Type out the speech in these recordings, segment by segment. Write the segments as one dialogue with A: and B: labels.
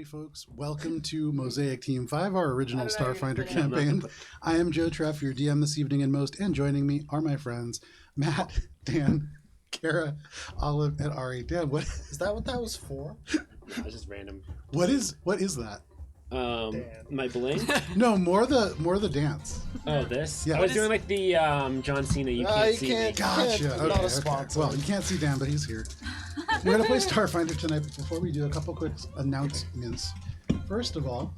A: Howdy, folks. Welcome to Mosaic Team 5, our original Starfinder campaign. I am Joe Treff, your DM this evening and most, and joining me are my friends, Matt, Dan, Kara, Olive, and Ari. Dan, what
B: is that? What that was for?
C: No, it's just random.
A: What is that?
C: My bling?
A: No, more the dance.
C: Oh, this?
A: Yeah.
C: I was doing like the John Cena. You can't see me.
A: Gotcha.
B: Not a
A: Okay.
B: sponsor.
A: Well, you can't see Dan, but he's here. We're gonna play Starfinder tonight. But before we do, a couple quick announcements. First of all,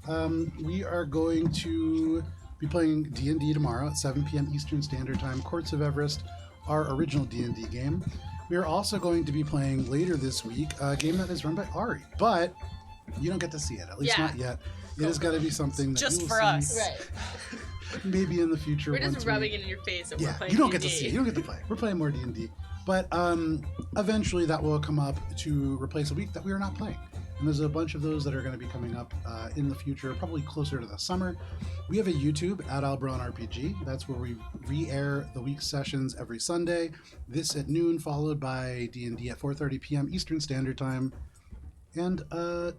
A: we are going to be playing D&D tomorrow at 7 p.m. Eastern Standard Time. Courts of Everest, our original D&D game. We are also going to be playing later this week a game that is run by Ari, but you don't get to see it, at least not yet. It has got to be something that
D: just
A: you will
D: for us,
A: see
D: right?
A: maybe in the future.
D: We're just rubbing it in your face that we're playing.
A: You don't
D: D&D.
A: get to see it. You don't get to play. We're playing more D&D, but eventually that will come up to replace a week that we are not playing. And there's a bunch of those that are going to be coming up in the future, probably closer to the summer. We have a YouTube at Albron RPG. That's where we re-air the week's sessions every Sunday. This at noon, followed by D&D at 4:30 p.m. Eastern Standard Time. And I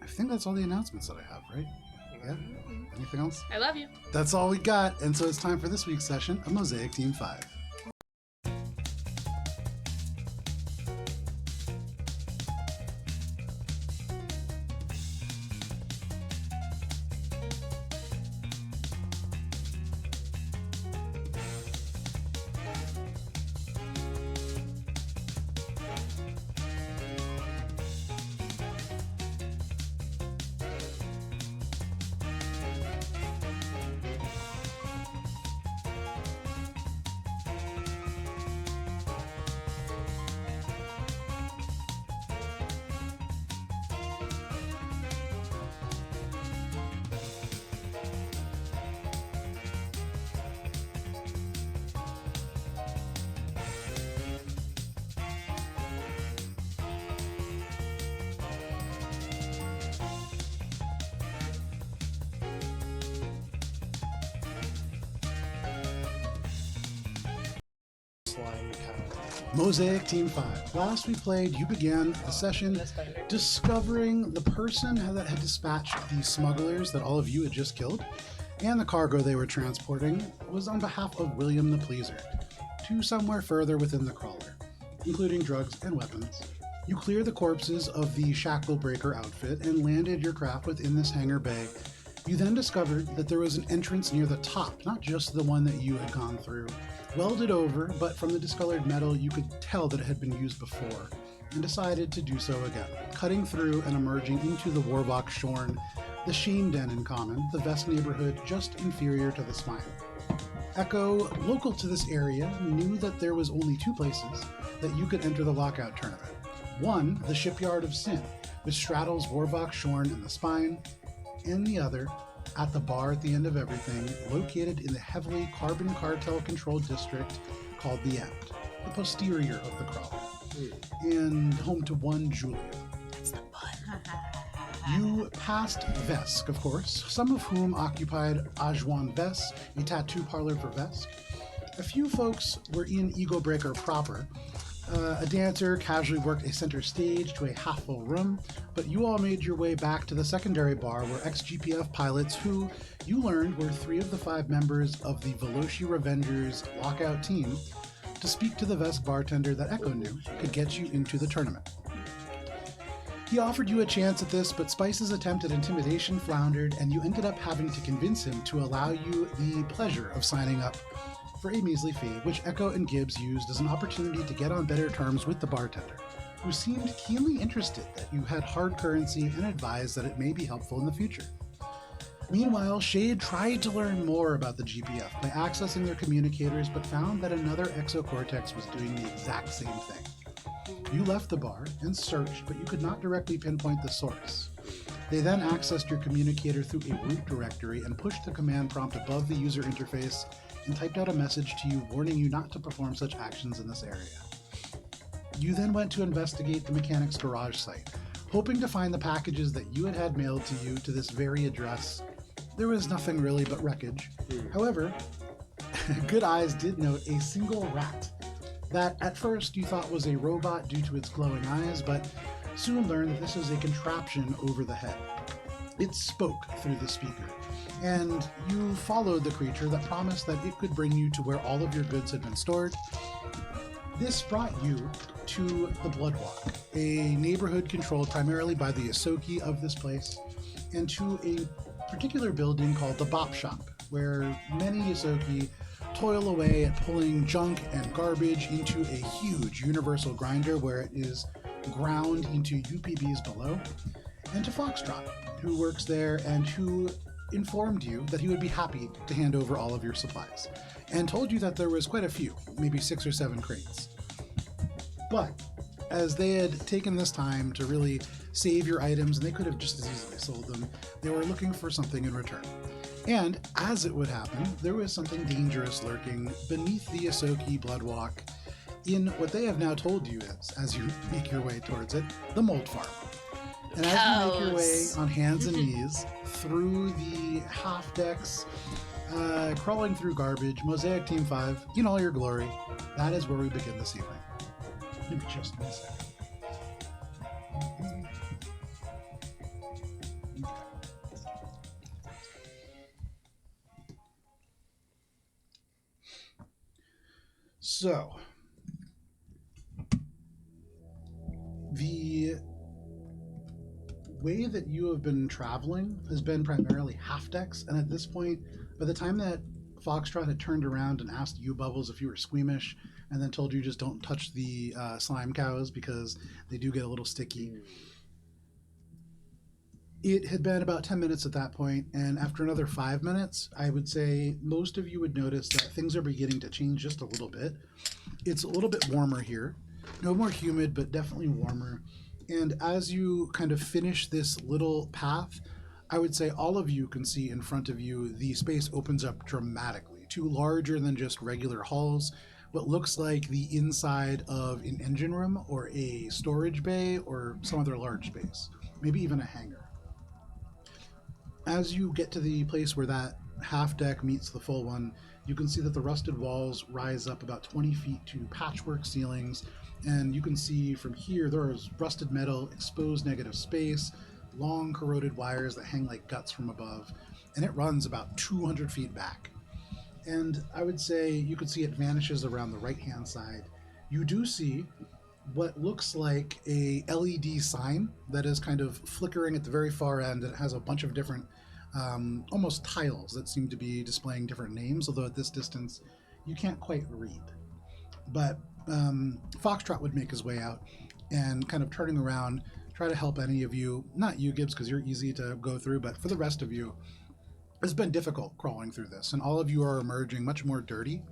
A: think that's all the announcements that I have, right? Yeah? Anything else?
D: I love you.
A: That's all we got. And so it's time for this week's session of Mosaic Team 5. Mosaic Team 5. Last we played, you began the session discovering the person that had dispatched the smugglers that all of you had just killed, and the cargo they were transporting was on behalf of William the Pleaser, to somewhere further within the crawler, including drugs and weapons. You cleared the corpses of the Shackle Breaker outfit and landed your craft within this hangar bay. You then discovered that there was an entrance near the top, not just the one that you had gone through. Welded over, but from the discolored metal you could tell that it had been used before, and decided to do so again, cutting through and emerging into the Warlock Shorn, the Sheen Den in common, the Vest neighborhood just inferior to the Spine. Echo, local to this area, knew that there was only two places that you could enter the Lockout Tournament. One, the Shipyard of Sin, which straddles Warlock Shorn and the Spine, and the other, at the bar at the end of everything, located in the heavily carbon cartel-controlled district called the End, the posterior of the crawler, and home to one Julia.
D: That's the bun.
A: You passed Vesk, of course, some of whom occupied Ajwan Vesk, a tattoo parlor for Vesk. A few folks were in Ego Breaker proper. A dancer casually worked a center stage to a half-full room, but you all made your way back to the secondary bar where ex-GPF pilots who, you learned, were 3 of the 5 members of the Veloci Revengers lockout team, to speak to the Vesk bartender that Echo knew could get you into the tournament. He offered you a chance at this, but Spice's attempt at intimidation floundered, and you ended up having to convince him to allow you the pleasure of signing up for a measly fee, which Echo and Gibbs used as an opportunity to get on better terms with the bartender, who seemed keenly interested that you had hard currency and advised that it may be helpful in the future. Meanwhile, Shade tried to learn more about the GPF by accessing their communicators, but found that another exocortex was doing the exact same thing. You left the bar and searched, but you could not directly pinpoint the source. They then accessed your communicator through a root directory and pushed the command prompt above the user interface and typed out a message to you warning you not to perform such actions in this area. You then went to investigate the mechanic's garage site, hoping to find the packages that you had mailed to you to this very address. There was nothing really but wreckage. However, Good Eyes did note a single rat that at first you thought was a robot due to its glowing eyes, but soon learned that this was a contraption over the head. It spoke through the speaker, and you followed the creature that promised that it could bring you to where all of your goods had been stored. This brought you to the Bloodwalk, a neighborhood controlled primarily by the Asoki of this place, and to a particular building called the Bop Shop, where many Asoki toil away at pulling junk and garbage into a huge universal grinder where it is ground into UPBs below, and to Foxtrot, who works there and who informed you that he would be happy to hand over all of your supplies, and told you that there was quite a few, maybe 6 or 7 crates. But as they had taken this time to really save your items, and they could have just as easily sold them, they were looking for something in return. And as it would happen, there was something dangerous lurking beneath the Asoki Bloodwalk in what they have now told you is, as you make your way towards it, the mold farm. And as you make your way on hands and knees through the half decks, crawling through garbage, Mosaic Team 5, in all your glory, that is where we begin this evening. Give me just 1 second. So, the way that you have been traveling has been primarily half decks, and at this point, by the time that Foxtrot had turned around and asked you, Bubbles, if you were squeamish, and then told you just don't touch the slime cows because they do get a little sticky. It had been about 10 minutes at that point, and after another 5 minutes, I would say most of you would notice that things are beginning to change just a little bit. It's a little bit warmer here. No more humid, but definitely warmer. And as you kind of finish this little path, I would say all of you can see in front of you the space opens up dramatically to larger than just regular halls, what looks like the inside of an engine room or a storage bay or some other large space, maybe even a hangar. As you get to the place where that half deck meets the full one, you can see that the rusted walls rise up about 20 feet to patchwork ceilings, and you can see from here there is rusted metal, exposed negative space, long corroded wires that hang like guts from above, and it runs about 200 feet back. And I would say you could see it vanishes around the right-hand side. You do see what looks like a LED sign that is kind of flickering at the very far end, and it has a bunch of different almost tiles that seem to be displaying different names, although at this distance you can't quite read. But Foxtrot would make his way out and kind of turning around, try to help any of you, not you, Gibbs, because you're easy to go through, but for the rest of you, it's been difficult crawling through this, and all of you are emerging much more dirty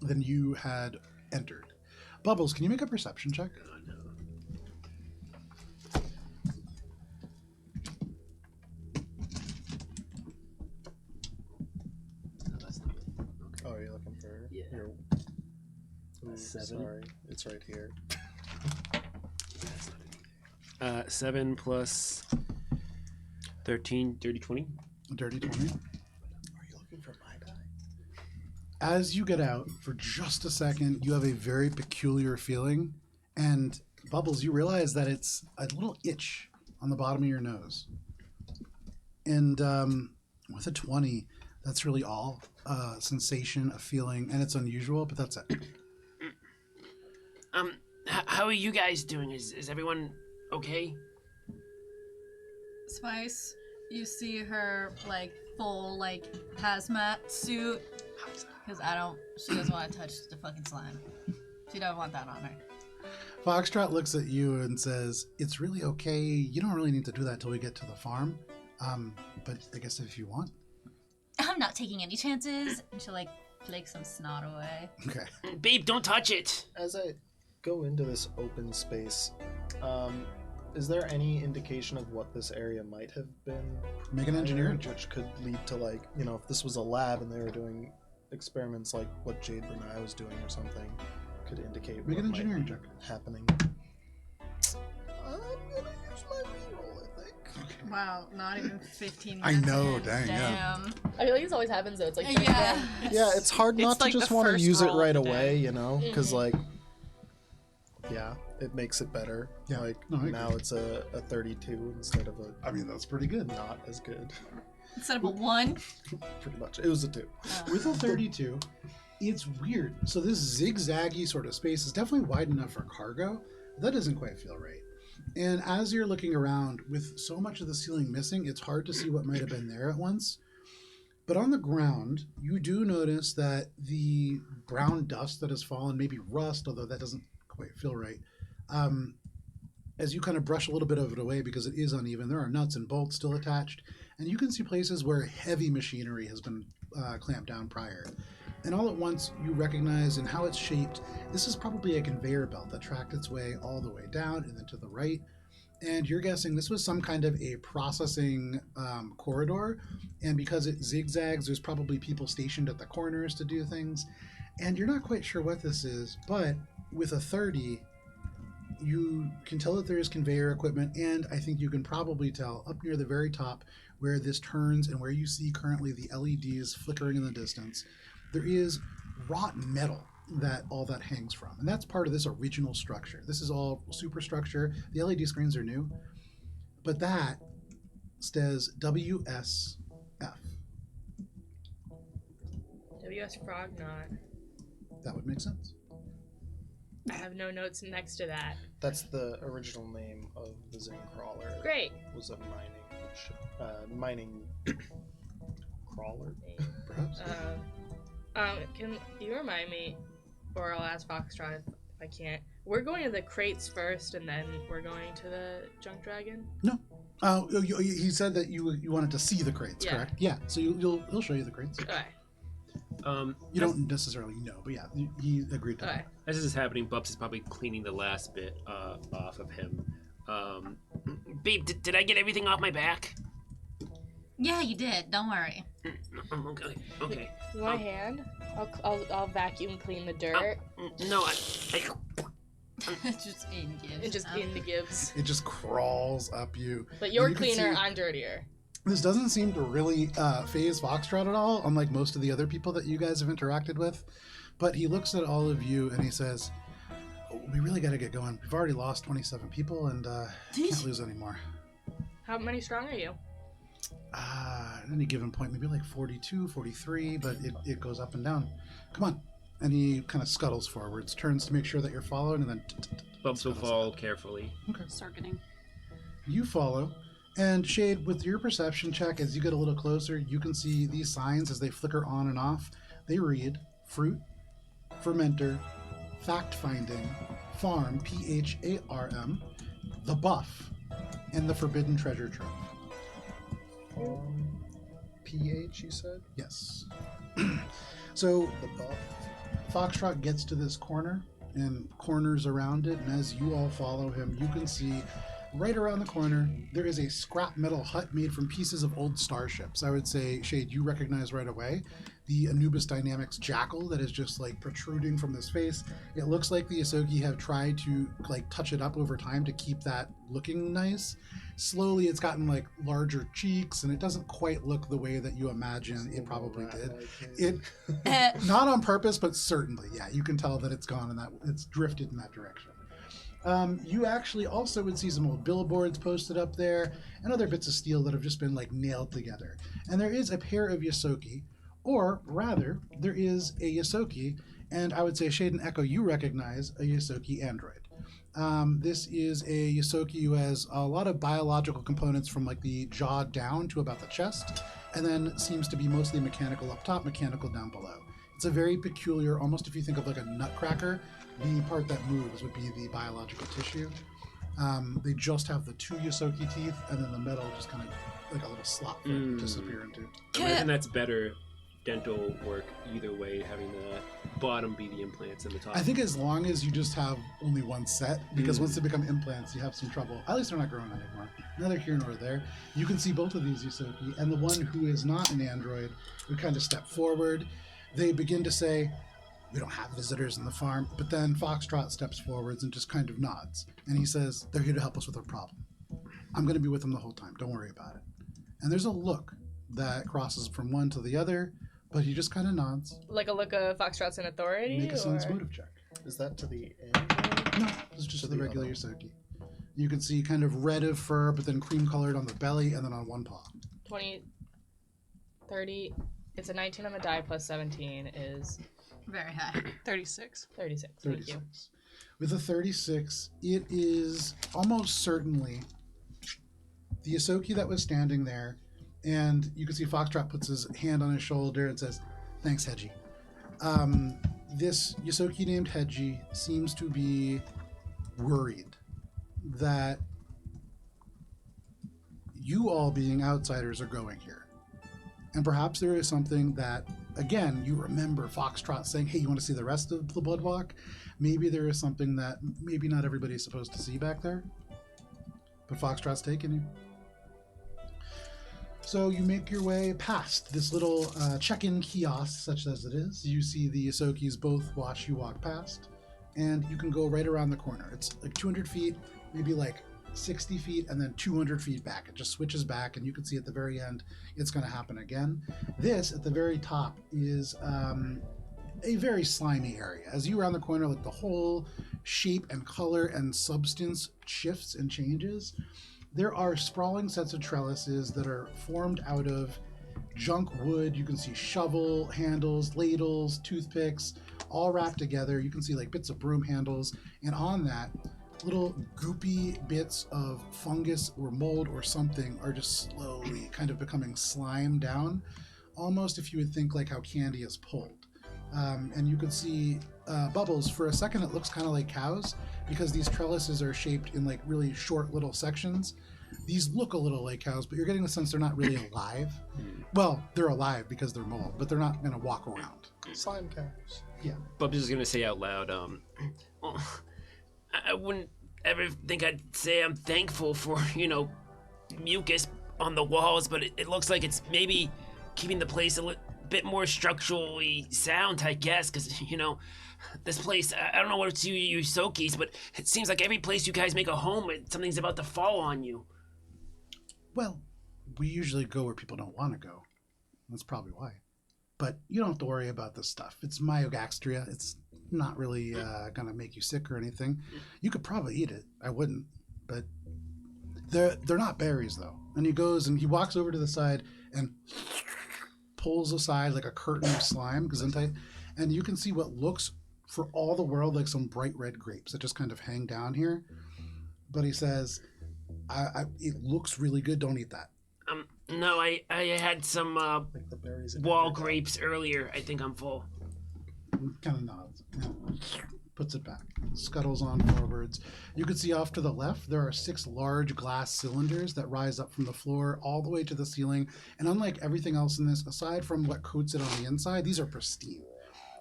A: than you had entered. Bubbles, can you make a perception check?
C: Oh, no. No, that's not it. Okay.
B: Oh, are you looking for your... Ooh,
C: 7.
B: Sorry, it's right here.
C: That's not it either. 7 plus 13, dirty 20.
A: Dirty 20.
B: Are you looking for my die?
A: As you get out, for just a second, you have a very peculiar feeling, and Bubbles, you realize that it's a little itch on the bottom of your nose. And with a 20, that's really all. Sensation, a feeling, and it's unusual, but that's it.
C: How are you guys doing? Is everyone okay?
E: Spice, you see her like full like hazmat suit, because she doesn't want to touch the fucking slime. She doesn't want that on her.
A: Foxtrot looks at you and says, "It's really okay. You don't really need to do that till we get to the farm. But I guess if you want."
E: I'm not taking any chances. And she'll like flake some snot away.
A: Okay.
C: Babe, don't touch it.
B: As I go into this open space, is there any indication of what this area might have been?
A: Make an engineering check.
B: Which could lead to, like, you know, if this was a lab and they were doing experiments like what Jade Brunei was doing or something, could indicate
A: Make
B: what
A: an engineering
B: might be
A: check.
B: happening. I'm gonna use my reroll, I think.
E: Wow, not even 15
A: I
E: minutes
A: know,
E: in.
A: dang, yeah.
D: I feel like this always happens though. It's like
E: Yeah.
B: Yeah, it's hard not
D: It's like
B: to just
D: the
B: want to
D: first
B: use it
D: roll of
B: right
D: the
B: away,
D: day.
B: you know? Because, like, yeah, it makes it better.
A: Yeah.
B: Like
A: No, I
B: now
A: agree.
B: it's a 32 instead of a
A: I mean, that's pretty good.
B: not as good.
E: Instead of a 1.
B: Pretty much. It was a 2.
A: With a 32, it's weird. So this zigzaggy sort of space is definitely wide enough for cargo. But that doesn't quite feel right. And as you're looking around, with so much of the ceiling missing, it's hard to see what might have been there at once. But on the ground, you do notice that the brown dust that has fallen, maybe rust, although that doesn't quite feel right, as you kind of brush a little bit of it away because it is uneven, there are nuts and bolts still attached. And you can see places where heavy machinery has been clamped down prior. And all at once, you recognize in how it's shaped, this is probably a conveyor belt that tracked its way all the way down and then to the right. And you're guessing this was some kind of a processing corridor. And because it zigzags, there's probably people stationed at the corners to do things. And you're not quite sure what this is, but with a 30, you can tell that there is conveyor equipment, and I think you can probably tell up near the very top where this turns and where you see currently the LEDs flickering in the distance, there is wrought metal that all that hangs from. And that's part of this original structure. This is all superstructure. The LED screens are new, but that says WSF.
D: WS Frog Knot.
A: That would make sense.
D: I have no notes next to that.
B: That's the original name of the Zing Crawler.
D: Great.
B: It was a mining crawler, perhaps.
D: Can you remind me, or I'll ask Foxtrot if I can't. We're going to the crates first, and then we're going to the junk dragon.
A: No. He said that you wanted to see the crates,
D: Yeah.
A: correct? Yeah. So he'll show you the crates.
D: Okay.
A: You don't necessarily know, but yeah, he agreed to
D: Okay.
A: that.
C: As this is happening, Bubs is probably cleaning the last bit off of him. Babe, did I get everything off my back?
E: Yeah, you did. Don't worry.
C: Okay.
D: You want a hand? I'll vacuum clean the dirt.
C: No, I
E: Just in gives.
D: And just in the gives.
A: It just crawls up you.
D: But you're
A: You can
D: cleaner,
A: see-
D: I'm dirtier.
A: This doesn't seem to really phase Foxtrot at all, unlike most of the other people that you guys have interacted with. But he looks at all of you and he says, we really got to get going. We've already lost 27 people and can't lose any more.
D: How many strong are you?
A: At any given point, maybe like 42, 43, but it goes up and down. Come on. And he kind of scuttles forwards, turns to make sure that you're following, and then
C: Bubs will fall carefully.
A: Okay.
F: Start getting.
A: You follow. And Shade, with your perception check, as you get a little closer, you can see these signs as they flicker on and off. They read fruit, fermenter, fact finding, farm, PHARM, the buff, and the forbidden treasure trove.
B: PH, you said?
A: Yes. So
B: The buff.
A: Foxtrot gets to this corner and corners around it, and as you all follow him, you can see right around the corner there is a scrap metal hut made from pieces of old starships. I would say, Shade, you recognize right away the Anubis Dynamics jackal that is just like protruding from this face. It looks like the Yosoki have tried to like touch it up over time to keep that looking nice. Slowly it's gotten like larger cheeks, and it doesn't quite look the way that you imagine it probably did. It not on purpose, but certainly, yeah, you can tell that it's gone and that it's drifted in that direction. You actually also would see some old billboards posted up there and other bits of steel that have just been like nailed together. And there is a pair of Yosoki, or rather, there is a Yosoki, and I would say, Shade and Echo, you recognize a Yosoki android. This is a Yosoki who has a lot of biological components from like the jaw down to about the chest, and then seems to be mostly mechanical up top, mechanical down below. It's a very peculiar, almost if you think of like a nutcracker, the part that moves would be the biological tissue. They just have the two Yosoki teeth, and then the metal just kind of like a little slot for it to disappear into.
C: I imagine that's better dental work either way, having the bottom be the implants and the top.
A: I think as long as you just have only one set, because once they become implants, you have some trouble. At least they're not growing anymore. Neither here nor there. You can see both of these Yosoki, and the one who is not an android would kind of step forward. They begin to say, we don't have visitors in the farm, but then Foxtrot steps forwards and just kind of nods. And he says, they're here to help us with our problem. I'm going to be with them the whole time. Don't worry about it. And there's a look that crosses from one to the other, but he just kind of nods.
D: Like a look of Foxtrot's in authority?
A: Make a sense
D: or?
A: motive check.
B: Is that to the end?
A: No, it's just
B: To
A: the
B: the
A: regular
B: other
A: Yosoki. You can see kind of red of fur, but then cream colored on the belly and then on one paw.
D: 20, 30. It's a 19 on the die plus 17 is
E: Very high.
F: 36.
D: 36. Thank you.
A: 36. With a 36, it is almost certainly the Yosoki that was standing there, and you can see Foxtrot puts his hand on his shoulder and says, "Thanks, Hedgie." This Yosoki named Hedgie seems to be worried that you all being outsiders are going here. And perhaps there is something that, again, you remember Foxtrot saying, hey, you want to see the rest of the Bloodwalk? Maybe there is something that maybe not everybody's supposed to see back there. But Foxtrot's taking you. So you make your way past this little check-in kiosk, such as it is. You see the Yosokis both watch you walk past, and you can go right around the corner. It's like 200 feet, maybe like 60 feet, and then 200 feet back. It just switches back, and you can see at the very end, it's going to happen again. This, at the very top, is a very slimy area. As you round the corner, like the whole shape and color and substance shifts and changes. There are sprawling sets of trellises that are formed out of junk wood. You can see shovel handles, ladles, toothpicks, all wrapped together. You can see like bits of broom handles, and on that, little goopy bits of fungus or mold or something are just slowly kind of becoming slime down, almost if you would think like how candy is pulled. And you can see bubbles. For a second, it looks kind of like cows because these trellises are shaped in like really short little sections. These look a little like cows, but you're getting the sense they're not really alive. Well, they're alive because they're mold, but they're not going to walk around.
B: Slime cows.
A: Yeah.
C: Bubs is gonna say out loud, well, I wouldn't ever think I'd say I'm thankful for, mucus on the walls, but it looks like it's maybe keeping the place a bit more structurally sound, I guess, because, this place, I don't know what it's you Yosokis, but it seems like every place you guys make a home, something's about to fall on you.
A: Well, we usually go where people don't want to go. That's probably why. But you don't have to worry about this stuff. It's myogastria. It's not really going to make you sick or anything. You could probably eat it. I wouldn't. But they're not berries, though. And he goes and he walks over to the side and pulls aside like a curtain of slime, gesundheit, and you can see what looks for all the world like some bright red grapes that just kind of hang down here. But he says, it looks really good. Don't eat that.
C: No, I had some
B: Like the berries in
C: wall
B: your gut.
C: grapes earlier. I think I'm full.
A: Kind of nods. Puts it back. Scuttles on forwards. You can see off to the left, there are 6 large glass cylinders that rise up from the floor all the way to the ceiling. And unlike everything else in this, aside from what coats it on the inside, these are pristine.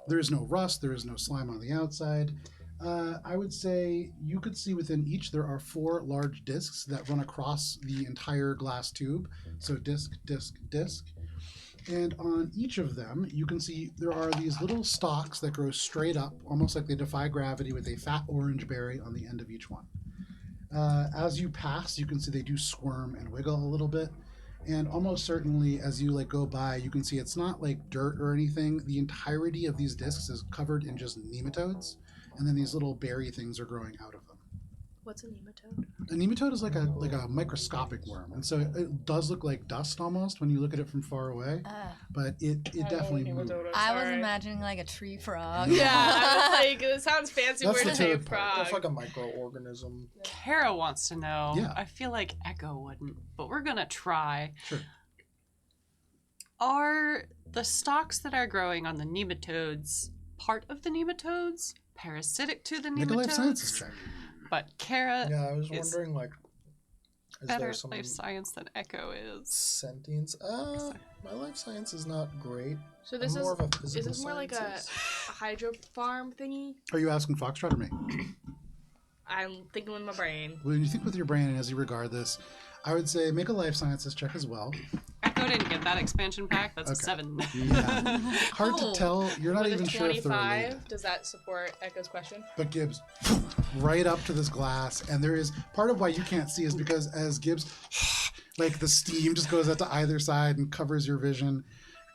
A: There is no rust. There is no slime on the outside. I would say you could see within each there are 4 large discs that run across the entire glass tube. So disc, disc, disc. And on each of them, you can see there are these little stalks that grow straight up, almost like they defy gravity, with a fat orange berry on the end of each one. As you pass, you can see they do squirm and wiggle a little bit. And almost certainly, as you go by, you can see it's not like dirt or anything. The entirety of these discs is covered in just nematodes, and then these little berry things are growing out of them.
D: What's a nematode?
A: A nematode is like a microscopic worm, and so it does look like dust almost when you look at it from far away. But it definitely moves.
E: I was imagining like a tree frog.
D: Yeah, I was like, it sounds fancy
A: That's
D: word
A: the
D: to say
A: toad part.
B: It's
D: frog.
B: like a microorganism.
F: Kara wants to know.
A: Yeah.
F: I feel like Echo wouldn't, but we're gonna try.
A: Sure.
F: Are the stalks that are growing on the nematodes part of the nematodes? Parasitic to the
A: Make a life sciences
F: nematodes?
A: check.
F: But Kara
B: Yeah, I was
F: is
B: wondering, is
F: better
B: there
F: at
B: some
F: life science than Echo is.
B: sentience? My life science is not great.
D: So this
B: I'm more
D: is
B: of a physical
D: this more like a
B: scientist.
D: hydro farm thingy?
A: Are you asking Foxtrot or me?
D: I'm thinking with my brain.
A: When you think with your brain and as you regard this, I would say make a life sciences check as well.
F: Echo didn't get that expansion pack. That's
A: Okay.
F: a 7.
A: Yeah. Hard to
E: Oh.
A: tell. You're not
D: With
A: even
D: a
A: sure if they're
D: 25,
A: related.
D: does that support Echo's question?
A: But Gibbs, right up to this glass, and there is part of why you can't see is because as Gibbs, like the steam just goes out to either side and covers your vision.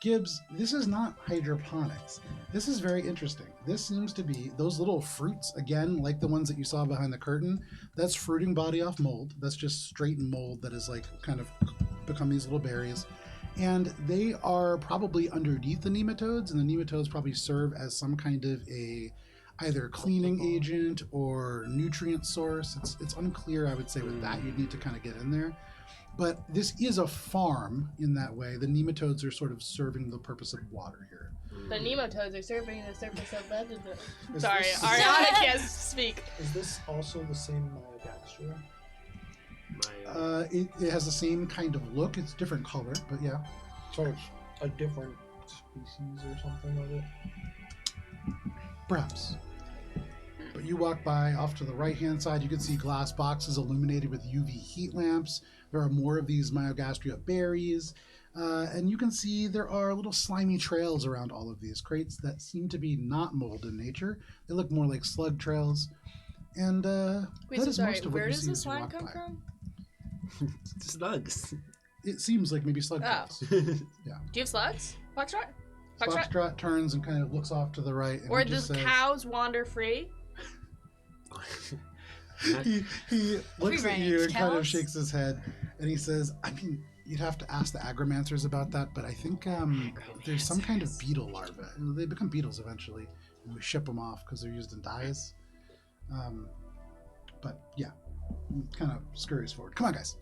A: Gibbs, this is not hydroponics. This is very interesting. this seems to be those little fruits, again, like the ones that you saw behind the curtain. That's fruiting body off mold. That's just straight mold that is like kind of become these little berries. And they are probably underneath the nematodes, and the nematodes probably serve as some kind of a either cleaning agent or nutrient source. It's unclear, I would say, with that. You'd need to kind of get in there. But this is a farm in that way. The nematodes are sort of serving the purpose of water here.
D: The nematodes are serving the surface of legend.
B: Is
D: Sorry,
B: this-
D: Ariana can't speak.
B: Is this also the same Madagascar?
A: It has the same kind of look. It's different color, but yeah.
B: So it's a different species or something of it?
A: Perhaps. But you walk by off to the right-hand side, you can see glass boxes illuminated with UV heat lamps. There are more of these Myogastria berries. And you can see there are little slimy trails around all of these crates that seem to be not mold in nature. They look more like slug trails. And
D: Wait,
A: that
D: so
A: is
D: sorry,
A: most of what
D: where
A: you
D: does
A: see
D: the
A: as you
D: slime
A: walk
D: come
A: by.
D: from?
C: Slugs.
A: It seems like maybe slug
D: Oh.
A: trails.
D: Do you have slugs? Foxtrot? Foxtrot?
A: Foxtrot turns and kind of looks off to the right. And
D: Or
A: he just
D: does
A: says,
D: cows wander free?
A: he looks at you and
E: Free-range
A: kind of
E: cows?
A: shakes his head, and he says, I mean, you'd have to ask the agromancers about that, but I think there's some kind of beetle larva. They become beetles eventually, and we ship them off because they're used in dyes. But yeah, kind of scurries forward. Come on, guys.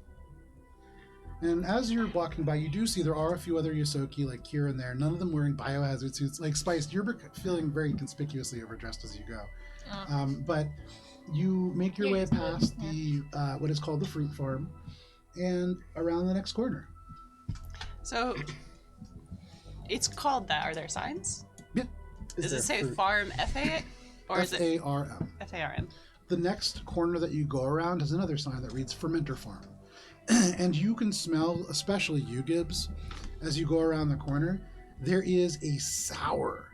A: And as you're walking by, you do see there are a few other Yosoki, like here and there, none of them wearing biohazard suits. Like Spice, you're feeling very conspicuously overdressed as you go. But you make your
E: Yeah,
A: way
E: it's good.
A: past the what is called the fruit farm and around the next corner.
F: So it's called that. Are there signs?
A: Yeah.
F: Does
B: there
F: it say
B: fruit?
F: farm FA or is it
A: F-A-R-M.
F: FARM?
A: The next corner that you go around has another sign that reads Fermenter Farm. And you can smell, especially you, Gibbs, as you go around the corner, there is a sour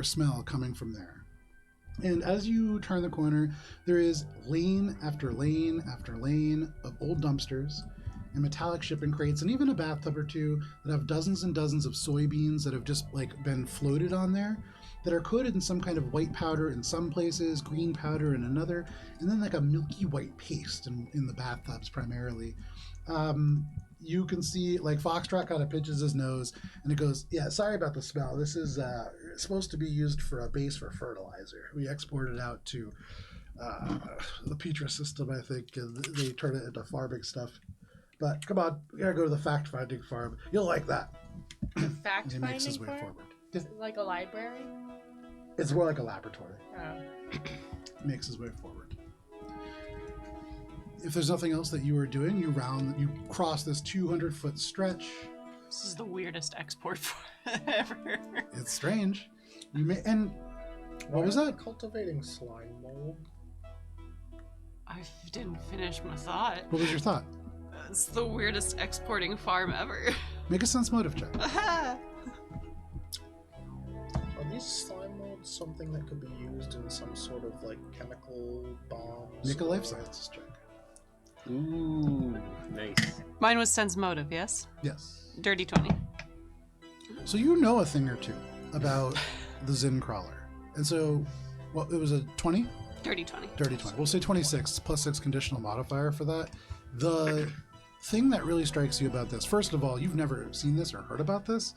A: smell coming from there. And as you turn the corner, there is lane after lane after lane of old dumpsters and metallic shipping crates and even a bathtub or two that have dozens and dozens of soybeans that have just like been floated on there that are coated in some kind of white powder in some places, green powder in another, and then like a milky white paste in the bathtubs primarily. You can see like Foxtrot kind of pinches his nose and it goes, yeah, sorry about the smell. This is supposed to be used for a base for fertilizer. We export it out to the Petra system, I think, and they turn it into farming stuff. But come on, we gotta go to the fact-finding farm. You'll like that.
D: Fact
A: And he makes his
D: finding
A: way
D: farm?
A: forward.
D: Is it like a library?
A: It's more like a laboratory.
D: Oh.
A: Makes his way forward. If there's nothing else that you are doing, you cross this 200-foot stretch.
F: This is the weirdest export ever.
A: It's strange. You may and what was
B: Why are
A: that?
B: they cultivating slime mold?
F: I didn't finish my thought.
A: What was your thought?
F: It's the weirdest exporting farm ever.
A: Make a sense motive check.
B: Are these slime molds something that could be used in some sort of like chemical bombs?
A: Make a life sciences check.
C: Ooh, nice.
F: Mine was sense motive, yes?
A: Yes.
F: Dirty 20.
A: So you know a thing or two about the Zin crawler. And so, well, it was a 20?
F: Dirty 20.
A: Dirty 20. We'll say 26 plus 6 conditional modifier for that. The thing that really strikes you about this, first of all, you've never seen this or heard about this.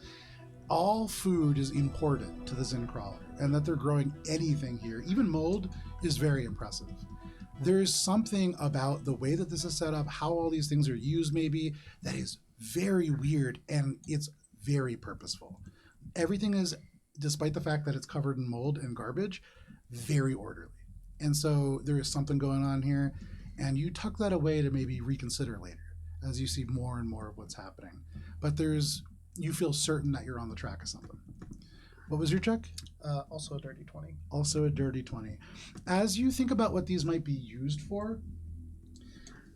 A: All food is imported to the Zin crawler, and that they're growing anything here, even mold, is very impressive. There's something about the way that this is set up, how all these things are used, maybe, that is very weird, and it's very purposeful. Everything is, despite the fact that it's covered in mold and garbage, very orderly. And so there is something going on here, and you tuck that away to maybe reconsider later as you see more and more of what's happening. But you feel certain that you're on the track of something. What was your check?
B: Also a dirty 20.
A: Also a dirty 20. As you think about what these might be used for,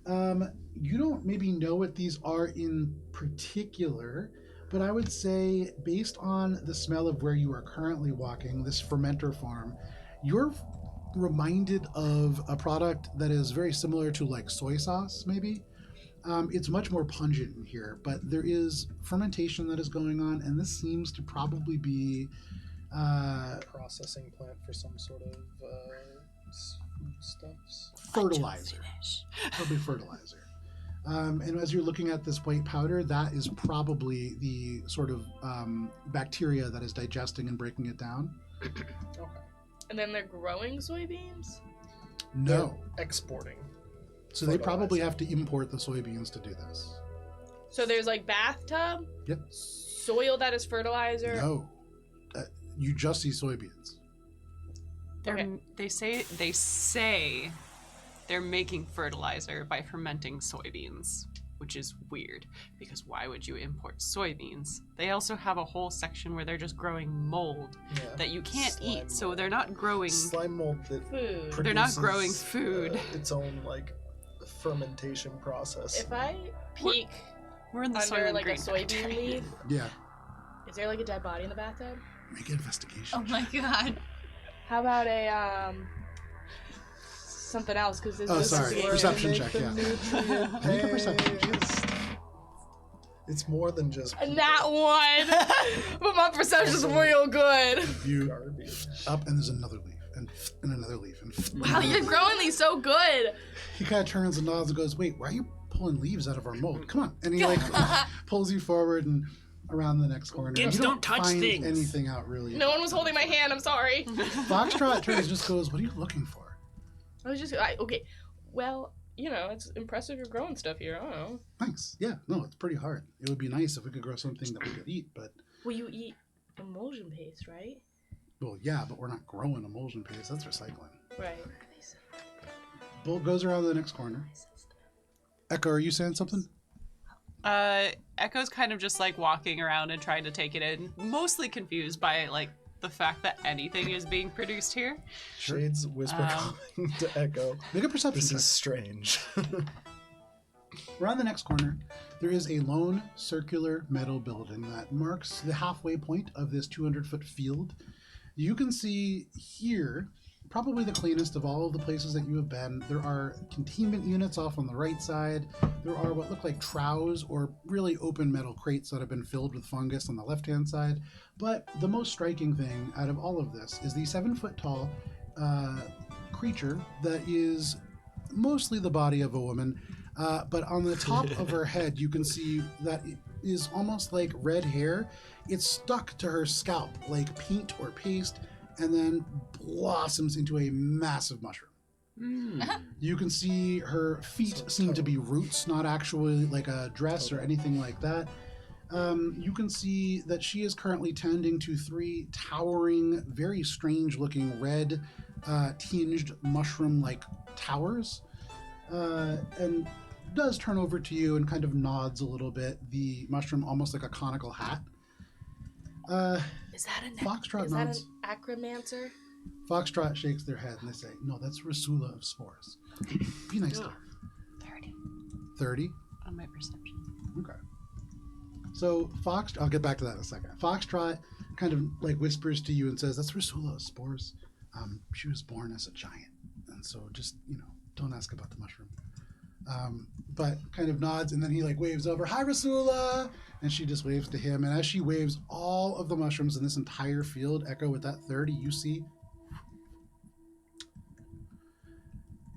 A: you don't maybe know what these are in particular, but I would say based on the smell of where you are currently walking, this fermenter farm, you're reminded of a product that is very similar to like soy sauce, maybe. It's much more pungent in here, but there is fermentation that is going on, and this seems to probably be
B: Processing plant for some sort of stuffs.
A: Fertilizer. Probably fertilizer. And as you're looking at this white powder, that is probably the sort of bacteria that is digesting and breaking it down.
B: Okay.
D: And then they're growing soybeans?
A: No.
B: They're exporting.
A: So they probably have to import the soybeans to do this.
D: So there's like bathtub?
A: Yep.
D: Soil that is fertilizer?
A: No. You just see soybeans.
F: They're, They say they're making fertilizer by fermenting soybeans, which is weird because why would you import soybeans? They also have a whole section where they're just growing mold that you can't
B: Slime
F: eat, so
B: mold.
F: they're not growing
B: Slime mold that
D: Food.
F: They're not
B: produces,
F: growing food.
B: Its own like fermentation process.
D: If I peek
F: We're in the soil
D: under
F: and
D: like a
F: grain
D: soybean
F: factory.
D: leaf,
A: Yeah.
D: is there like a dead body in the bathtub?
A: Make an investigation.
E: Oh my god.
D: How about a something else? Because this
A: Oh,
D: is
A: sorry.
D: investigation.
A: Perception check, yeah. Make a perception check.
B: It's more than just
D: Not one, but my perception's real good.
A: You
B: garbage.
A: up, and there's another leaf, and another leaf, and
D: Wow, you're growing these so good.
A: He kind of turns and nods and goes, "Wait, why are you pulling leaves out of our mold? Come on!" And he like pulls you forward and around the next corner.
C: Kids
A: You
C: don't touch
A: find
C: things.
A: anything out really.
D: No one was holding my hand. I'm sorry.
A: Foxtrot turns and just goes, "What are you looking for?"
D: I was just okay. Well, you know, it's impressive you're growing stuff here. I don't know.
A: Thanks. Yeah, no, it's pretty hard. It would be nice if we could grow something that we could eat, but
D: Well, you eat emulsion paste, right?
A: well, yeah, but we're not growing emulsion paste. That's recycling.
D: Right.
A: Bull goes around the next corner. Echo, are you saying something?
F: Echo's kind of just like walking around and trying to take it in, mostly confused by like the fact that anything is being produced here.
B: Shades whisper calling to Echo.
A: Make a perception
B: This
A: check.
B: is strange.
A: Around the next corner, there is a lone circular metal building that marks the halfway point of this 200-foot field. You can see here, probably the cleanest of all of the places that you have been. There are containment units off on the right side. There are what look like troughs or really open metal crates that have been filled with fungus on the left-hand side. But the most striking thing out of all of this is the 7-foot-tall creature that is mostly the body of a woman. But on the top of her head, you can see that it is almost like red hair. It's stuck to her scalp like paint or paste, and then blossoms into a massive mushroom. You can see her feet seem to be roots, not actually like a dress or anything like that. You can see that she is currently tending to 3 towering, very strange-looking red tinged mushroom-like towers. And does turn over to you and kind of nods a little bit, the mushroom almost like a conical hat.
D: Is that an
A: Foxtrot
D: is that
A: nods.
D: an acromancer?
A: Foxtrot shakes their head and they say, "No, that's Rasula of Spores." Be nice to her.
F: 30
A: 30?
F: on my perception.
A: Okay. So I'll get back to that in a second. Foxtrot kind of like whispers to you and says, "That's Rasula of Spores. She was born as a giant. And so just, don't ask about the mushroom." But kind of nods, and then he like waves over, "Hi, Rasula!" And she just waves to him. And as she waves, all of the mushrooms in this entire field echo with that 30 you see.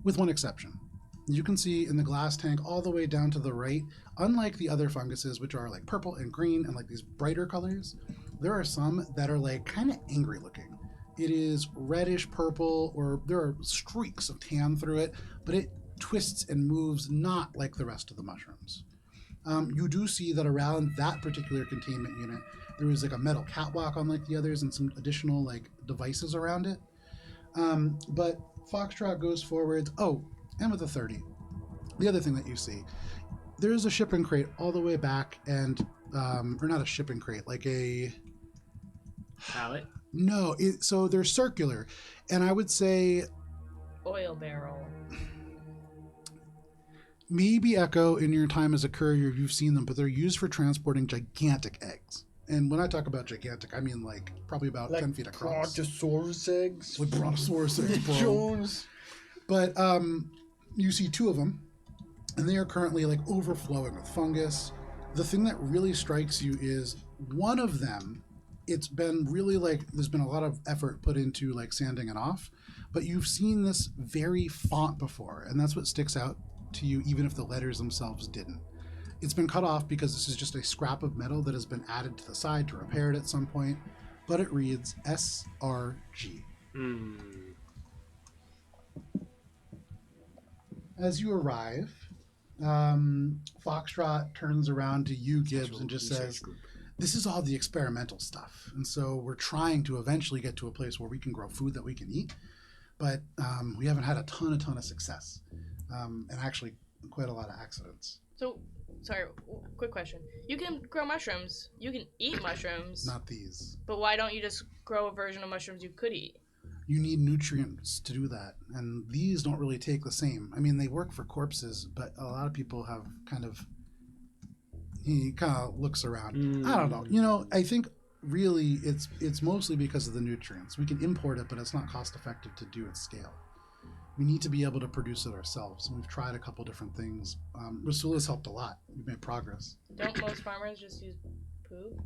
A: With one exception. You can see in the glass tank all the way down to the right, unlike the other funguses, which are like purple and green and like these brighter colors, there are some that are like kind of angry looking. It is reddish purple, or there are streaks of tan through it, but it twists and moves not like the rest of the mushrooms. You do see that around that particular containment unit, there is like a metal catwalk unlike the others and some additional like devices around it. But Foxtrot goes forward. Oh, and with a 30. The other thing that you see, there is a shipping crate all the way back and, or not a shipping crate, like a...
C: Pallet?
A: No, so they're circular. And I would say
D: Oil barrel.
A: maybe Echo, in your time as a courier, you've seen them, but they're used for transporting gigantic eggs. And when I talk about gigantic, I mean like probably about 10 feet across.
B: Brontosaurus eggs.
A: Like Brontosaurus eggs, bro.
B: Jones.
A: But you see 2 of them, and they are currently like overflowing with fungus. The thing that really strikes you is one of them it's been really like there's been a lot of effort put into like sanding it off, but you've seen this very font before, and that's what sticks out to you even if the letters themselves didn't. It's been cut off because this is just a scrap of metal that has been added to the side to repair it at some point, but it reads SRG. As you arrive, Foxtrot turns around to you, Gibbs, and just says, this is all the experimental stuff. And so we're trying to eventually get to a place where we can grow food that we can eat, but we haven't had a ton of success, and actually quite a lot of accidents.
D: So, sorry, quick question. You can grow mushrooms. You can eat mushrooms.
A: Not these.
D: But why don't you just grow a version of mushrooms you could eat?
A: You need nutrients to do that, and these don't really take the same. I mean, they work for corpses, but a lot of people have he kind of looks around. I don't know. You know, I think really it's mostly because of the nutrients. We can import it, but it's not cost effective to do at scale. We need to be able to produce it ourselves, and we've tried a couple different things. Rasula's helped a lot. We've made progress.
D: Don't most farmers just use poop?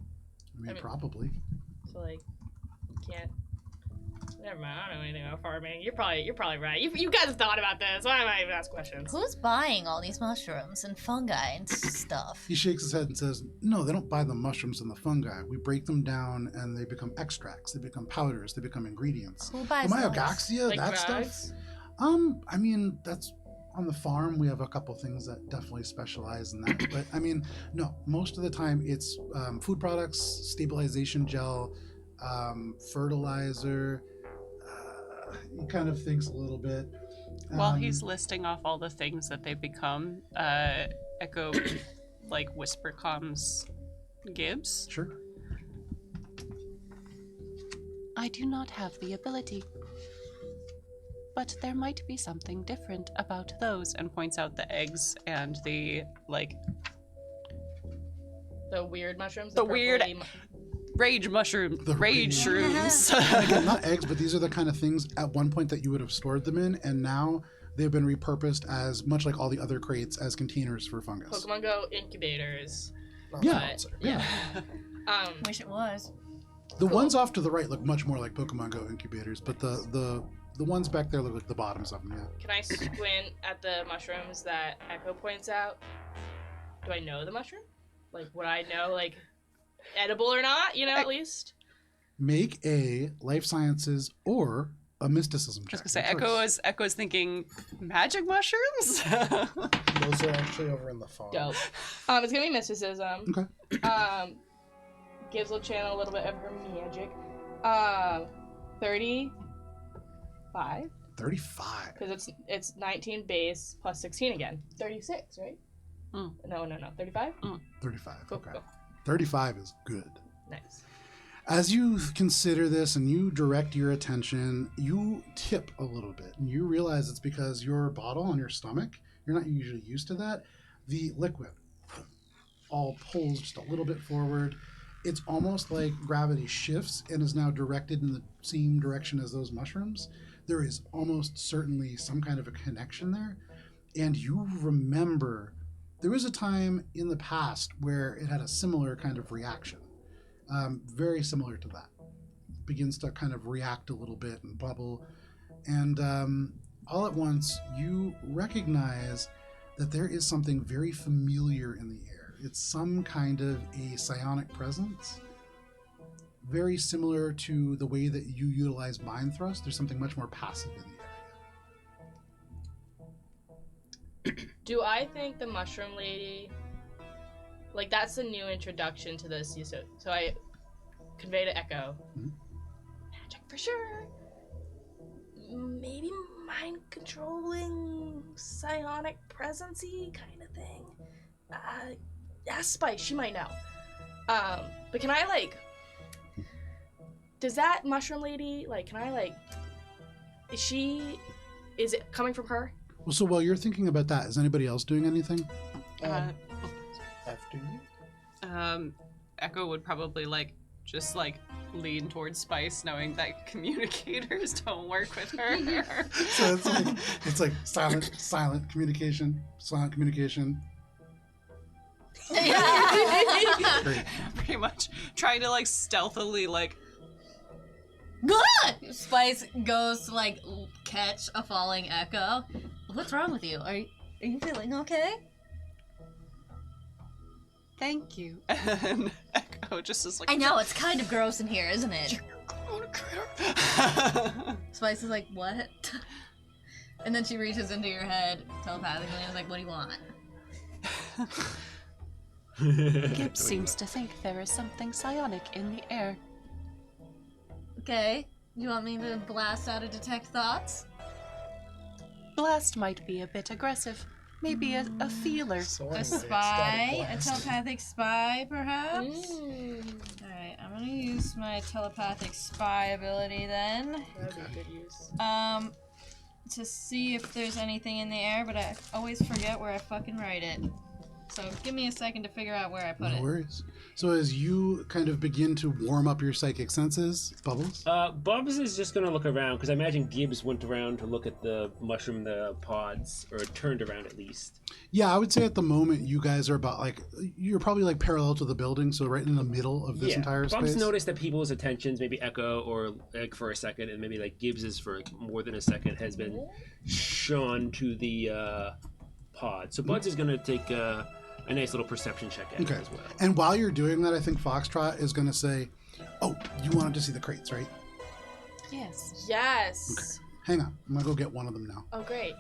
A: I mean, probably.
D: So like, can't. Never mind. I don't know anything about farming. You're probably right. You guys have thought about this. Why am I even ask questions?
G: Who's buying all these mushrooms and fungi and stuff?
A: He shakes his head and says, no, they don't buy the mushrooms and the fungi. We break them down and they become extracts. They become powders. They become ingredients.
G: Who buys
A: The
G: those?
A: myogaxia,
D: Like
A: that
D: drugs?
A: stuff. I mean, that's on the farm. We have a couple things that definitely specialize in that. But I mean, no, most of the time it's food products, stabilization gel, fertilizer. He kind of thinks a little bit.
F: While he's listing off all the things that they become, Echo like whisper comms Gibbs.
A: Sure.
F: I do not have the ability. But there might be something different about those, and points out the eggs and the like
D: The weird mushrooms.
F: The weird-
D: purpley
F: rage mushroom,
A: The
F: rage shrooms.
A: Again, not eggs, but these are the kind of things at one point that you would have stored them in, and now they've been repurposed as much like all the other crates as containers for fungus.
D: Pokemon Go incubators.
B: Not
A: Yeah.
B: sponsor.
D: Yeah.
G: Wish it was.
A: The ones off to the right look much more like Pokemon Go incubators, but the ones back there look like the bottoms of them. Yeah.
D: Can I squint at the mushrooms that Echo points out? Do I know the mushroom? Like, would I know, like, edible or not, you know, at least?
A: Make a life sciences or a mysticism check.
F: I was gonna say,
A: your choice.
F: Echo's thinking magic mushrooms.
B: Those are actually over in the farm.
D: Dope. It's gonna be mysticism.
A: Okay.
D: Gibbs will channel a little bit of her magic. 35?
A: 35.
D: Because it's 19 base plus 16 again. 36, right?
F: Mm.
D: No. 35?
A: 35.
D: Cool,
A: Okay.
D: cool.
A: 35 is good.
D: Nice.
A: As you consider this and you direct your attention, you tip a little bit and you realize it's because your bottle on your stomach, you're not usually used to that. The liquid all pulls just a little bit forward. It's almost like gravity shifts and is now directed in the same direction as those mushrooms. There is almost certainly some kind of a connection there. And you remember there was a time in the past where it had a similar kind of reaction. Very similar to that. Begins to kind of react a little bit and bubble. And all at once, you recognize that there is something very familiar in the air. It's some kind of a psionic presence. Very similar to the way that you utilize mind thrust. There's something much more passive in the area.
D: Do I think the mushroom lady, like, that's a new introduction to this? So I convey to Echo.
A: Mhm.
D: Magic for sure. Maybe mind controlling, psionic presence-y kind of thing. Ask Spice, she might know. But can I, like, does that mushroom lady, like, can I, like, is it coming from her?
A: Well, so while you're thinking about that, is anybody else doing anything?
B: After you?
F: Echo would probably just lean towards Spice, knowing that communicators don't work with her.
A: So it's like silent communication, silent communication. Great.
F: Pretty much trying to like stealthily like.
E: Good! Spice goes to like catch a falling echo. What's wrong with you? Are you feeling okay?
F: Thank you. And Echo just is like.
E: I know, it's kind of gross in here, isn't it? Spice is like, what? And then she reaches into your head telepathically and is like, what do you want?
F: Gibbs seems to think there is something psionic in the air.
E: Okay, you want me to blast out a detect thoughts?
F: Blast might be a bit aggressive. Maybe a feeler.
E: A spy? A telepathic spy, perhaps? Alright, I'm gonna use my telepathic spy ability then.
D: That'd be good use.
E: To see if there's anything in the air, but I always forget where I fucking write it. So give me a second to figure out where I put
A: No
E: it.
A: worries. So as you kind of begin to warm up your psychic senses, Bubbles,
C: Bubs is just gonna look around because I imagine Gibbs went around to look at the mushroom, the pods, or turned around at least.
A: yeah, I would say at the moment you guys are about like, you're probably like parallel to the building, so right in the middle of this entire
C: Bubs
A: space.
C: noticed that people's attentions, maybe Echo or like for a second, and maybe like Gibbs's for like, more than a second, has been shone to the pod. So Buds is gonna take a nice little perception check at it as well.
A: And while you're doing that, I think Foxtrot is going to say, oh, you wanted to see the crates, right?
F: Yes.
D: Yes.
A: Hang on. I'm going to go get one of them now.
D: Oh, great.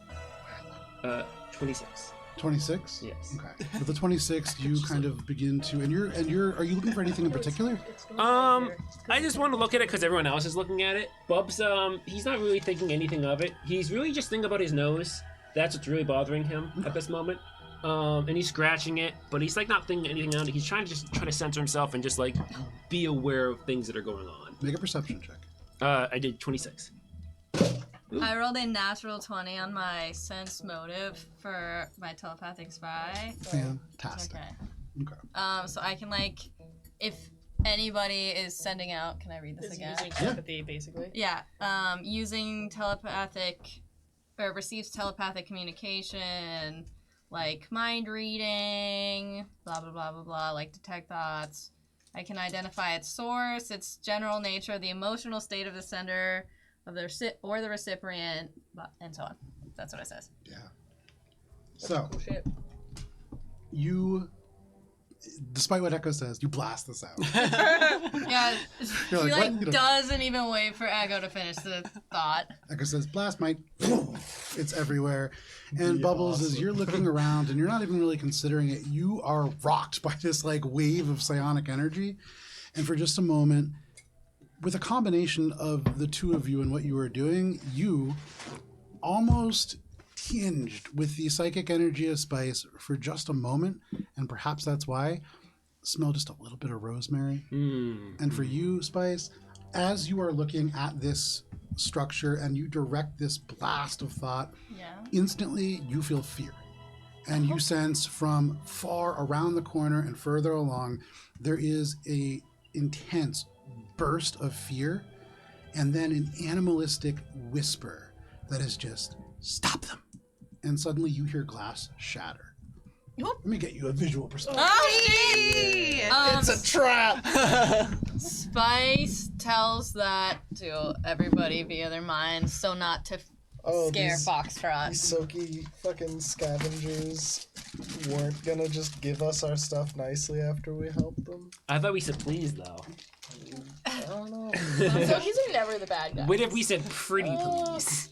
C: 26.
A: 26?
C: Yes.
A: Okay. With the 26, you kind of begin to, and you're, are you looking for anything in particular?
C: I just want to look at it because everyone else is looking at it. Bubs, he's not really thinking anything of it. He's really just thinking about his nose. That's what's really bothering him at this moment. And he's scratching it, but he's like not thinking anything on it. He's trying to censor himself and just like be aware of things that are going on.
A: Make a perception check.
C: I did 26.
E: I rolled a natural 20 on my sense motive for my telepathic spy.
A: Fantastic.
E: Okay.
A: Okay.
E: So I can like, if anybody is sending out, can I read this
D: It's
E: again?
D: using telepathy, basically.
E: Yeah. Using telepathic, or receives telepathic communication, like mind reading, blah blah blah blah blah, like detect thoughts. I can identify its source, its general nature, the emotional state of the sender, of the or the recipient, and so on. That's what it says.
A: Yeah. So,
D: Cool shit.
A: you, despite what Echo says, you blast this out.
E: Yeah, she
A: You're like,
E: like
A: what? You know-
E: doesn't even wait for Echo to finish the thought.
A: Echo says, blast might, it's everywhere. And Bubbles, as you're looking around and you're not even really considering it, you are rocked by this like wave of psionic energy. And for just a moment, with a combination of the two of you and what you were doing, you almost tinged with the psychic energy of Spice for just a moment. And perhaps that's why, smell just a little bit of rosemary. And for you, Spice, as you are looking at this structure and you direct this blast of thought,
E: Yeah.
A: instantly you feel fear. And you sense from far around the corner and further along, there is a intense burst of fear and then an animalistic whisper that is just, stop them. And suddenly you hear glass shatter. Let me get you a visual perspective.
B: It's a trap!
E: Spice tells that to everybody via their minds, so not to scare
B: these
E: Foxtrot.
B: soaky fucking scavengers weren't gonna just give us our stuff nicely after we helped them?
C: I thought we said please though.
B: I don't know.
D: So he's never the bad guy.
C: What if we said pretty please?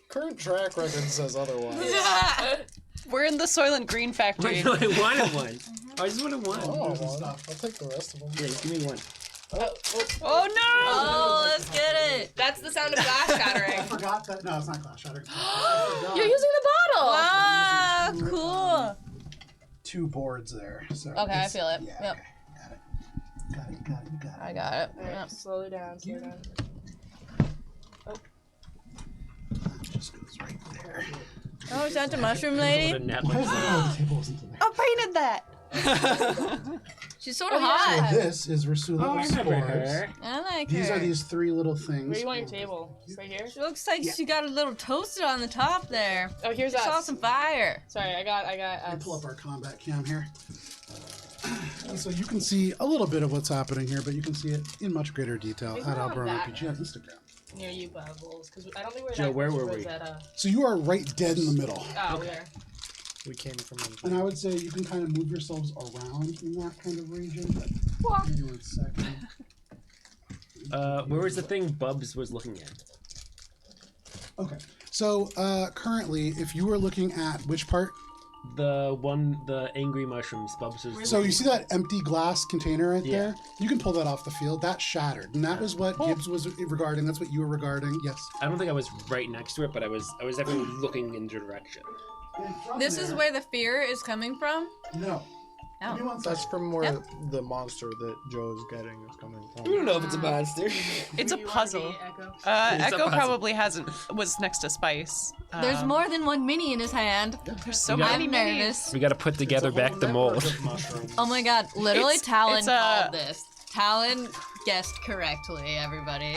B: Current track record says otherwise.
F: We're in the Soylent Green factory.
C: Wait, no, I wanted one. I just wanted one.
B: Oh, well, I'll take the rest of them.
C: Yeah, give me one.
F: Oh no!
E: Oh, let's get it!
D: That's the sound of glass shattering.
A: I forgot that. No, it's not glass shattering.
D: You're using the bottle.
E: Ah, cool.
A: 2 boards there. So
E: Okay, I feel it.
A: Yeah,
E: Yep.
A: okay. Got it. You got it.
E: I got it.
D: Alright,
E: Yep.
D: slow down, slow down.
A: That just goes right there.
E: Oh, is that the mushroom lady?
C: The net
A: Why is
C: like
A: the table wasn't in there?
F: I painted that.
E: She's sort of
D: Oh,
E: hot.
A: So this is Rusula
C: Oh, I
A: of
C: remember
A: spores.
C: her.
E: I like
A: These
E: her.
A: are these 3 little things.
D: Where do you want your table? Just right here?
E: She looks like she got a little toasted on the top there.
D: Oh, here's
E: She saw
D: us.
E: some fire.
D: Sorry, I got
A: Let me
D: us.
A: pull up our combat cam here. And so you can see a little bit of what's happening here, but you can see it in much greater detail
D: Maybe
A: at
D: not
A: Alberta
D: that.
A: RPG on Instagram.
D: Near you, Bubbles, because I don't think we're
C: Joe,
D: that
C: where
D: close
C: were
D: to
C: we?
D: Rosetta.
A: So you are right dead in the middle.
D: Oh, where?
B: We came from.
A: And I would say you can kind of move yourselves around in that kind of region. But give me 1 second.
C: Where was the thing Bubs was looking at?
A: Okay. So currently, if you were looking at which part,
C: The angry mushrooms. Bubs was.
A: so you see that empty glass container right
C: Yeah.
A: there? You can pull that off the field. That shattered, and that was what Gibbs was regarding. That's what you were regarding. Yes.
C: I don't think I was right next to it, but I was definitely looking in the direction.
A: And from
E: This is
A: there-
E: where the fear is coming from?
A: No.
E: Oh.
A: Give me 1
B: That's
A: second.
B: from where
E: Yep.
B: the monster that Joe is getting is coming
C: I
B: from.
C: don't know if it's a monster.
F: It's a
D: You wanna
F: puzzle.
D: be Echo?
C: It's a
F: Echo
C: puzzle.
F: probably was next to Spice.
E: There's more than one mini in his hand.
F: There's so
C: We got-
F: many
E: I'm
F: minis.
E: nervous.
C: We got to put together
B: It's a whole
C: back the
B: network
C: mold.
B: of mushrooms.
E: Oh my god, literally
F: It's-
E: Talon
F: it's,
E: called this. Talon guessed correctly, everybody.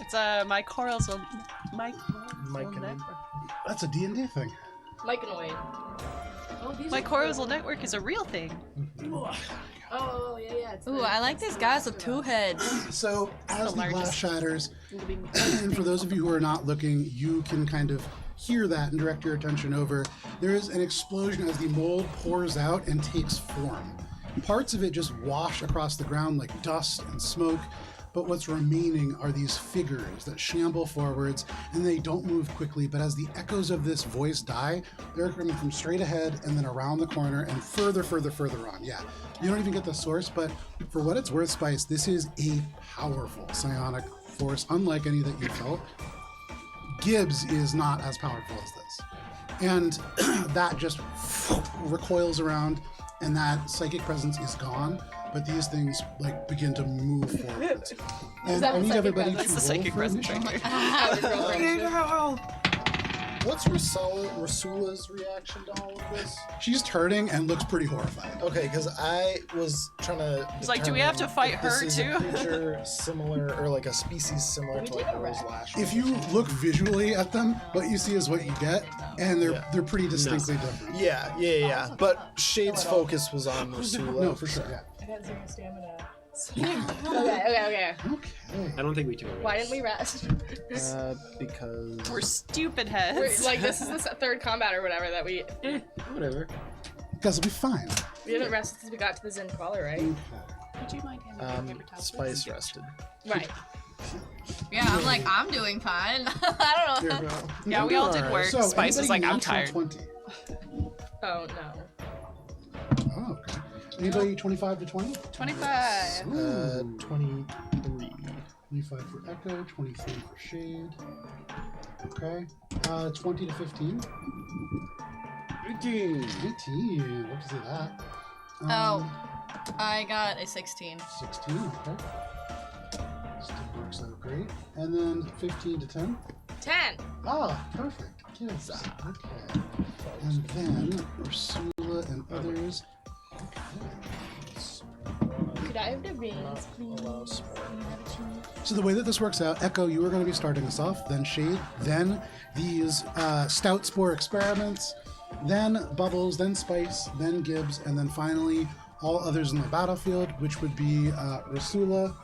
F: It's my corals will
B: Mike and
A: That's a D&D thing.
D: Myconoid. Oh, these
F: my
D: are
F: corals
D: cool.
F: network is a real thing.
D: Oh, yeah. It's
E: Ooh,
D: the-
E: I like these guys with 2 heads.
A: So as the glass
F: largest.
A: shatters,
D: the big-
A: and for those of you who are not looking, you can kind of hear that and direct your attention over. There is an explosion as the mold pours out and takes form. Parts of it just wash across the ground like dust and smoke, but what's remaining are these figures that shamble forwards, and they don't move quickly, but as the echoes of this voice die, they're coming from straight ahead and then around the corner and further on. Yeah, you don't even get the source, but for what it's worth, Spice, this is a powerful psionic force, unlike any that you felt. Gibbs is not as powerful as this. And that just recoils around, and that psychic presence is gone, but these things like begin to move forwards. And
D: that
A: I
D: the
A: need
D: psychic
A: everybody
D: presence?
A: to
F: That's the
A: roll
F: psychic
A: for
F: presence
A: initiative.
F: right
B: What's Rasula's reaction to all of this?
A: She's turning and looks pretty horrified.
B: Okay, because I was trying to.
F: It's like, do we have to
B: determine
F: fight
B: if this
F: her
B: is
F: too?
B: A creature similar, or like a species similar
D: Can
B: to
D: we
B: like
D: take a
B: Rose
D: rest?
B: Lash.
A: If you look visually at them, what you see is what you get, and
B: Yeah.
A: they're pretty distinctly different.
B: Yeah. But Shade's focus was on Rasula.
A: No, for sure. Yeah.
D: I got 0 stamina. Okay.
A: Okay.
C: I don't think we took a rest.
D: Why didn't we rest?
B: Because
F: We're stupid heads.
D: Like, this is the third combat or whatever that we
C: Whatever.
A: Guys will be fine.
D: haven't rested since we got to the Zen Crawler, right?
F: Would you mind handing me paper towels,
B: Spice
F: please?
B: rested.
D: Right.
E: Yeah, I'm like, I'm doing fine. I don't know.
A: Here,
F: Yeah, we all did work.
A: So,
F: Spice is
A: anybody
F: like, I'm
A: natural
F: tired.
A: 20.
D: Oh, no.
A: Oh, okay. Anybody 25 to 20?
F: 25.
B: 23.
A: 25 for Echo, 23 for Shade. Okay. 20 to 15. 18. Love to see that.
E: I got a 16.
A: 16, okay. Still works out great. And then 15 to 10.
D: 10.
A: Ah, perfect. Yes. Okay. And then Ursula and others.
D: Could I have the rings, please?
A: So the way that this works out, Echo, you are going to be starting us off, then Shade, then these Stout Spore experiments, then Bubbles, then Spice, then Gibbs, and then finally all others in the battlefield, which would be Rasula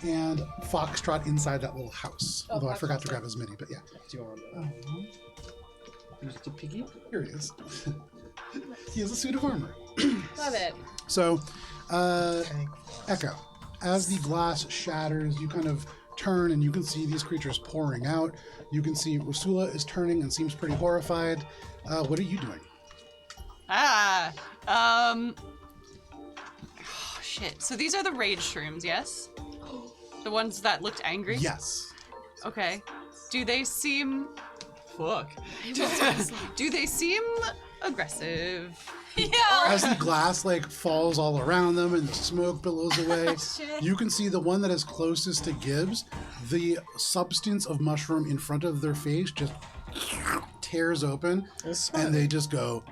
A: and Foxtrot inside that little house. Although I forgot to grab his mini, but yeah.
C: Do you want Mr. Piggy?
A: Here he is. He has a suit of armor.
D: Love it.
A: So, Echo, as the glass shatters, you kind of turn and you can see these creatures pouring out. You can see Rasula is turning and seems pretty horrified. What are you doing?
F: Oh, shit. So these are the rage shrooms, yes? The ones that looked angry?
A: Yes.
F: Okay. Do they seem... Fuck. Do they seem aggressive?
A: As the glass like falls all around them and the smoke billows away, you can see the one that is closest to Gibbs. The substance of mushroom in front of their face just tears open, and they just go.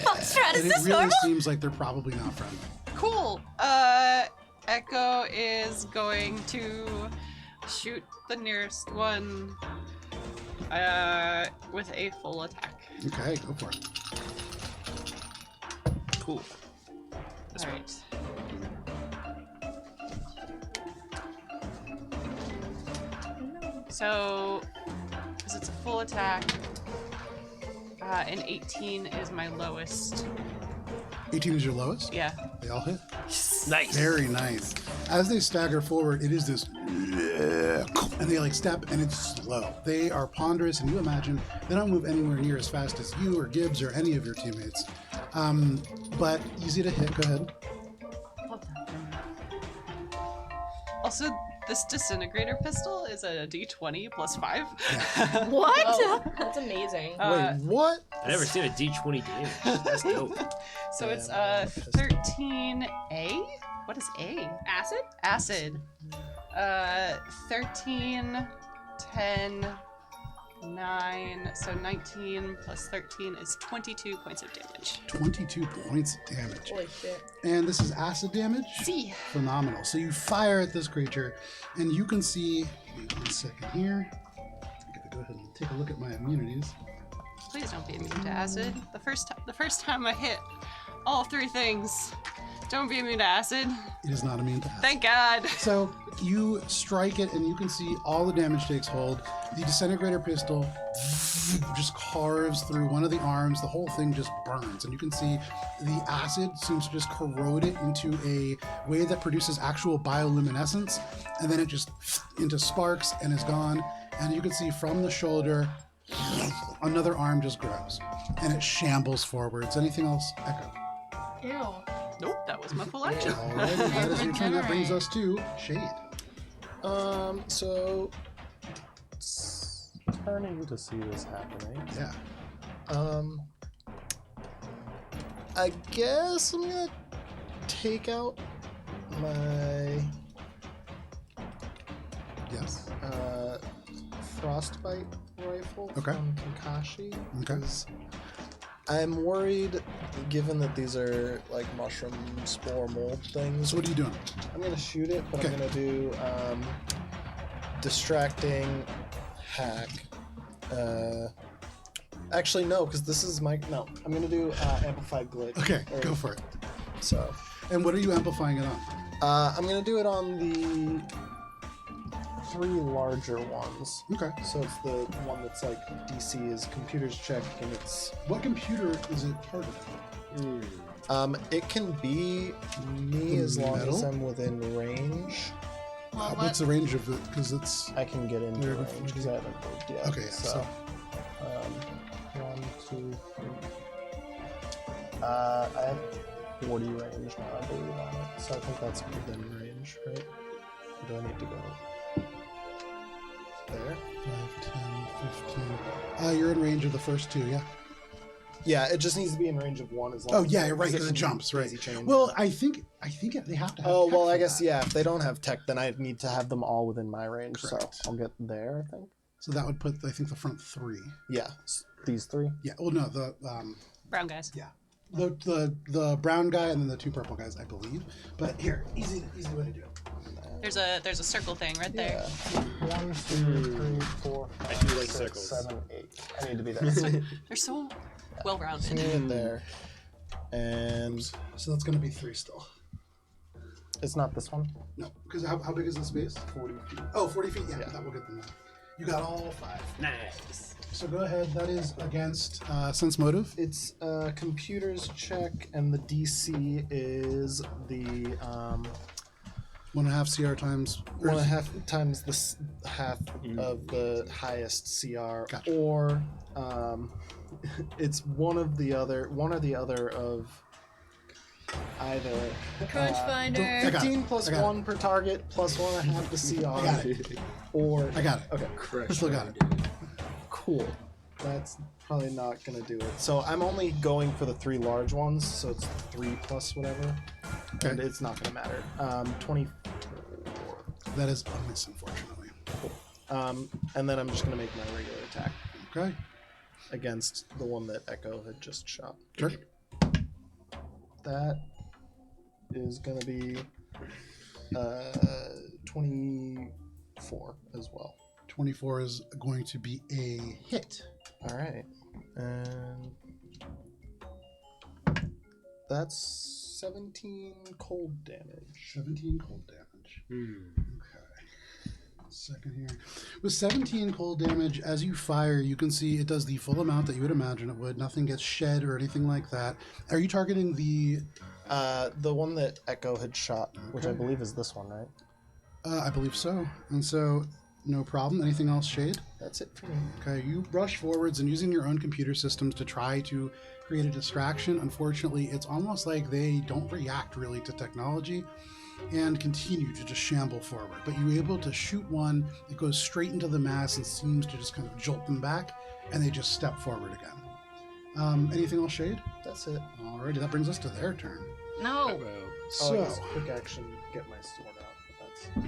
E: Foxtrot, is
A: And it
E: this
A: really
E: normal?
A: seems like they're probably not friendly.
F: Cool. Echo is going to shoot the nearest one with a full attack.
A: Okay, go for it.
C: Cool.
F: All right. So, because it's a full attack, and 18 is my lowest.
A: 18 is your lowest?
F: Yeah.
A: They all hit.
C: Nice.
A: Very nice. As they stagger forward, it is this, and they like step, and it's slow. They are ponderous, and you imagine they don't move anywhere near as fast as you or Gibbs or any of your teammates. But easy to hit. Go ahead.
F: Love that. Also, this disintegrator pistol is a D20 plus 5.
D: What? Oh, that's amazing.
B: Wait, what?
C: I've never seen a D20 damage. That's dope.
F: So it's
B: Yeah,
F: 13A? What is A?
D: Acid?
F: Acid. 13, 10, 9. So 19 plus 13 is 22 points of damage.
A: 22 points of damage.
D: Holy shit.
A: And this is acid damage?
F: See.
A: Phenomenal. So you fire at this creature, and you can see, wait 1 second here. I gotta go ahead and take a look at my immunities.
F: Please don't be immune to acid. The first time I hit all 3 things. Don't be immune to acid.
A: It is not immune to acid.
F: Thank God.
A: So you strike it, and you can see all the damage takes hold. The disintegrator pistol just carves through one of the arms. The whole thing just burns, and you can see the acid seems to just corrode it into a way that produces actual bioluminescence, and then it just into sparks and is gone. And you can see from the shoulder, another arm just grows, and it shambles forwards. Anything else, Echo?
E: Ew.
F: Nope, that was my full action.
A: Alright, that is your turn. That brings us to Shade.
B: So turning to see this happening.
A: Yeah.
B: I guess I'm gonna take out my
A: Yes.
B: frostbite rifle
A: Okay.
B: from Kakashi.
A: Okay.
B: 'Cause I'm worried, given that these are like mushroom spore mold things.
A: So what are you doing?
B: I'm gonna shoot it, but
A: Okay.
B: I'm gonna do distracting hack. Actually, no, because this is my no. I'm gonna do amplified glitch.
A: Okay,
B: Or-
A: go for it.
B: So
A: And what are you amplifying it on?
B: I'm gonna do it on the 3 larger ones.
A: Okay.
B: So it's the one that's like DC is computers check, and it's
A: What computer is it targeting?
B: it can be me
A: The
B: as long as
A: metal?
B: I'm within range.
E: Well,
A: What's the range of it? Because it's
B: I can get into
A: Where-
B: range because I haven't moved yet.
A: okay. Yeah, so
B: 1, 2, 3. I have 40 range now, I believe, on it. So I think that's within range, right? Or do I need to go there?
A: 5, 10, 15. You're in range of the first 2. Yeah.
B: Yeah, it just needs to be in range of 1 as long
A: Oh
B: as
A: yeah, you're right.
B: as
A: Because it
B: can
A: jumps, right?
B: easy change.
A: Well, I think they have to have.
B: Oh,
A: tech
B: well, I
A: for
B: guess,
A: that.
B: yeah, if they don't have tech, then I need to have them all within my range.
A: Correct.
B: So I'll get there, I think.
A: So that would put, I think, the front 3.
B: Yeah, these 3.
A: Yeah. Well, no, the
F: Brown guys.
A: the brown guy and then the 2 purple guys, I believe. But here, easy way to do it.
F: There's a circle thing right there.
B: Yeah. 1, 2, 3, 4, 5,
H: do like
B: 6,
H: circles.
B: 7, 8. I need to be there. So
F: They're so well
B: I'm
F: rounded.
B: gonna get there. And
A: So that's going to be 3 still.
B: it's not this one.
A: No, because how big is the space?
B: 40 feet.
A: Oh, 40 feet. Yeah,
B: Yeah.
A: that will get them there. You got all 5.
C: Nice.
A: So go ahead. That is against sense motive.
B: It's a computers check, and the DC is the
A: 1.5 CR times.
B: 1.5 times the half of the highest CR,
A: Gotcha.
B: or it's one or the other of either
E: Crunch
A: I
E: finder.
A: got it.
B: 15 plus
A: I got it.
B: 1 per target plus 1.5 to CR,
A: I got it.
B: or
A: I got it.
B: okay,
A: I still got it.
B: cool. That's probably not gonna do it. So I'm only going for the 3 large ones, so it's 3 plus whatever,
A: Okay.
B: and it's not gonna matter. 24.
A: That is a miss, unfortunately.
B: And then I'm just gonna make my regular attack
A: Okay.
B: against the one that Echo had just shot.
A: Sure.
B: That is gonna be 24 as well.
A: 24 is going to be a hit.
B: All right, and that's 17 cold damage.
A: 17 cold damage.
C: Hmm.
A: Okay. Second here. With 17 cold damage, as you fire, you can see it does the full amount that you would imagine it would. Nothing gets shed or anything like that. Are you targeting the...
B: The one that Echo had shot, which I
A: Okay.
B: believe is this one, right?
A: I believe so. And so, no problem. Anything else, Shade?
B: That's it for me.
A: Okay, you rush forwards and using your own computer systems to try to create a distraction. Unfortunately, it's almost like they don't react really to technology and continue to just shamble forward. But you're able to shoot one that goes straight into the mass and seems to just kind of jolt them back, and they just step forward again. Anything else, Shade?
B: That's it.
A: Alrighty, that brings us to their turn.
E: No.
B: Oh, I
A: So,
B: guess quick action, get my sword out, but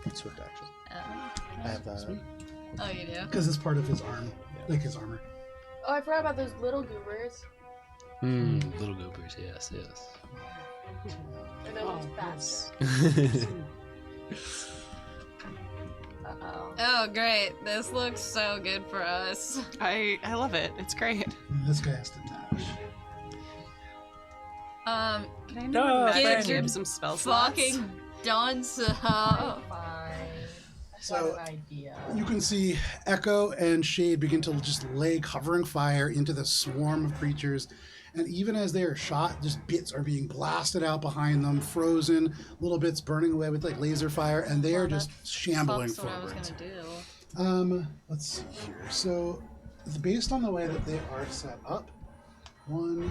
B: that's swift action. I have that.
A: sweet.
E: Oh, you do?
A: Because it's part of his arm, like his armor.
D: Oh, I forgot about those little goobers.
C: Little goopers, yes, yes.
D: And they're ones faster.
E: Uh-oh. Oh, great. This looks so good for us.
F: I love it. It's great.
A: This guy has to dash.
F: Can I know
E: Give
F: Gibbs some spell slots?
E: Fucking done so.
D: Fine.
A: So-
D: Got an idea.
A: You can see Echo and Shade begin to just lay covering fire into the swarm of creatures. And even as they are shot, just bits are being blasted out behind them, frozen, little bits burning away with like laser fire, and they are just shambling
E: That's what I was
A: forward.
E: gonna do.
A: Let's see here. So, based on the way that they are set up, actually,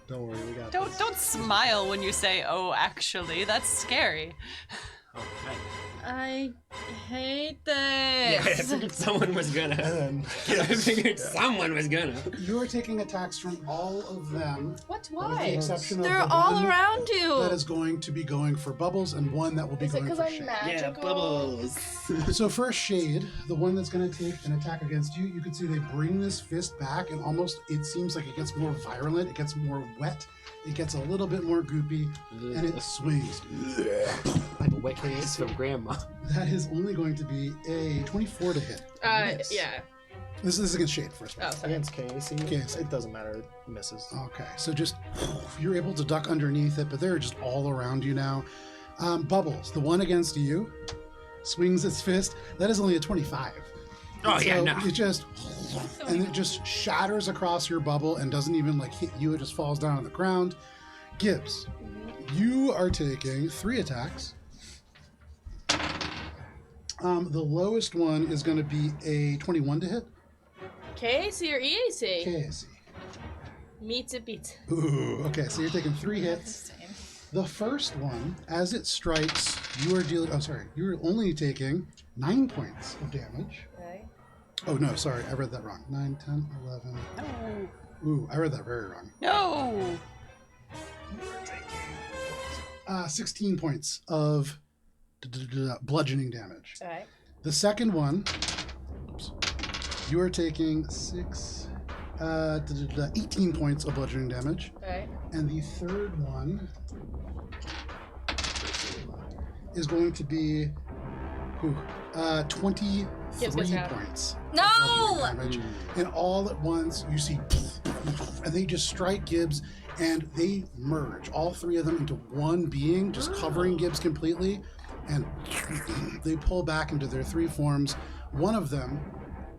B: Don't worry, we got this.
F: Don't smile when you say, "Oh, actually." That's scary.
C: Okay.
E: I hate
C: Yeah, I
E: this.
C: figured someone was gonna.
B: And
C: I figured someone was gonna.
A: you are taking attacks from all of them,
D: What?
A: with the
D: Why?
A: exception of
E: They're
A: the
E: all
A: one
E: around you.
A: that is going to be going for Bubbles, and one that will be
D: Is it
A: going
D: because
A: for
D: I'm
A: Shade.
D: magical?
C: bubbles.
A: So for a Shade, the one that's going to take an attack against you, you can see they bring this fist back, and almost it seems like it gets more virulent, it gets more wet, it gets a little bit more goopy, and it swings.
C: Like a wet kiss from grandma.
A: That is only going to be a 24 to hit.
B: Miss.
D: Yeah.
A: This is against Shade first.
D: Oh, sorry.
B: Against Casey,
A: Casey.
B: it doesn't matter. It misses.
A: Okay, so just you're able to duck underneath it, but they're just all around you now. Bubbles, the one against you, swings its fist. That is only a 25.
C: Oh yeah,
A: So
C: no.
A: it just and it just shatters across your bubble and doesn't even like hit you. It just falls down on the ground. Gibbs, you are taking 3 attacks. The lowest one is going to be a 21 to hit.
D: KC or EAC?
A: KSC.
D: Meets it beats.
A: Ooh, okay, so you're taking 3 hits. The first one, as it strikes, you are dealing. Oh, sorry, you're only taking 9 points of damage.
D: Right.
A: Oh no, sorry, I read that wrong. 9, 10, 11.
F: No.
A: Ooh, I read that very wrong.
F: No.
A: 16 points of bludgeoning damage.
D: Alright.
A: The second one, you are taking 18 points of bludgeoning damage.
D: Alright.
A: And the third one is going to be 23
D: Gibbs goes down.
A: points.
E: No!
A: of bludgeoning damage. And all at once, you see, and they just strike Gibbs, and they merge, all 3 of them, into one being, just covering Gibbs completely. And they pull back into their 3 forms. One of them,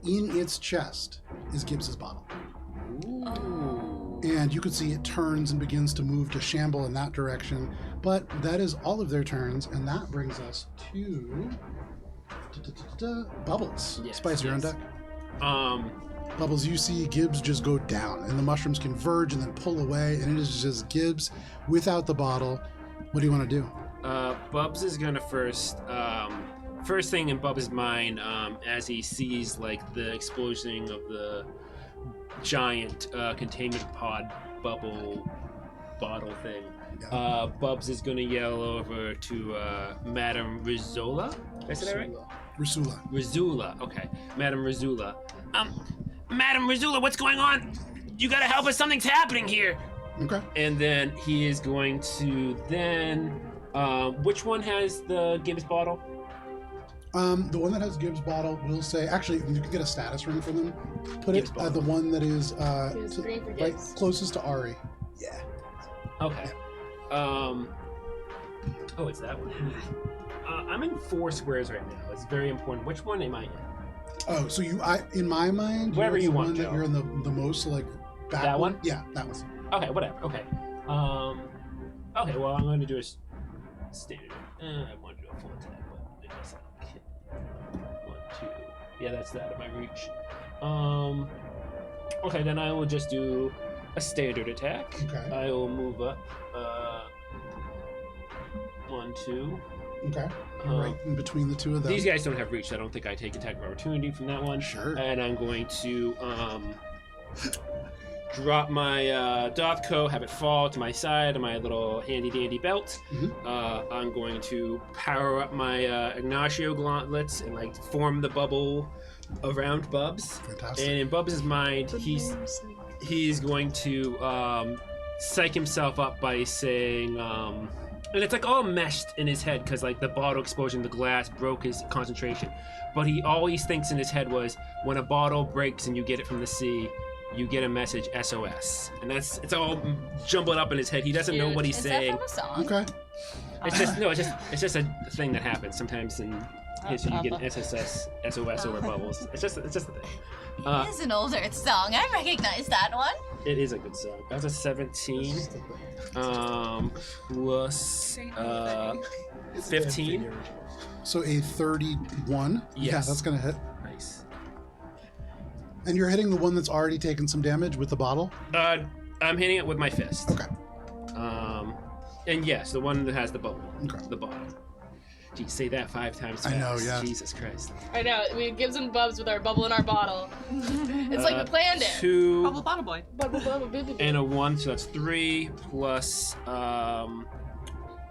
A: in its chest, is Gibbs's bottle. And you can see it turns and begins to move to shamble in that direction. But that is all of their turns, and that brings us to Bubbles.
C: Yes,
A: Spice, you're on
C: yes.
A: deck. Bubbles, you see Gibbs just go down, and the mushrooms converge and then pull away, and it is just Gibbs without the bottle. What do you want to do?
C: Bubs is gonna first thing in Bubs' mind, as he sees like the explosion of the giant containment pod bubble bottle thing. Bubs is gonna yell over to Madame Rizola. Did I say that right?
A: Rasula.
C: Rizula. Okay, Madame Rizula. Madame Rizula, what's going on? You gotta help us. Something's happening here.
A: Okay.
C: And then he is going to then. Which one has the Gibbs bottle?
A: The one that has Gibbs' bottle will say, actually, you can get a status ring for them. Put
C: Gibbs
A: it
C: bottle.
A: the one that is
D: Gibbs green for
A: right
D: Gibbs.
A: closest to Ari.
C: Okay. Oh, it's that one. I'm in 4 squares right now. It's very important. Which one am I in?
A: Oh, so in my mind,
C: Wherever
A: you're
C: you
A: the
C: want,
A: one that
C: Joe.
A: you're in the most like back
C: That one?
A: Yeah, that one.
C: Okay, whatever. Okay. Okay. Well, I'm going to do a standard. I want to do a full attack, but it doesn't hit. 1, 2. Yeah, that's that of my reach. Okay, then I will just do a standard attack.
A: Okay.
C: I will move up. 1, 2.
A: Okay. Right in between the two of them.
C: These guys don't have reach, so I don't think I take attack of opportunity from that one.
A: Sure.
C: And I'm going to drop my Dothco, have it fall to my side of my little handy dandy belt.
A: Mhm.
C: I'm going to power up my Ignacio gauntlets and like form the bubble around Bubs.
A: Fantastic.
C: And in Bubs' mind, he's going to psych himself up by saying, and it's like all meshed in his head because like the bottle explosion, the glass broke his concentration. But he always thinks in his head was, when a bottle breaks and you get it from the sea, you get a message SOS, and it's all jumbled up in his head. He doesn't know what he's
E: Is
C: saying.
E: that from a song?
A: Okay.
C: It's just a thing that happens sometimes in history. You get SOS over bubbles. It's just a thing.
E: It is an older song. I recognize that one.
C: It is a good song. That's a 17. Plus 15.
A: So a 31. Yeah,
C: Yes.
A: that's gonna hit.
C: Nice.
A: And you're hitting the one that's already taken some damage with the bottle.
C: I'm hitting it with my fist.
A: Okay.
C: And yes, the one that has the bubble.
A: Okay.
C: The bottom. Gee, say that 5 times
A: I
C: fast.
A: know, yeah.
C: Jesus Christ.
D: I know. We Gibbs and Bubs with our bubble in our bottle. It's like we planned it.
C: 2
F: Bubble Bottle Boy.
D: Bubble, bubble, bubble,
C: and a 1, so that's 3 plus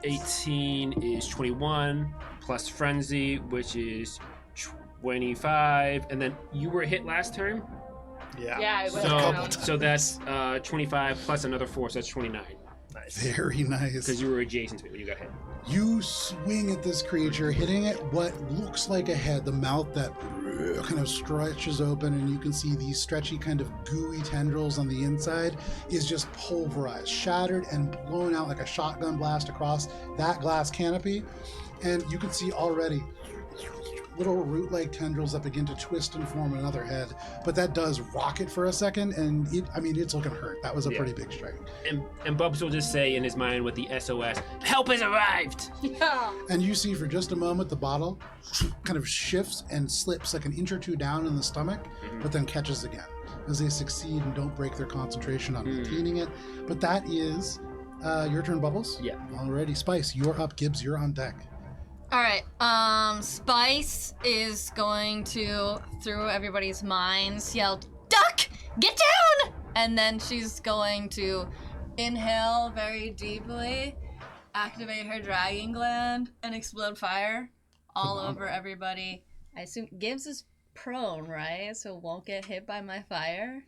C: 18 is 21 plus frenzy, which is 25, and then you were hit last turn.
D: Yeah, it went
C: So
D: down.
C: so that's 25 plus another 4, so that's 29.
A: Very nice.
C: Because you were adjacent to it when you got hit.
A: You swing at this creature, hitting it what looks like a head, the mouth that kind of stretches open, and you can see these stretchy kind of gooey tendrils on the inside is just pulverized, shattered, and blown out like a shotgun blast across that glass canopy. And you can see already little root-like tendrils that begin to twist and form another head, but that does rock it for a second, and it's looking hurt. That was a pretty big strike.
C: And Bubs will just say in his mind with the SOS, "Help has arrived!"
D: Yeah.
A: And you see for just a moment the bottle kind of shifts and slips like an inch or two down in the stomach, but then catches again as they succeed and don't break their concentration on maintaining it. But that is your turn, Bubbles.
C: Yeah.
A: Alrighty, Spice, you're up. Gibbs, you're on deck.
E: All right. Spice is going to, through everybody's minds, yell, "Duck! Get down!" And then she's going to inhale very deeply, activate her dragon gland, and explode fire all over everybody. I assume Gibbs is prone, right? So won't get hit by my fire.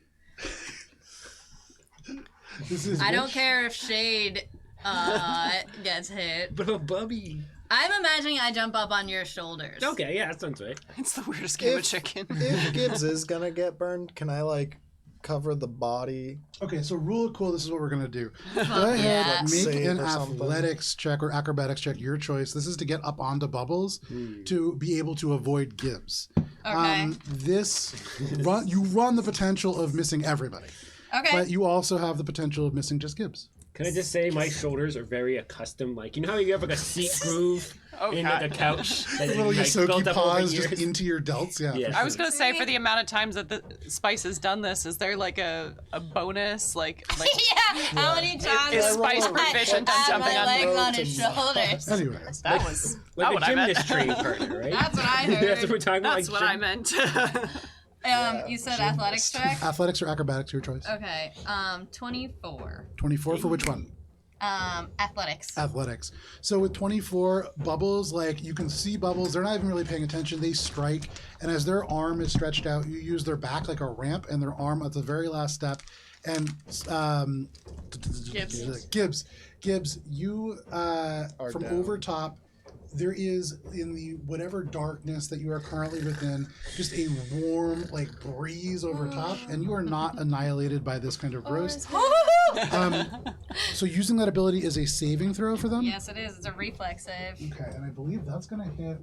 E: I don't care if Shade gets hit.
C: But Bubby.
E: I'm imagining I jump up on your shoulders.
C: Okay, yeah, that sounds right.
F: It's the weirdest game of chicken.
B: If Gibbs is gonna get burned, can I like cover the body?
A: Okay, so rule of cool, this is what we're going to do. Go ahead,
E: yeah.
A: make
B: Save
A: an
B: or something.
A: athletics check or acrobatics check, your choice. This is to get up onto Bubbles to be able to avoid Gibbs.
E: Okay.
A: You run the potential of missing everybody,
E: Okay.
A: but you also have the potential of missing just Gibbs.
C: Can I just say my shoulders are very accustomed? Like, you know how you have like a seat groove in like a couch? That
A: Little
C: like,
A: Yosoki
C: built up over
A: paws
C: years?
A: just into your delts, yeah.
C: Yeah.
F: I was gonna say, for the amount of times that the Spice has done this, is there like a bonus like
E: yeah. How many times
F: is
E: have
F: Spice
E: I
F: proficient on
E: had
F: jumping
E: my
F: on
E: legs
F: the
E: on his shoulders?
A: Anyways,
F: That was
C: Like
F: not
C: a
F: what I meant.
C: gymnast training partner, right?
E: That's what I heard.
C: That's what we're talking about.
F: That's
C: like
F: what I
C: gym-
F: meant.
E: You said athletics check?
A: athletics or acrobatics, your choice.
E: Okay. 24.
A: 24 for which one?
E: Athletics.
A: Athletics. So with 24, Bubbles, like you can see Bubbles, they're not even really paying attention. They strike, and as their arm is stretched out, you use their back like a ramp, and their arm at the very last step. And Gibbs, you from
B: down.
A: over top, there is in the whatever darkness that you are currently within, just a warm like breeze over top, and you are not annihilated by this kind of roast. So using that ability is a saving throw for them.
E: Yes, it is. It's a reflex save.
A: Okay, and I believe that's gonna hit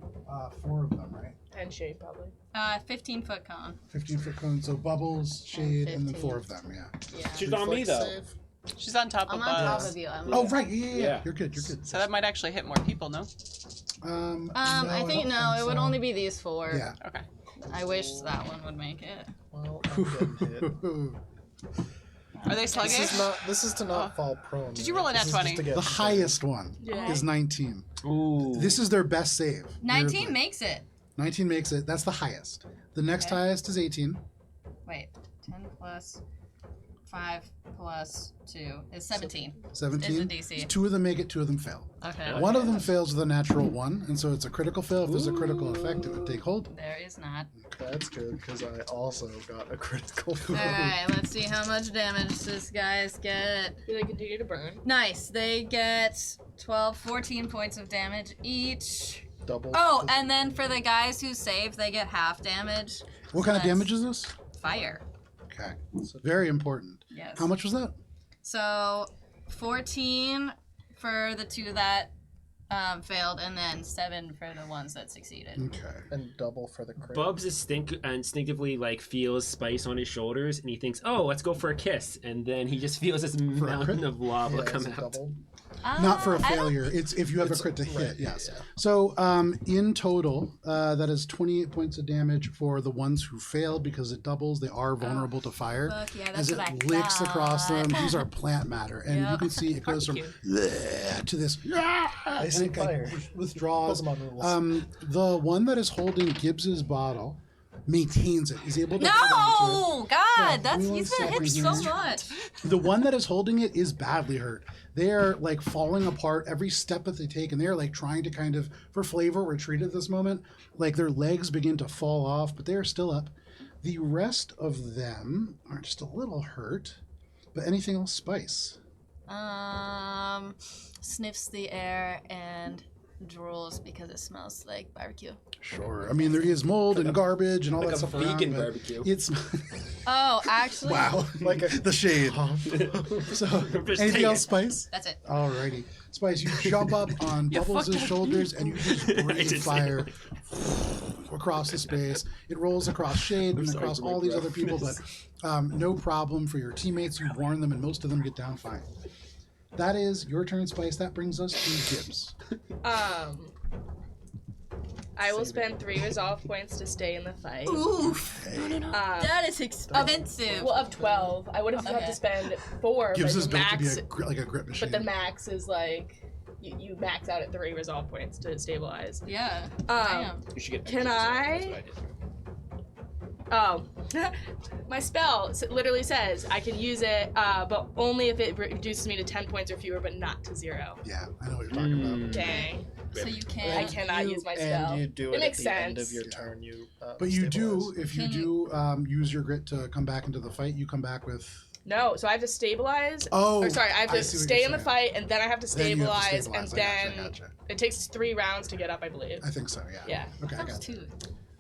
A: 4 of them, right?
D: And shade probably.
E: 15-foot cone.
A: 15-foot cone. So bubbles, shade, and then 4 of
E: 15.
A: them. Yeah.
E: Yeah.
H: She's on me though.
B: Save.
F: She's on top
E: I'm
F: of
E: on
F: us.
E: top of you.
A: Oh right, yeah.
H: Yeah.
A: You're good. You're good.
F: So that might actually hit more people, no?
E: I think no. It would
A: so.
E: only be these 4.
A: Yeah.
F: Okay.
E: I wish that one would make it.
B: Well, I'm getting hit.
F: Are they sluggish?
B: This is to not fall prone.
F: Did you roll a
B: right?
F: nat
B: This is
F: 20?
B: just to get
A: The
B: hit.
A: highest one
D: Yeah.
A: is 19.
H: Ooh.
A: This is their best save.
E: 19
A: lyrically.
E: makes it.
A: 19 makes it. That's the highest. The next
E: Okay.
A: highest is 18.
E: Wait. 10 plus 5 plus 2 is 17.
A: 17.
E: Is a DC.
A: 2 of them make it, 2 of them fail.
E: Okay.
A: One of them fails with a natural 1, and so it's a critical fail. If there's a critical effect, it would take hold.
E: There is not.
B: That's good because I also got a critical.
E: Alright, let's see how much damage these guys get.
D: Do they continue to burn?
E: Nice. They get 14 points of damage each.
B: Double.
E: Oh, and then for the guys who save, they get half damage.
A: What kind of
E: Nice.
A: damage is this?
E: Fire.
A: Okay. Very important.
E: Yes.
A: How much was that?
E: So 14 for the 2 that failed, and then 7 for the ones that succeeded.
A: Okay.
B: And double for the crit.
C: Bubs instinctively like feels spice on his shoulders, and he thinks, "Oh, let's go for a kiss." And then he just feels this mountain
A: crit?
C: of lava
B: Yeah,
C: come
B: is it
C: out.
B: doubled?
A: Not for a
E: I don't-
A: failure. It's if you have a crit to
B: right,
A: hit, yes.
B: yeah.
A: So in total, that is 28 points of damage for the ones who failed because it doubles. They are vulnerable to fire.
E: Fuck yeah,
A: As
E: that's
A: it
E: what I
A: licks across
E: thought.
A: them, these are plant matter, and you
E: Yep.
A: can see it goes from "Bleh" to this and
B: see
A: it
B: fire.
A: withdraws.
B: Pokemon rules.
A: The one that is holding Gibbs's bottle maintains it. He's able to hold on to it.
E: No! God,
A: Yeah,
E: that's
A: give me
E: he's
A: one
E: been hit
A: second
E: so
A: here.
E: much.
A: The one that is holding it is badly hurt. They are like falling apart every step that they take, and they are like trying to kind of, for flavor, retreat at this moment. Like their legs begin to fall off, but they are still up. The rest of them are just a little hurt, but anything else, Spice?
E: Sniffs the air and drools because it smells like barbecue.
A: Sure. I mean, there is mold and garbage and all
H: like
A: that
H: a
A: stuff
H: vegan
A: around, but
H: barbecue.
A: It's
E: Oh, actually,
A: wow,
B: Like a-
A: the shade. So,
C: Just
A: anything
C: take
A: else,
C: it.
A: Spice?
E: that's it.
A: Alrighty. Spice, you jump up on
F: You
A: Bubbles'
F: fucked up.
A: shoulders and you just breathe
C: just-
A: fire across the space. It rolls across Shade and
H: sorry
A: across
H: for my
A: all these other
H: breath.
A: people, but no problem for your teammates. You warn them and most of them get down fine. That is your turn, Spice. That brings us to Gibbs.
D: I will spend 3 resolve points to stay in the fight.
E: Oof. That is expensive.
D: Well, of 12, I would have had
E: Okay.
D: to spend 4,
A: Gibbs
D: but
A: is built to be
D: max.
A: like a grip machine.
D: But the max is like you max out at 3 resolve points to stabilize.
E: Yeah.
D: Um,
E: Damn.
H: You should get.
D: Can
H: extra
D: I-
H: resolve. That's what did.
D: Oh, my spell literally says I can use it, but only if it reduces me to 10 points or fewer, but not to 0.
A: Yeah, I know what you're talking about.
D: Dang,
E: So you
D: I
E: can't.
D: cannot use my spell.
B: And you do
D: It
B: it,
D: makes
B: at the end
D: sense.
B: of your
A: Yeah.
B: turn. You.
A: But you do,
B: stabilize.
A: if you
E: Can
A: do use your grit to come back into the fight, you come back with.
D: No, so I have to stabilize.
A: Oh,
D: Or sorry, I have to
A: see what
D: stay
A: you're
D: in the
A: saying.
D: fight, and then I have to
A: Then you have to
D: stabilize, and
A: stabilize.
D: then
A: I gotcha.
D: it takes 3 rounds to get up, I believe.
A: I think so. Yeah.
D: Yeah.
A: Okay, I
E: That's
A: got you.
E: 2.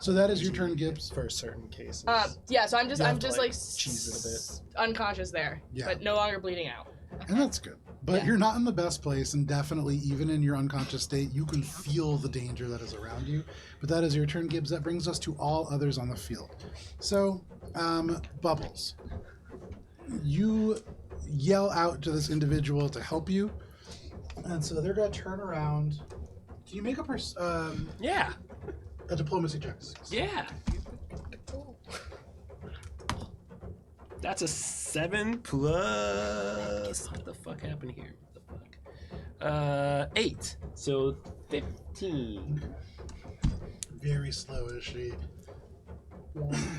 A: So that is your turn, Gibbs.
B: for certain cases.
D: Yeah, so I'm
B: You have to,
D: just
B: like,
D: like
B: cheese it a bit.
D: unconscious there,
A: Yeah.
D: but no longer bleeding out.
A: And that's good. But
D: Yeah.
A: you're not in the best place, and definitely, even in your unconscious state, you can feel the danger that is around you. But that is your turn, Gibbs. That brings us to all others on the field. So, Bubbles, you yell out to this individual to help you, and so they're going to turn around. Can you make
C: Yeah.
A: a diplomacy check?
C: Yeah. That's a 7 plus. What the fuck happened here? What the fuck? 8. So 15.
A: Very slow is she.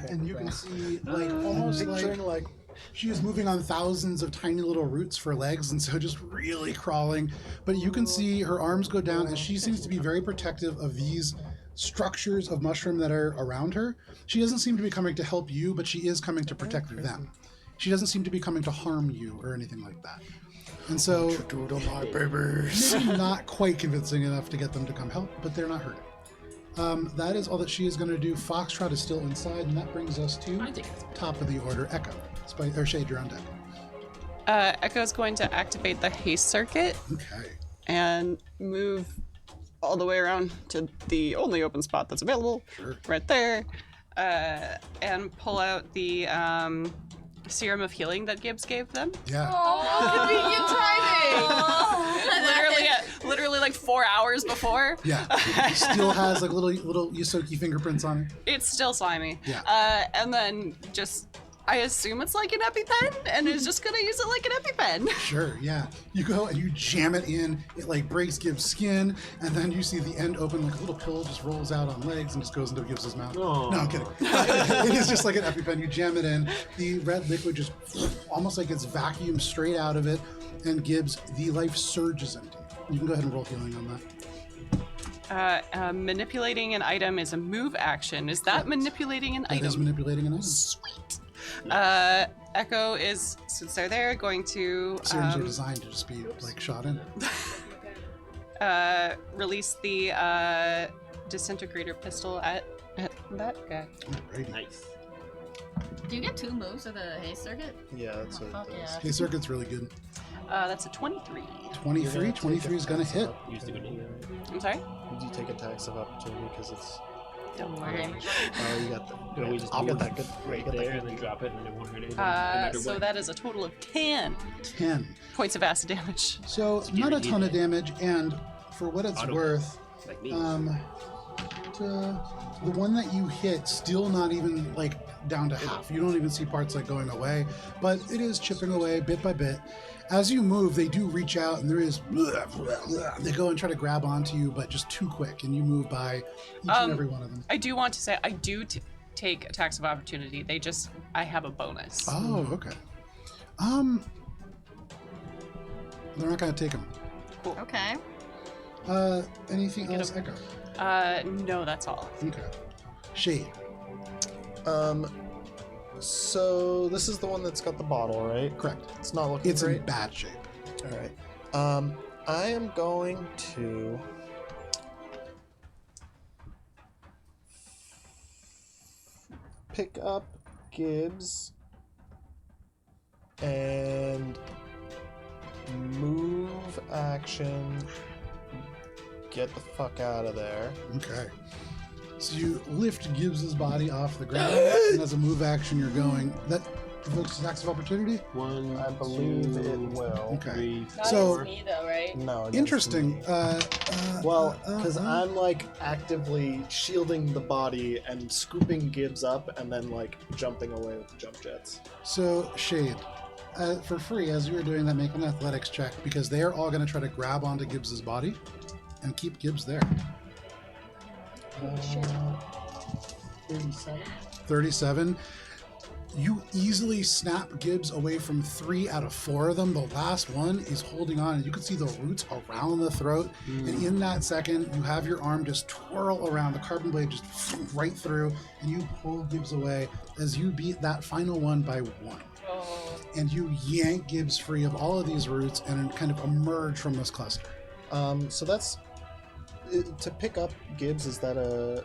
A: And you can see, like, almost like
B: Picturing like
A: she is moving on thousands of tiny little roots for legs, and so just really crawling. But you can see her arms go down, and she seems to be very protective of these structures of mushroom that are around her. She doesn't seem to be coming to help you, but she is coming to protect them. She doesn't seem to be coming to harm you or anything like that. And so,
B: Do to my babies.
A: maybe not quite convincing enough to get them to come help, but they're not hurting. That is all that she is going to do. Foxtrot is still inside, and that brings us to
C: I think that's
A: top of the order, Echo. Or Shade, you're on deck.
F: Echo's going to activate the haste circuit
A: Okay.
F: and move all the way around to the only open spot that's available,
A: Sure.
F: right there, and pull out the serum of healing that Gibbs gave them.
A: Yeah.
F: literally like 4 hours before.
A: Yeah. It still has like little Yosoki fingerprints on it.
F: It's still slimy.
A: Yeah.
F: And then just, I assume it's like an EpiPen, and is just gonna use it like an EpiPen.
A: Sure, yeah. You go and you jam it in, it like breaks Gibbs' skin, and then you see the end open, like a little pill just rolls out on legs and just goes into Gibbs' mouth.
C: Oh.
A: No, I'm kidding. It is just like an EpiPen. You jam it in, the red liquid just almost like it's vacuumed straight out of it, and Gibbs, the life surges into you. You can go ahead and roll healing on that.
F: Manipulating an item is a move action. Is that manipulating an
A: That
F: item?
A: is manipulating an item.
F: Sweet. Echo is, since they're there, going to
A: Serums are designed to just be like shot in.
F: release the disintegrator pistol at that guy.
A: Alrighty.
C: nice.
E: Do you get 2 moves of the haste circuit?
B: Yeah, that's what
E: Fuck
B: it does.
E: yeah.
A: Hey, circuit's really good.
F: That's a 23.
A: 23 is gonna hit.
C: Use the grenade.
F: I'm sorry?
B: Do you take attacks of opportunity because it's?
F: Don't worry.
B: Oh, you got the.
C: No, we just
B: you
C: move
B: got that good.
C: right
B: you got
C: there
B: that
C: and then
B: good.
C: drop it and it won't hurt anyone. no matter
F: So
C: what.
F: that is a total of 10
A: 10.
F: points of acid damage.
A: So not a ton of damage, and for what it's
C: Auto-
A: worth,
C: like me.
A: the one that you hit still not even like down to half. You don't even see parts like going away, but it is chipping away bit by bit. As you move, they do reach out, and there is they go and try to grab onto you, but just too quick, and you move by each and every one of them.
F: I do want to say I do take attacks of opportunity. I have a bonus.
A: Oh, okay. They're not gonna take them.
E: Okay.
A: Anything else, Echo?
F: No, that's all.
A: Okay. Shade.
B: So this is the one that's got the bottle, right?
A: Correct.
B: It's not looking
A: It's
B: great.
A: in bad shape.
B: All right. I am going to pick up Gibbs and move action. Get the fuck out of there.
A: Okay. So you lift Gibbs's body off the ground, and as a move action, you're going. That provokes attacks of opportunity.
C: 1,
B: I believe
C: 2,
B: it will.
A: Okay.
C: 3,
D: Not
A: So-
D: as me though, right?
B: No. against
A: Interesting.
B: me. Well, because
A: uh.
B: I'm like actively shielding the body and scooping Gibbs up and then like jumping away with the jump jets.
A: So Shade, for free, as you were doing that, make an athletics check because they are all going to try to grab onto Gibbs's body and keep Gibbs there.
B: 37.
A: 37. You easily snap Gibbs away from 3 out of 4 of them. The last one is holding on, and you can see the roots around the throat. And in that second, you have your arm just twirl around, the carbon blade just right through, and you pull Gibbs away as you beat that final one by 1. And you yank Gibbs free of all of these roots and kind of emerge from this cluster.
B: So that's to pick up Gibbs. Is that a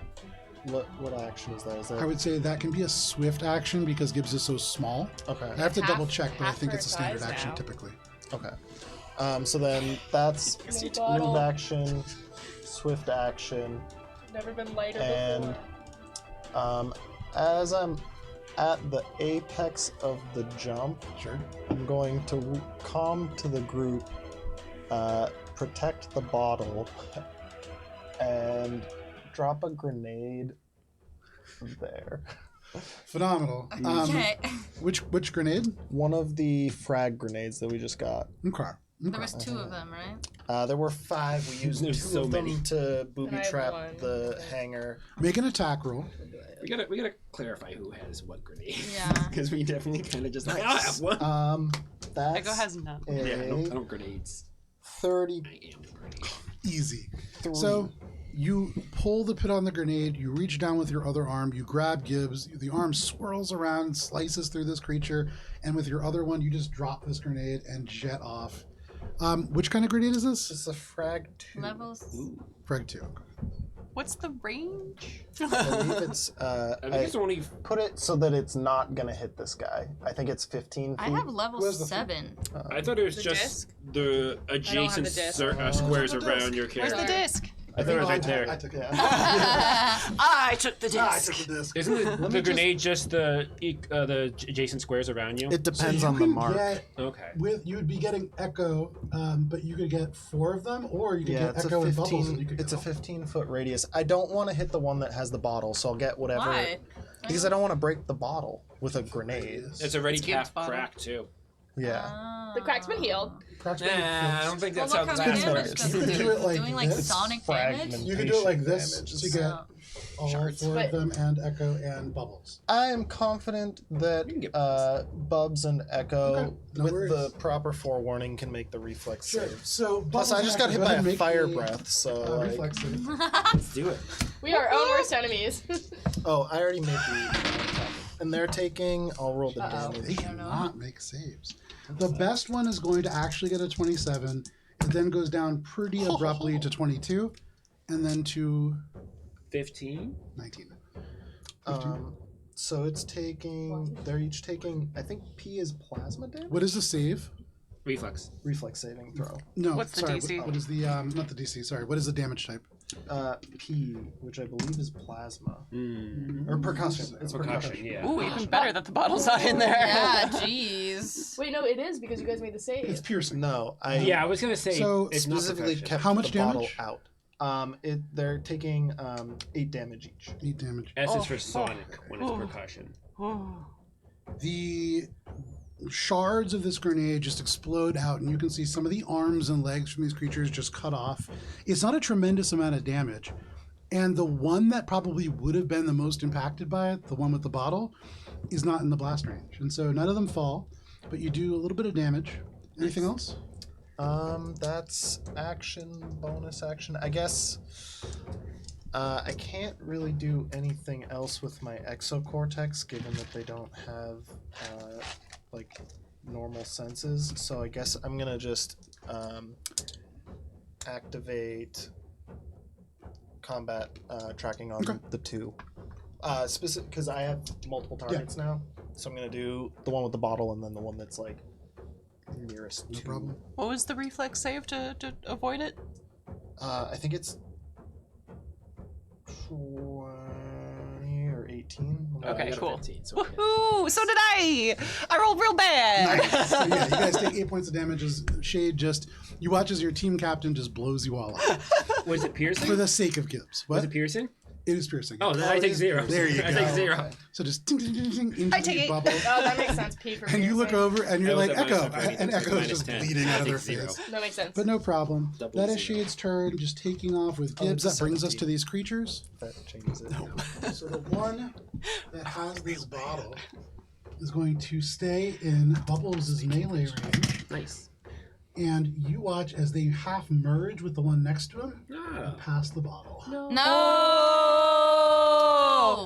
B: what action is that? Is that
A: I would say that can be a swift action because Gibbs is so small.
B: okay?
A: I have to double check, but I
D: half
A: think
D: her
A: it's a standard
D: size
A: action
D: now.
A: typically.
B: Okay. So then that's
D: New bottle.
B: move action, swift action,
D: Never been lighter
B: and
D: before.
B: as I'm at the apex of the jump,
A: Sure.
B: I'm going to calm to the group, protect the bottle, and drop a grenade there.
A: Phenomenal.
E: Okay.
A: Which grenade?
B: One of the frag grenades that we just got.
A: Okay.
E: There was 2 of them, right?
B: There were 5. We used 2
C: There's so
B: of them
C: many.
B: to booby
D: And I have
B: trap
D: one.
B: the hangar.
A: Make an attack roll.
C: We gotta clarify who has what grenade.
E: Yeah.
C: Because we definitely kind of just like, I have one.
B: That's
F: Echo has none.
B: a
C: Yeah, I don't grenades.
B: 33.
C: I am grenade.
A: Easy. So you pull the pit on the grenade, you reach down with your other arm, you grab Gibbs, the arm swirls around, slices through this creature, and with your other one, you just drop this grenade and jet off. Which kind of grenade is this?
B: It's a frag 2.
E: Levels.
A: Frag 2.
F: What's the range?
B: I believe it's.
C: I think it's only.
B: Put it so that it's not gonna hit this guy. I think it's 15 feet.
E: I have level
A: Where's the
E: 7.
C: I thought it was
H: The
C: just
H: disc?
C: the adjacent
H: the disc.
C: squares
A: Where's the
C: around
A: disc?
C: your
F: Where's
C: character.
F: the disc?
C: I thought it was right there.
A: I took it.
F: I took the
A: I
F: disc.
A: took the disc.
C: Isn't the grenade just the adjacent squares around you?
B: It depends
A: you
B: on the
A: can
B: mark.
A: get
C: Okay.
A: you would be getting echo, but you could get 4 of them, or you could
B: Yeah,
A: get
B: it's
A: echo
B: a
A: and bubbles, and you
B: 15.
A: could
B: It's a
A: get all.
B: 15-foot radius. I don't want to hit the one that has the bottle, so I'll get whatever.
E: Why?
B: Because I don't want to break the bottle with a grenade.
C: It's already
F: It's
C: half
F: bottle.
C: cracked too.
B: Yeah.
D: The crack's been healed.
A: Approximately
C: Nah, I don't think
E: Well,
C: that
E: look
C: sounds
E: how
C: that
E: much
B: bad.
E: damage
C: bad.
E: does
A: You
E: it
A: could
E: do.
A: do it like
E: Doing like
A: this.
E: sonic damage?
A: You could do it like this
B: Damage.
A: to get
E: Oh.
A: all
B: Shards.
A: 4
D: But-
A: of them, and echo and bubbles.
B: I am confident that
C: You can get
B: Bubs and Echo,
A: Okay, no
B: with
A: worries.
B: the proper forewarning, can make the reflex save.
A: So
B: Plus,
A: bubbles
B: I
A: and
B: just got
A: Echo,
B: hit
A: go
B: by
A: ahead and
B: a
A: make
B: fire
A: the,
B: breath, so. like-
A: reflex save.
C: Let's do it.
D: We are our own worst enemies.
B: Oh, I already made the. And they're taking. I'll roll the
D: Uh-oh.
A: They
B: damage.
A: cannot make saves. The best one is going to actually get a 27. It then goes down pretty abruptly to 22, and then to
C: 15.
A: 19.
B: So it's taking. They're each taking. I think P is plasma damage.
A: What is the save?
C: Reflex.
B: Reflex saving throw.
A: No,
F: What's the
A: sorry.
F: DC?
A: What is the not the DC? Sorry. What is the damage type?
B: P, which I believe is plasma
C: Mm.
B: or percussion. It's
C: Percussion,
B: percussion.
C: yeah.
F: Ooh, even better that the bottle's not in there.
E: Yeah, jeez.
D: Wait, no, it is because you guys made the
A: It's
D: save.
A: piercing.
B: No, I
C: Yeah, I was gonna say
A: So
C: it's not
B: specifically
C: percussion.
B: kept
A: How much
B: the bottle
A: damage?
B: out. They're taking 8 damage each.
A: 8 damage.
C: S is
F: Oh.
C: for sonic when it's
F: Oh.
C: percussion.
F: Ooh.
A: The shards of this grenade just explode out, and you can see some of the arms and legs from these creatures just cut off. It's not a tremendous amount of damage. And the one that probably would have been the most impacted by it, the one with the bottle, is not in the blast range. And so none of them fall, but you do a little bit of damage. Anything else?
B: That's action, bonus action. I guess I can't really do anything else with my exocortex, given that they don't have like normal senses. So I guess I'm gonna just activate combat tracking on
A: Okay.
B: the 2. Specific because I have multiple targets now, so I'm gonna do the one with the bottle and then the one that's like nearest
A: No
B: to.
A: problem.
F: What was the reflex save to avoid it?
B: I think it's 20 or 18.
F: Okay,
C: I got a
F: cool.
C: 15, so okay.
F: Woohoo! So did I! I rolled real bad!
A: Nice. So yeah, you guys take 8 points of damage as Shade just, you watch as your team captain just blows you all up.
C: Was it piercing?
A: For the sake of Gibbs. What?
C: Was it piercing?
A: It is piercing.
C: Oh, then
B: Oh,
C: I
B: it
C: take
B: is
C: 0.
A: There you
C: I
A: go.
C: take 0.
A: So just ding, ding, ding, ding, into
F: I take
A: the
F: it.
A: bubble.
D: Oh, that makes sense. P for
A: And you look
D: piercing.
A: over and you're
C: I was
A: like,
C: at
A: Echo.
C: minus 5,
A: And
C: so
A: Echo is
C: minus
A: just
C: 10.
A: bleeding out of
C: I
A: their
C: take 0.
A: face.
D: That makes sense.
A: But no problem.
C: Double
A: That is
C: 0.
A: Shade's turn, just taking off with
B: Oh,
A: Gibbs.
B: it's
A: That brings us
B: 17.
A: to these creatures.
B: That changes it.
A: So the one that has this bottle is going to stay in Bubbles' melee range.
C: Nice.
A: And you watch as they half merge with the one next to him
C: Ah.
A: and pass the bottle.
E: No!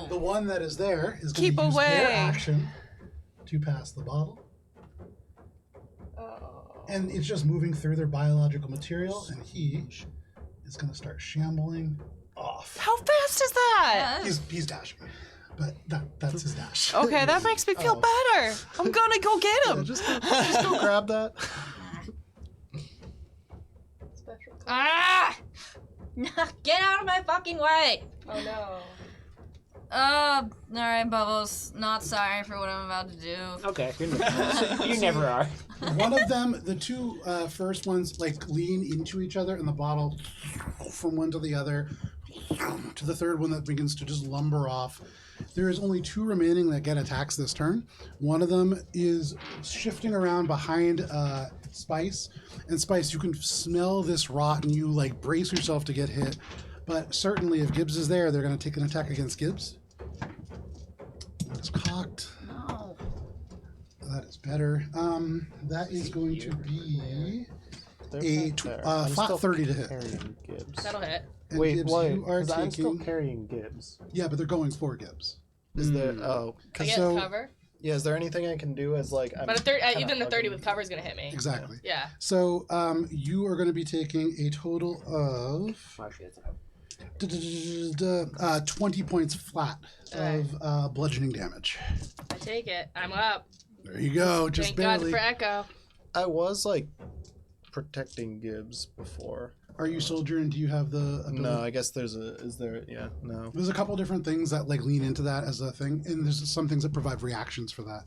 A: The one that is there is going
F: Keep
A: to use
F: away.
A: their action to pass the bottle.
D: Oh.
A: And it's just moving through their biological material, and he is going to start shambling off.
F: How fast is that?
A: He's dashing, but that's his dash.
F: Okay, that makes me feel better. I'm gonna go get
A: Yeah,
F: him.
A: just go grab that.
D: Special.
E: Ah! Get out of my fucking way!
D: Oh no.
E: Alright, Bubbles. Not sorry for what I'm about to do.
C: Okay. You never are.
A: One of them, the two first ones, like lean into each other, and the bottle from one to the other to the third one that begins to just lumber off. There is only 2 remaining that get attacks this turn. One of them is shifting around behind Spice, and Spice, you can smell this rot, and you like brace yourself to get hit. But certainly, if Gibbs is there, they're going to take an attack against Gibbs. That's cocked.
E: No.
A: That is better. That is going to be
B: They're
A: a
B: not there. I'm
A: flat
B: still
A: 30 to hit.
B: Carrying Gibbs.
D: That'll hit.
A: And
B: Wait,
A: Gibbs,
B: why?
A: you are
B: 'Cause I'm still
A: taking.
B: carrying Gibbs.
A: Yeah, but they're going for Gibbs.
B: Is there? Oh,
D: I
B: because
D: get
A: So-
D: cover.
B: Yeah, is there anything I can do as like? I'm
D: But even the 30 with cover is gonna hit me.
A: Exactly.
D: Yeah.
A: So you are going to be taking a total of 20 points flat of bludgeoning damage.
D: I take it. I'm up.
A: There you go, just
D: Thank
A: barely.
D: God for Echo.
B: I was like protecting Gibbs before.
A: Are you soldier and do you have the ability?
B: No, I guess there's a. Is there? Yeah, no.
A: There's a couple different things that like lean into that as a thing, and there's some things that provide reactions for that.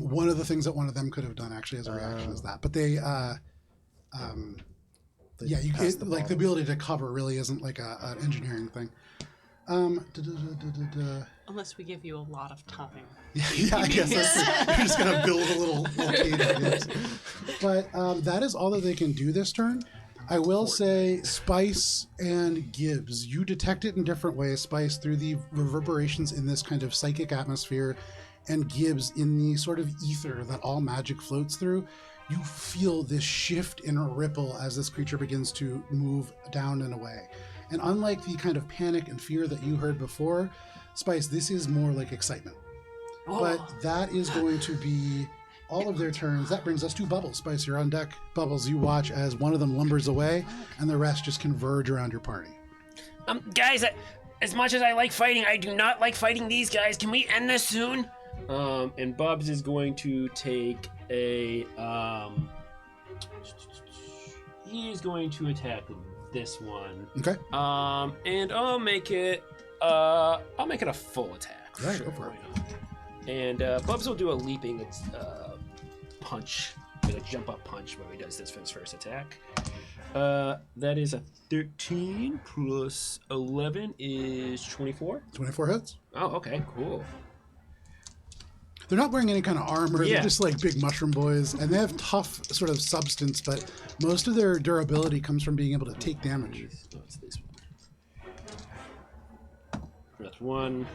A: One of the things that one of them could have done actually as a reaction is that, but they like the ability to cover really isn't like an engineering thing.
F: Unless we give you a lot of time.
A: Yeah, I guess you're just gonna build a little cage, I guess. But that is all that they can do this turn. I will say, Spice and Gibbs, you detect it in different ways. Spice through the reverberations in this kind of psychic atmosphere, and Gibbs in the sort of ether that all magic floats through. You feel this shift in a ripple as this creature begins to move down and away. And unlike the kind of panic and fear that you heard before, Spice, this is more like excitement. But that is going to be all of their turns. That brings us to Bubbles. Spice, you're on deck. Bubbles, you watch as one of them lumbers away, and the rest just converge around your party.
C: Guys, as much as I like fighting, I do not like fighting these guys. Can we end this soon? And Bubs is going to take a, he is going to attack this one.
A: Okay.
C: And I'll make it a full attack.
A: Yeah, go for it.
C: And Bubs will do a leaping punch, like a jump up punch where he does this for his first attack. That is a 13 plus 11 is 24.
A: 24 hits.
C: Oh, okay, cool.
A: They're not wearing any kind of armor.
C: Yeah.
A: They're just like big mushroom boys, and they have tough sort of substance, but most of their durability comes from being able to take damage.
C: Oh, it's this one. That's 1.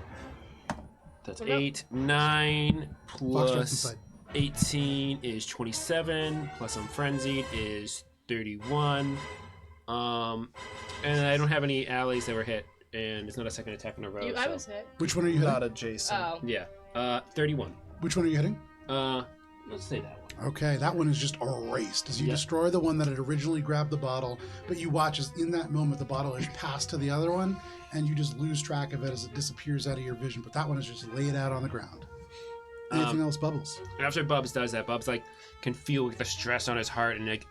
C: That's 8. 9
A: Foxtrot's
C: plus
A: inside.
C: 18 is 27. Plus I'm frenzied is 31. And I don't have any allies that were hit, and it's not a second attack in a row.
D: I was hit.
A: Which one are you hitting?
B: Not adjacent.
D: Oh.
C: Yeah. 31.
A: Which one are you hitting?
C: Let's say that one.
A: Okay, that one is just erased as you
C: Yeah.
A: destroy the one that had originally grabbed the bottle, but you watch as in that moment the bottle is passed to the other one, and you just lose track of it as it disappears out of your vision, but that one is just laid out on the ground. Anything else, Bubbles?
C: After Bubs does that, Bubs like can feel the stress on his heart, and like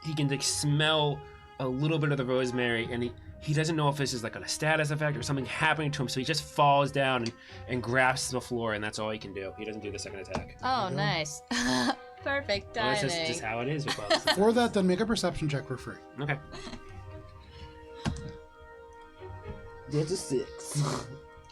C: he can like smell a little bit of the rosemary, and he doesn't know if this is like a status effect or something happening to him, so he just falls down and grasps the floor, and that's all he can do. He doesn't do the second attack.
E: Oh, nice. Perfect
C: Well,
E: timing.
C: that's just how it is with Bubs.
A: For that, then make a perception check for free.
C: Okay. That's a 6.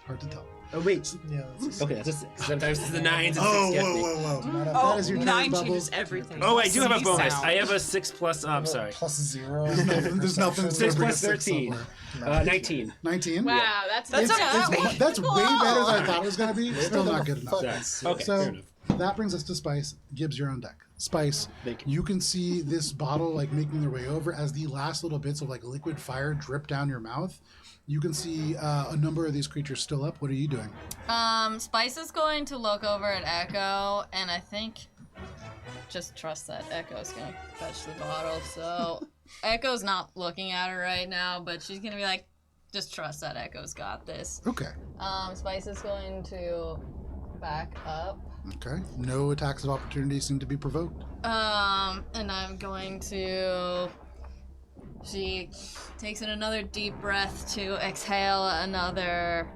A: Hard to tell.
C: Oh wait.
B: Yeah.
C: Okay, that's a 6. Sometimes it's the 9s and 6
A: Oh,
C: get
A: whoa,
C: me.
A: whoa, whoa.
F: Oh,
A: That is your turn,
F: 9
A: Bubbles.
F: changes everything.
C: Oh, I do have a
F: See
C: bonus.
F: sound.
C: I have a 6 plus. I'm sorry.
B: Plus 0.
A: There's nothing.
C: 6
A: bring a
C: plus
A: 6
C: 13.
A: somewhere.
C: 19.
A: 19?
D: Wow, that's
F: That's
A: That's, that's way better than I thought it was going to be. Still not good enough.
C: Okay, fair
A: So
C: enough.
A: that brings us to Spice. Gibbs, you're on deck. Spice,
C: Thank
A: you can see this bottle like making their way over as the last little bits of like liquid fire drip down your mouth. You can see a number of these creatures still up. What are you doing?
E: Spice is going to look over at Echo, and I think just trust that Echo's gonna fetch the bottle. So Echo's not looking at her right now, but she's gonna be like, just trust that Echo's got this.
A: Okay.
E: Spice is going to back up.
A: Okay. No attacks of opportunity seem to be provoked.
E: And I'm going to. She takes in another deep breath to exhale another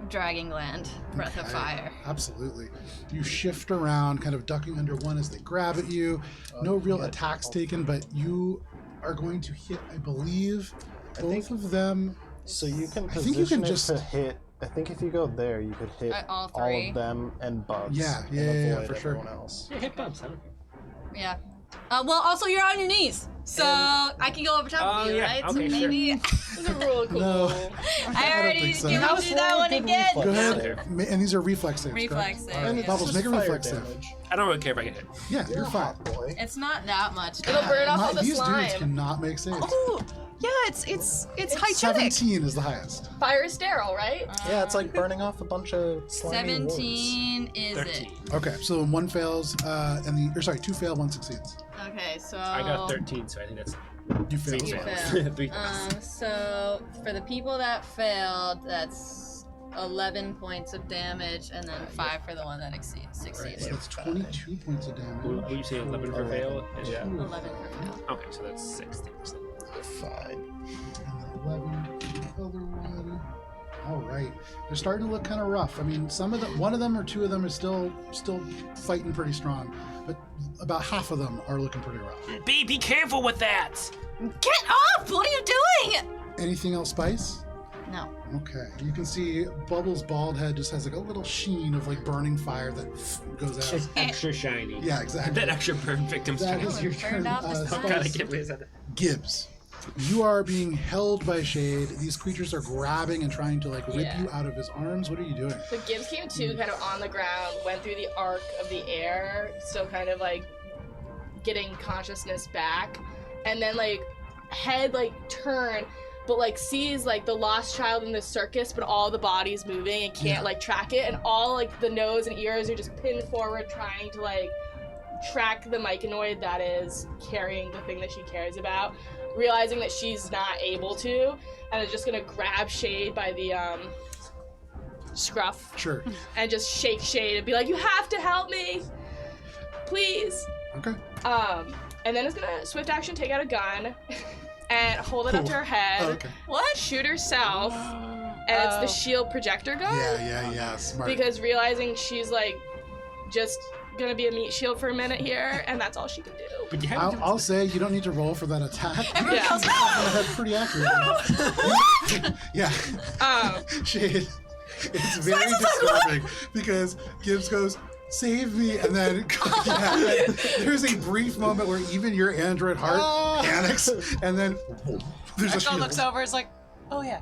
E: dragon gland breath of
A: Okay.
E: fire.
A: Absolutely. You shift around, kind of ducking under one as they grab at you. No real attacks taken, but you are going to hit, I believe, both of them.
B: So you can
A: I think you
B: position
A: can
B: it
A: just-
B: to hit. I think if you go there, you could hit
E: All
B: all
E: three.
B: of them and Bubs.
A: Yeah,
B: and
A: yeah,
B: avoid
A: for sure.
B: everyone else.
C: Yeah, hit Bubs.
E: Yeah. Well, also you're on your knees, so I can go over top of you,
C: yeah.
E: right?
C: Okay,
E: so
C: sure.
E: maybe
D: This is really cool.
A: No.
E: I already
A: think so.
E: given
B: That was
E: you that
B: really
E: one
B: good
E: again.
B: reflex.
A: Go ahead.
C: Fair.
A: And these are reflex saves.
E: Reflex
A: correct?
E: save,
B: And
E: yeah.
B: it's
A: Bubbles,
B: just
A: make a
B: fire
A: reflex save.
B: damage.
C: I don't really care if I get hit.
A: Yeah, you're fine.
B: Boy.
E: It's not that much.
D: It'll burn off all the
A: These dudes
D: slime.
A: cannot make saves.
F: Oh, Yeah, it's hygienic.
A: 17 is the highest.
D: Fire is sterile, right?
B: Yeah, it's like burning off a bunch of slimy warts.
E: 17 is
C: 13.
E: it.
A: Okay, so one fails, two fail, one succeeds.
E: Okay, so
C: I got 13, so I think that's
A: You fail.
C: three
E: You
C: fails.
E: failed.
C: 3 fails.
E: So for the people that failed, that's 11 points of damage, and then 5 for the one that succeeded.
A: So that's 22 points of
C: What
A: damage.
C: you say 11 for fail?
B: Yeah.
E: 11 for fail.
C: Okay, so that's 60.
B: Fine.
A: And then 11 for the other one. All right, they're starting to look kind of rough. I mean, one of them or two of them are still fighting pretty strong, but about half of them are looking pretty rough.
C: Be careful with that!
E: Get off! What are you doing?
A: Anything else, Spice?
E: No.
A: Okay, you can see Bubbles' bald head just has like a little sheen of like burning fire that goes out.
C: It's extra shiny.
A: Yeah, exactly.
C: That extra burn victim's
A: That
C: shiny.
A: is your
E: Burned
A: turn.
E: off the
C: Oh, God, I
A: Spice.
C: can't believe that.
A: Gibbs, you are being held by Shade. These creatures are grabbing and trying to like rip
D: Yeah.
A: you out of his arms. What are you doing?
D: So Gibbs came to kind of on the ground, went through the arc of the air, still kind of like getting consciousness back, and then like head like turn, but like sees like the lost child in the circus, but all the body's moving and can't
A: Yeah.
D: like track it, and all like the nose and ears are just pinned forward, trying to like track the myconoid that is carrying the thing that she cares about, realizing that she's not able to, and is just gonna grab Shade by the scruff
A: Sure.
D: and just shake Shade and be like, "You have to help me, please."
A: Okay.
D: And then it's gonna swift action take out a gun and hold it up to her head,
A: Oh, okay.
D: shoot herself, and it's the shield projector gun.
A: Yeah. Smart.
D: Because realizing she's like just gonna be a meat shield for a minute here, and that's all she can do.
C: But you haven't
A: I'll say you don't need to roll for that attack.
E: Everyone
D: Yeah.
E: goes,
A: That's pretty accurate. Yeah. Shade. It's very disturbing because Gibbs goes, "Save me," and then there's a brief moment where even your android heart panics, and then there's a
F: Echo
A: shield.
F: looks over, is like, oh yeah.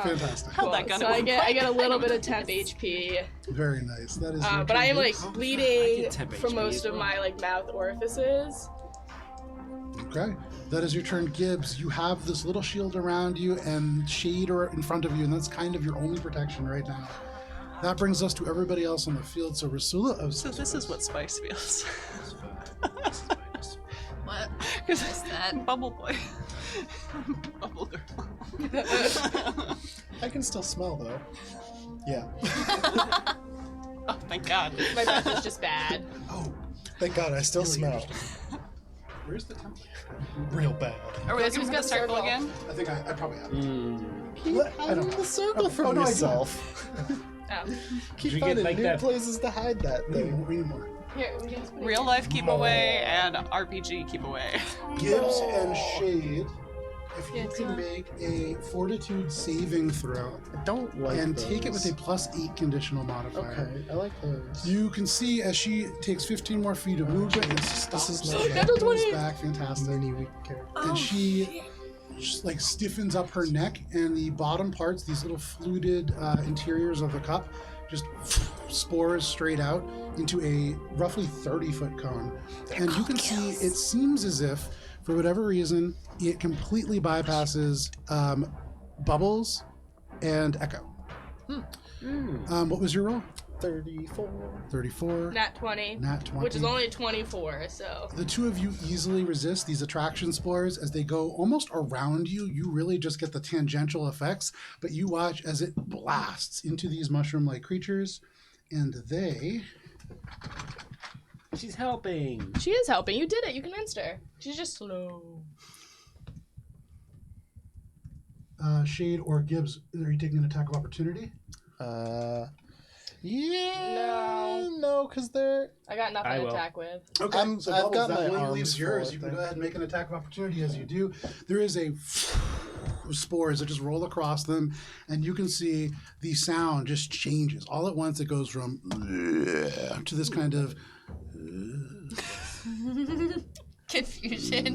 A: Fantastic.
F: Held that gun
D: So
F: at
D: I
F: one
D: get
F: point.
D: a little bit of temp HP,
A: Very nice. That is. your
D: but I am
A: turn,
D: like
A: Gibbs.
D: bleeding
C: get temp
D: from
C: HP
D: most
C: as
D: of
C: well.
D: my like mouth orifices.
A: Okay. That is your turn, Gibbs. You have this little shield around you and Shade are in front of you, and that's kind of your only protection right now. That brings us to everybody else on the field. So Rasula.
F: So this is what Spice feels.
E: what?
F: Because
E: What's that?
F: Bubble Boy. Bubble Girl.
B: I can still smell though. Yeah.
F: Oh, thank God.
D: My breath is just bad.
A: Oh,
B: Thank God I still smell.
A: where's the temple?
B: Real bad.
F: Are we
D: This
F: looking
D: was
F: for the
D: good
F: circle
D: circle.
F: again?
A: I think I probably have.
B: Keep
A: I don't know.
B: the circle from
A: Oh, no, I do.
B: yourself.
D: Oh.
B: Keep
C: you get,
B: finding
C: like,
B: new
C: that-
B: places to hide that
A: We need
B: thing.
A: more. We need more.
D: Here, we can just put it
F: Real
D: here.
F: life keep away and RPG keep away.
A: Gibbs and Shade, if you
D: Yeah, it's
A: can
D: not-
A: make a fortitude saving throw
B: I don't like
A: and
B: those.
A: take it with a +8 conditional modifier.
B: Okay, I like those.
A: You can see as she takes 15 more feet of movement and
B: This
A: stops
B: is
A: and
B: not
D: Natural
A: goes
D: 20.
A: back. Fantastic.
B: Mini weak character.
A: And she just, like stiffens up her neck, and the bottom parts, these little fluted interiors of the cup, just spores straight out into a roughly 30-foot cone. And you can see it seems as if, for whatever reason, it completely bypasses Bubbles and Echo. What was your roll?
B: 34.
A: 34.
D: Nat 20,
A: Nat 20.
D: which is only a 24, so.
A: The two of you easily resist these attraction spores as they go almost around you. You really just get the tangential effects, but you watch as it blasts into these mushroom-like creatures, and they...
C: She's helping.
D: She is helping. You did it. You convinced her. She's just slow.
A: Shade or Gibbs, are you taking an attack of opportunity?
B: Yeah. No, because they're.
D: I got nothing
C: I
D: to
C: will.
D: attack with.
A: Okay,
B: I've got
A: that
B: my
A: one
B: arms
A: leaves
B: full,
A: yours.
B: I
A: You can
B: think.
A: go ahead and make an attack of opportunity as you do. There is a spores that just roll across them, and you can see the sound just changes. All at once, it goes from to this kind of
E: Confusion.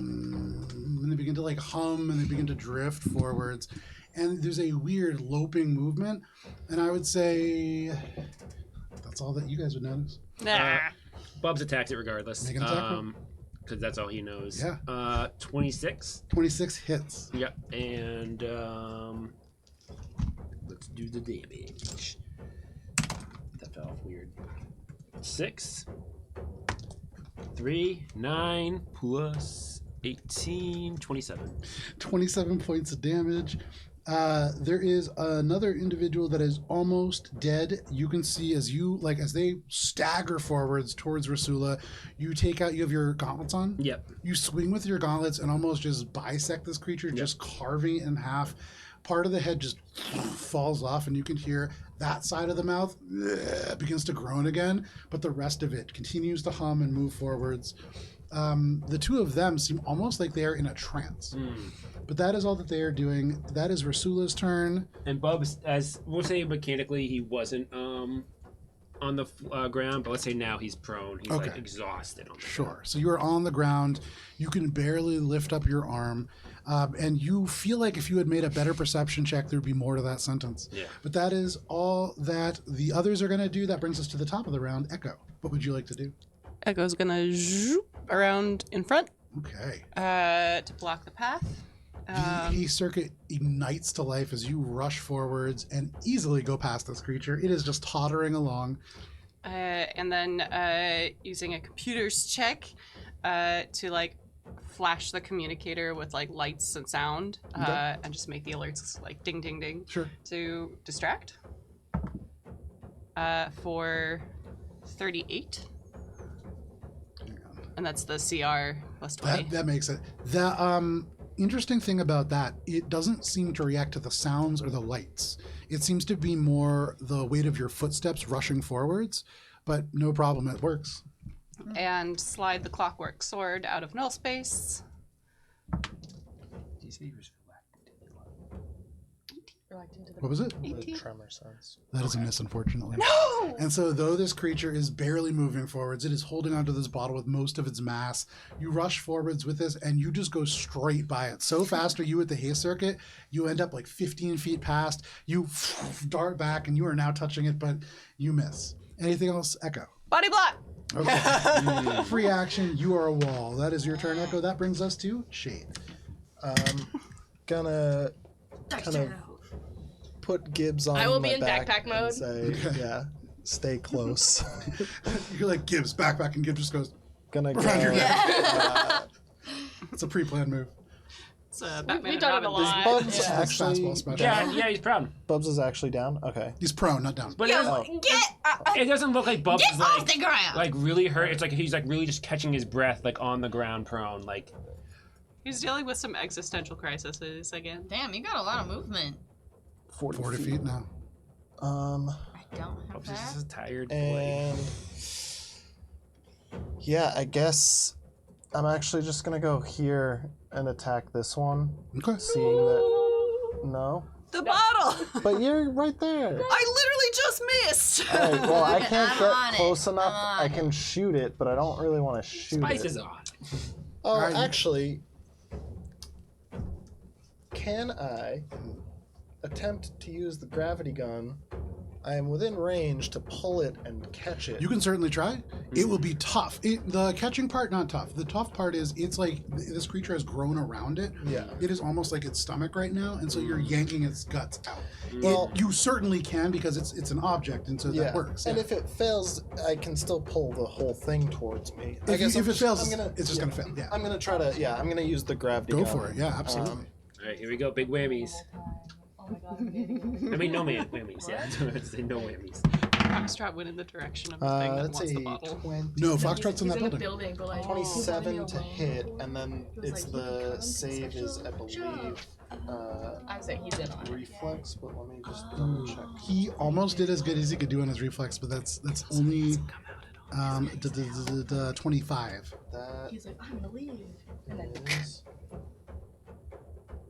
A: and they begin to like hum and they begin to drift forwards, and there's a weird loping movement, and I would say that's all that you guys would notice.
F: Nah.
C: Bubs attacks it regardless.
A: Make an attack roll.
C: because that's all he knows.
A: Yeah.
C: 26.
A: 26 hits.
C: Yep. And let's do the damage. That fell off weird. 6, 3, 9 plus 18, 27.
A: 27 points of damage. There is another individual that is almost dead. You can see as they stagger forwards towards Rasula, you have your gauntlets on.
C: Yep.
A: You swing with your gauntlets and almost just bisect this creature, just carving it in half. Part of the head just falls off, and you can hear that side of the mouth begins to groan again, but the rest of it continues to hum and move forwards. The two of them seem almost like they are in a trance. But that is all that they are doing. That is Rasula's turn.
C: And Bubs, as we'll say mechanically, he wasn't on the ground, but let's say now he's prone. He's like exhausted on the ground.
A: So you are on the ground. You can barely lift up your arm. And you feel like if you had made a better perception check, there'd be more to that sentence.
C: Yeah.
A: But that is all that the others are going to do. That brings us to the top of the round. Echo, what would you like to do?
F: Echo's gonna zoop around in front
A: Okay.
F: to block the path.
A: The circuit ignites to life as you rush forwards and easily go past this creature. It is just tottering along.
F: And then using a computer's check to flash the communicator with lights and sound and just make the alerts ding ding ding.
A: Sure.
F: To distract. For 38. And that's the CR plus 20.
A: That makes it. The interesting thing about that, it doesn't seem to react to the sounds or the lights. It seems to be more the weight of your footsteps rushing forwards, but no problem, it works.
F: And slide the clockwork sword out of null space.
A: What was it?
B: The tremor sense.
A: That is a miss, unfortunately.
F: No!
A: And so, though this creature is barely moving forwards, it is holding onto this bottle with most of its mass. You rush forwards with this, and you just go straight by it. So fast are you at the haste circuit, you end up 15 feet past. You dart back, and you are now touching it, but you miss. Anything else, Echo?
F: Body block!
A: Okay. Free action, you are a wall. That is your turn, Echo. That brings us to Shade.
B: Gonna kind of put Gibbs on
D: I will
B: my
D: be in
B: back
D: backpack
B: and
D: mode.
B: say, yeah, stay close.
A: You're like Gibbs, backpack, and Gibbs just goes,
B: Gonna go.
A: around your neck. It's a pre-planned move.
F: It's Batman
D: We've
F: and
D: done it a
F: Robin.
D: lot.
B: Bubs
A: That's
B: actually
A: fastball special.
C: Yeah, he's proud.
B: Bubs is actually down. Okay.
A: He's prone, not down.
C: But it doesn't look like Bubs
E: Get
C: is
E: off the ground!
C: really hurt. It's he's really just catching his breath on the ground prone.
F: He's dealing with some existential crises again.
E: Damn, you got a lot of movement.
A: 40 feet now.
E: I don't have
C: Bubs
E: that.
C: is a tired boy.
B: And yeah, I guess I'm actually just gonna go here and attack this one,
A: Okay.
B: seeing that. No,
F: The bottle!
B: but you're right there.
F: I literally just missed!
B: All right, well, I can't
E: I'm
B: get
E: on it.
B: close enough.
E: I'm on
B: I can shoot it, but I don't really want to shoot
C: Spice
B: it.
C: is on.
B: Oh,
A: Alright.
B: actually, can I attempt to use the gravity gun? I am within range to pull it and catch it.
A: You can certainly try. It will be tough. The catching part, not tough. The tough part is it's like this creature has grown around it.
B: Yeah.
A: It is almost like its stomach right now, and so you're yanking its guts out.
B: Well-
A: You certainly can because it's an object, and so that works.
B: And
A: yeah.
B: if it fails, I can still pull the whole thing towards me. I
A: If
B: guess
A: it fails,
B: I'm gonna,
A: it's just gonna fail. Yeah.
B: I'm gonna try to. Yeah, I'm gonna use the gravity.
A: Go
B: gun.
A: for it. Yeah, absolutely.
C: All right, here we go. Big whammies.
D: Oh my god, I'm an idiot.
C: I mean, no whammies. Yeah, I say no whammies.
F: Foxtrot went in the direction of the thing that
B: That's
F: wants
B: a
F: the bottle.
B: 20,
A: No,
D: He's-
A: Foxtrot's in
D: he's
A: that
D: the
A: building.
D: building, but like
B: 27 to
D: alone.
B: hit, and then
D: He was
B: it's
D: like,
B: the
D: "You can come,
B: save is, I
D: special
B: believe,
D: job." I say he's in on it.
B: reflex. But let me just double check.
A: He almost did as good as he could do on his reflex, but that's only 25.
B: That
D: He's like, I'm gonna leave. And then
B: is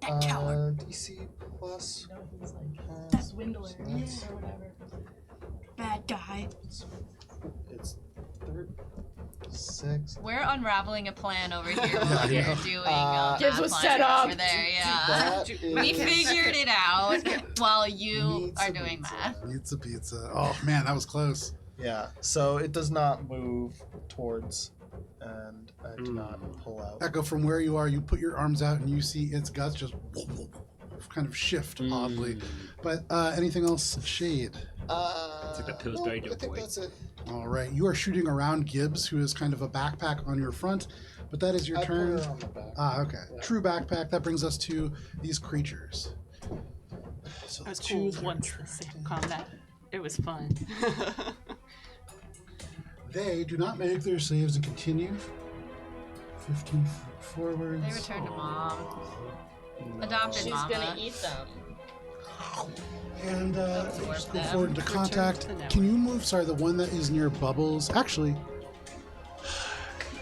B: DC plus.
D: you know, he's like, that swindler, yeah, or whatever. Bad guy.
B: It's 36.
E: We're unraveling a plan over here
A: Yeah,
E: while
A: I
E: you're
A: know.
E: doing
D: Gibbs was
E: math
D: set
E: lines
D: up.
E: over there, yeah.
B: That
E: We
B: is-
E: figured it out while you
B: Pizza,
E: are doing
B: pizza.
E: math.
A: Pizza. Oh man, that was close.
B: Yeah, so it does not move towards and I do not pull out.
A: Echo, from where you are, you put your arms out and you see its guts just kind of shift oddly. But anything else, Shade?
C: It's like the Pillsbury
B: I
C: Joe
B: think
C: boy.
B: that's it.
A: All right, you are shooting around Gibbs, who is kind of a backpack on your front, but that is your
B: I
A: turn.
B: put her on the back.
A: Okay.
B: Yeah.
A: True backpack. That brings us to these creatures. So
F: I was
A: two
F: cool
A: their
F: once
A: turn.
F: with single combat. It was fun.
A: They do not make their saves and continue. 15 feet forwards.
E: They return to mom. Adopted
D: She's
E: mama.
D: gonna eat them.
A: And they
E: worth
A: just go
E: them.
A: forward into
F: Return
A: contact.
F: to the network.
A: Can you move? Sorry, the one that is near Bubbles. Actually,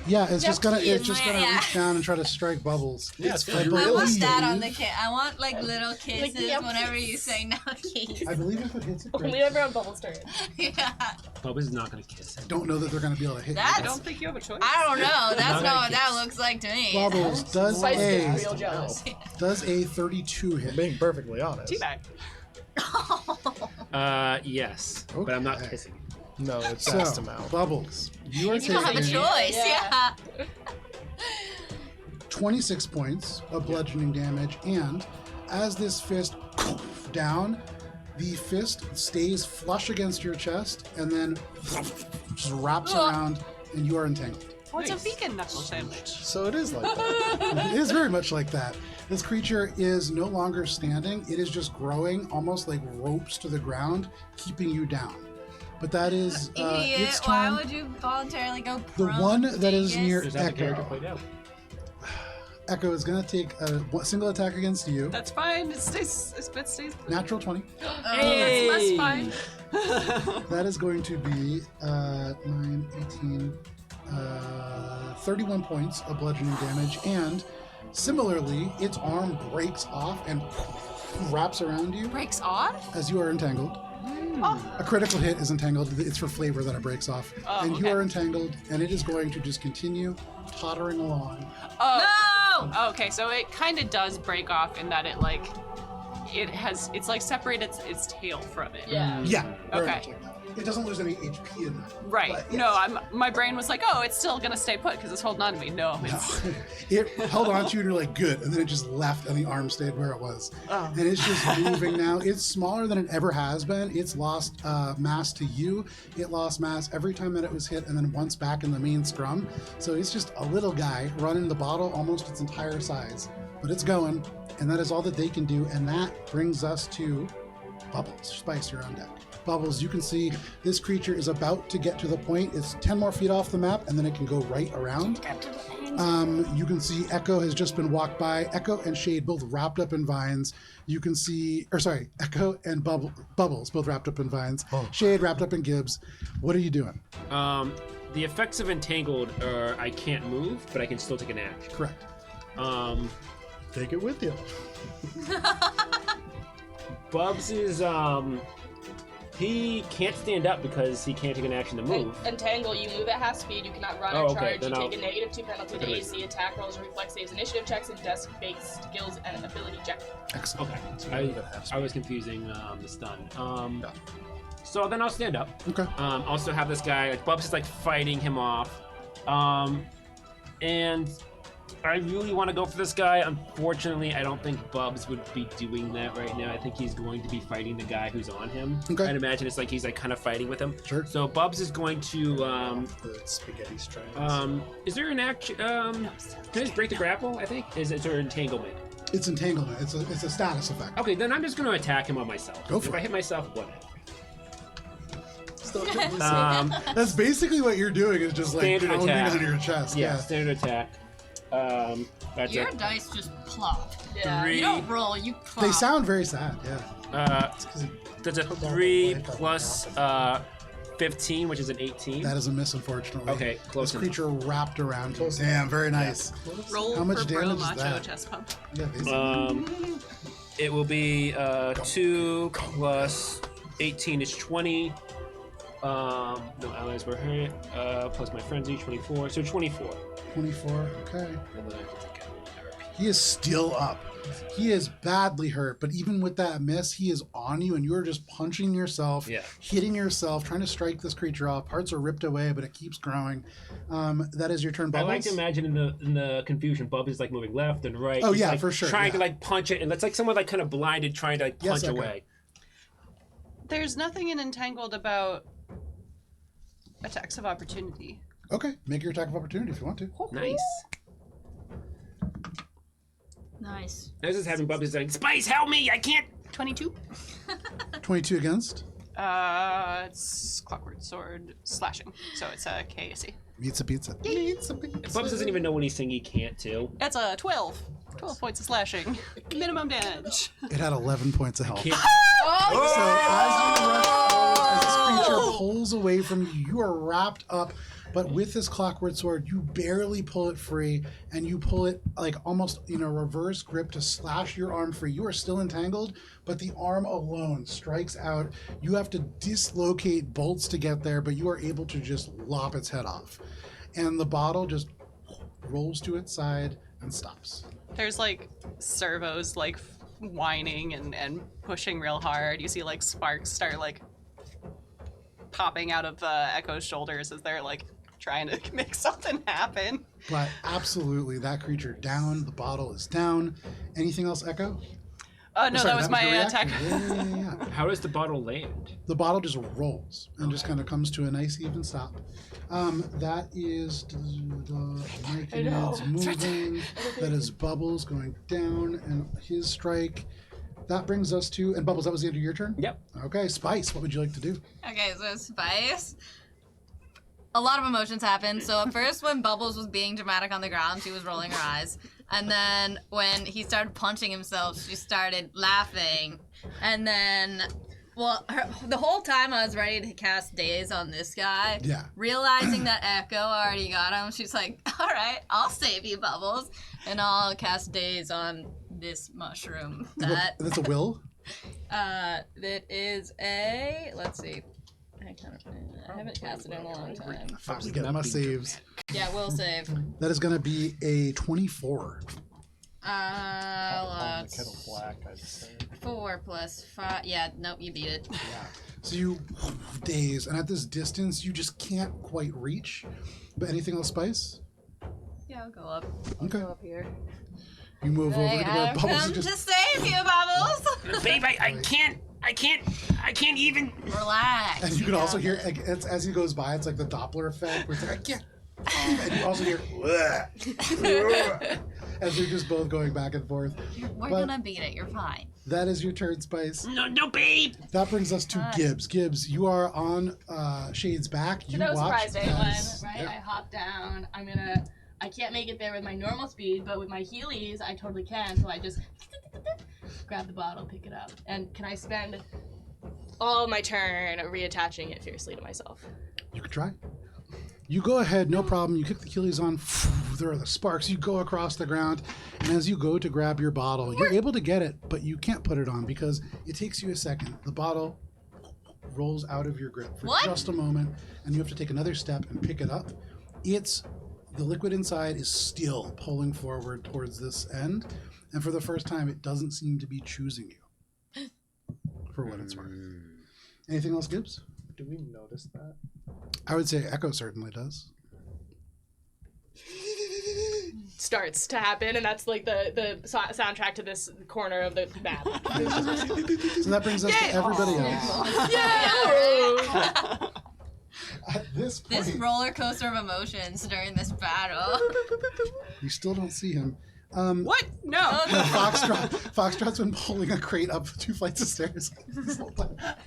A: yeah, it's just gonna
E: Yeah.
A: reach down and try to strike Bubbles.
B: Yeah, it's
A: I
B: fine.
E: I want
A: believe-
E: that on the kid. I want like little kisses
D: yep.
E: whenever you say no keys.
A: I believe if it hits it,
D: Only
A: great.
D: ever on Bubbles' turn.
E: Yeah.
C: Bubbles is not gonna kiss him.
A: Don't know that they're gonna be able to hit.
E: That's-
F: I don't think you have a choice.
E: I don't know. That's
C: Not
E: not
C: a
E: what that
C: kiss.
E: looks like to me.
A: Bubbles does
D: Spice gets
A: a
D: real jealous.
A: 32 hit.
B: Being perfectly honest.
F: Teabag.
C: Yes, but I'm not
A: Okay.
C: kissing.
B: No, it's
A: So,
B: asked him out.
A: Bubbles, you are
E: You don't have a
A: taking
E: choice.
D: Yeah.
E: Yeah.
A: 26 points of bludgeoning damage, and as this fist down, the fist stays flush against your chest and then just wraps around, and you are entangled.
F: Oh, it's a vegan knuckle sandwich.
B: So it is like that.
A: It is very much like that. This creature is no longer standing, it is just growing almost like ropes to the ground, keeping you down. But that is
E: Idiot.
A: its
E: Why
A: turn.
E: would you voluntarily go
A: The
E: prone,
A: one that is
E: dingus?
A: near
C: Is that the character
A: Echo.
C: played out?
A: Echo is going to take a single attack against you.
F: That's fine. It stays.
A: Natural 20.
F: Hey, that's fine.
A: That is going to be 9, 18, 31 points of bludgeoning damage. And similarly, its arm breaks off and wraps around you
F: Breaks off?
A: as you are entangled. A critical hit is entangled. It's for flavor that it breaks off.
F: Oh,
A: And you
F: okay.
A: are entangled, and it is going to just continue tottering along.
F: Oh.
E: No!
F: Okay, so it kind of does break off in that it's like separated its tail from it.
D: Yeah.
A: Yeah. Very
F: Okay.
A: much like that. It doesn't lose any HP in that.
F: Right.
A: But
F: No, my brain was like, oh, it's still gonna stay put because it's holding on to me. No, it's
A: It held on to you and you're like, good. And then it just left and the arm stayed where it was.
F: Oh.
A: And it's just moving now. It's smaller than it ever has been. It's lost mass to you. It lost mass every time that it was hit and then once back in the main scrum. So it's just a little guy running the bottle almost its entire size. But it's going. And that is all that they can do. And that brings us to Bubbles. Spice, you're on deck. Bubbles, you can see this creature is about to get to the point. It's 10 more feet off the map, and then it can go right around. You can see Echo has just been walked by. Echo and Shade both wrapped up in vines. You can see, Echo and Bubbles both wrapped up in vines. Shade wrapped up in Gibbs. What are you doing?
C: The effects of entangled are I can't move, but I can still take an action.
A: Correct.
B: Take it with you.
C: Bubs is he can't stand up because he can't take an action to move.
D: Entangle, you move at half speed, you cannot run
C: Oh,
D: or
C: okay,
D: charge, you
C: then I'll-
D: take a -2 penalty to
C: Okay.
D: AC attack rolls, reflex saves, initiative checks, and desk-based skills and ability check.
A: Excellent.
C: Okay, I was confusing the stun. So then I'll stand up.
A: Okay.
C: Also have this guy, like Bubs is like fighting him off. And I really want to go for this guy. Unfortunately, I don't think Bubs would be doing that right now. I think he's going to be fighting the guy who's on him.
A: Okay.
C: I'd imagine it's like he's like kind of fighting with him.
A: Sure.
C: So Bubs is going to
B: The spaghetti strands.
C: is there an action can I just break the grapple, I think? Is there entanglement?
A: It's entanglement. It's a status effect.
C: Okay, then I'm just gonna attack him on myself.
A: Go for
C: if I
A: it.
C: hit myself, whatever.
B: Still couldn't be
A: That's basically what you're doing is just like
C: Standard
A: pounding
C: attack.
A: on your chest.
C: Yeah, standard attack. That's
E: Your
C: it.
E: dice just plop.
D: Yeah.
C: Three.
E: You don't roll, you plop.
A: They sound very sad, yeah.
C: That's a 3 plus 15, which is an 18.
A: That is a miss, unfortunately.
C: Okay, close
A: This
C: enough.
A: creature wrapped around you. Damn, very nice.
F: roll
A: How much
F: for bro
A: damage is
F: macho
A: that?
F: chest pump.
A: Yeah, basically.
C: It will be 2 plus 18 is 20. No allies were hurt. Plus my frenzy, 24. So 24.
A: 24, okay.
C: And then I can take out RP.
A: He is still up. He is badly hurt, but even with that miss, he is on you, and you are just punching yourself, hitting yourself, trying to strike this creature off. Parts are ripped away, but it keeps growing. That is your turn, Bubbles.
C: I like to imagine in the confusion, Bubbles is like moving left and right.
A: Oh,
C: He's
A: yeah,
C: like
A: for sure.
C: Trying to like punch it, and it's like someone like kind of blinded trying to like, punch
A: Echo.
C: away.
F: There's nothing in Entangled about attacks of opportunity.
A: Okay, make your attack of opportunity if you want to.
C: Nice.
E: Nice.
C: I was just having Bubbles like, Spice, help me! I can't.
F: 22.
A: 22 against.
F: It's Clockwork Sword slashing, so it's a KAC.
A: Pizza.
C: Bubbles doesn't even know when he's saying he can't too.
F: That's a 12. 12 points of slashing. Minimum damage.
A: It had 11 points of health.
C: Can't-
A: So as this creature pulls away from you, you are wrapped up. But with this clockwork sword, you barely pull it free, and you pull it like almost in a reverse grip to slash your arm free. You are still entangled, but the arm alone strikes out. You have to dislocate bolts to get there, but you are able to just lop its head off. And the bottle just rolls to its side and stops.
F: There's like servos like whining and pushing real hard. You see like sparks start like popping out of Echo's shoulders as they're like trying to make something happen.
A: But absolutely, that creature down. The bottle is down. Anything else, Echo?
F: No,
A: Sorry,
F: that was my
A: your
F: attack.
A: reaction. Yeah.
C: How does the bottle land?
A: The bottle just rolls and just kind of comes to a nice even stop. That is the Myconid's moving. That is Bubbles going down and his strike. That brings us to, and Bubbles, that was the end of your turn?
C: Yep.
A: Okay, Spice, what would you like to do?
E: Okay, so Spice. A lot of emotions happened. So at first, when Bubbles was being dramatic on the ground, she was rolling her eyes. And then when he started punching himself, she started laughing. And then, well, the whole time I was ready to cast Daze on this guy.
A: Yeah.
E: Realizing that Echo already got him, she's like, all right, I'll save you, Bubbles. And I'll cast Daze on this mushroom.
A: That's a will?
E: That is a, let's see. I haven't cast it in a long time.
A: Finally get my saves.
E: Yeah, will save.
A: That is going to be a 24.
B: Kettle
E: Let's
B: black, I'd say.
E: 4 plus 5. Yeah, nope, you beat it.
A: So you daze, and at this distance, you just can't quite reach. But anything else, Spice?
E: Yeah, I'll go up.
A: Okay.
E: Go up here.
A: You move over to where
E: I've
A: Bubbles
E: come
A: is just...
E: to save you, Bubbles.
C: Babe, I can't even.
E: Relax.
A: And you can also hear, like, as he goes by, it's like the Doppler effect, where it's like, I can't. And you also hear, as they're just both going back and forth.
E: We're
A: But
E: gonna beat it. You're fine.
A: that is your turn, Spice.
C: No, babe.
A: That brings us to Gibbs. Gibbs, you are on Shade's back. You
D: no
A: watch
D: surprise to anyone,
A: as-
D: right?
A: yeah.
D: I hop down. I can't make it there with my normal speed, but with my Heelys, I totally can. So I just grab the bottle, pick it up. And can I spend all my turn reattaching it fiercely to myself?
A: You could try. You go ahead, no problem. You kick the Achilles on. There are the sparks. You go across the ground, and as you go to grab your bottle, you're able to get it, but you can't put it on because it takes you a second. The bottle rolls out of your grip for just a moment, and you have to take another step and pick it up. The liquid inside is still pulling forward towards this end, and for the first time, it doesn't seem to be choosing you. For what it's worth. Anything else, Gibbs?
B: Do we notice that?
A: I would say Echo certainly does.
D: Starts to happen, and that's like the soundtrack to this corner of the map.
A: So that brings us to everybody else.
D: Yeah!
A: At this point,
E: This roller coaster of emotions during this battle.
A: you still don't see him.
F: What? No.
A: Foxtrot's been pulling a crate up 2 flights of stairs.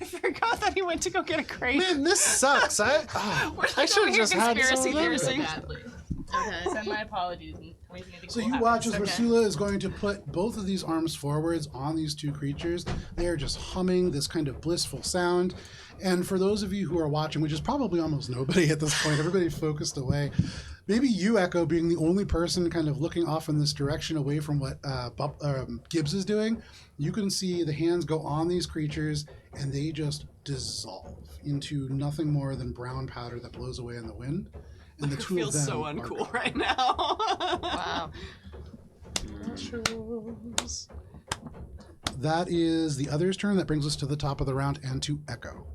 F: I forgot that he went to go get a crate.
B: Man, this sucks. I should have just had some
F: conspiracy
B: of them.
F: theorizing.
D: Badly. Okay. Send my apologies. And
A: So you watch as Ursula is going to put both of these arms forwards on these two creatures. They are just humming this kind of blissful sound. And for those of you who are watching, which is probably almost nobody at this point, everybody focused away. Maybe you, Echo, being the only person kind of looking off in this direction away from what Gibbs is doing, you can see the hands go on these creatures and they just dissolve into nothing more than brown powder that blows away in the wind. And the two of
F: Feels
A: them
F: so
A: are
F: uncool
A: gone.
F: right now.
E: Wow.
B: mushrooms.
A: That is the other's turn. That brings us to the top of the round and to Echo.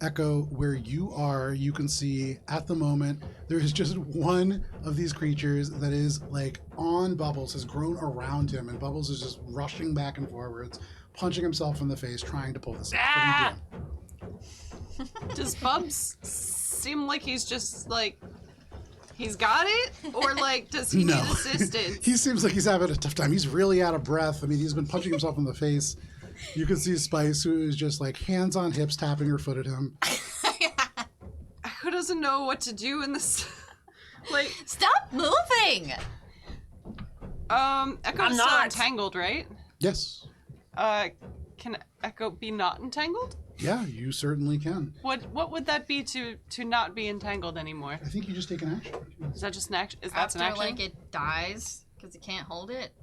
A: Echo, where you are, you can see at the moment there is just one of these creatures that is like on Bubbles, has grown around him, and Bubbles is just rushing back and forwards, punching himself in the face, trying to pull this off. What are you doing?
F: Does Bubs seem like he's just like he's got it, or like does he need assistance?
A: He seems like he's having a tough time. He's really out of breath. I mean, he's been punching himself in the face. You can see Spice, who is just like hands on hips, tapping her foot at him.
F: Who doesn't know what to do in this? Like,
E: Stop moving!
F: Echo's still entangled, right?
A: Yes.
F: Can Echo be not entangled?
A: Yeah, you certainly can.
F: What would that be to not be entangled anymore?
A: I think you just take an action.
F: Is that just an action? Is
E: After,
F: that an action?
E: like, it dies, because it can't hold it?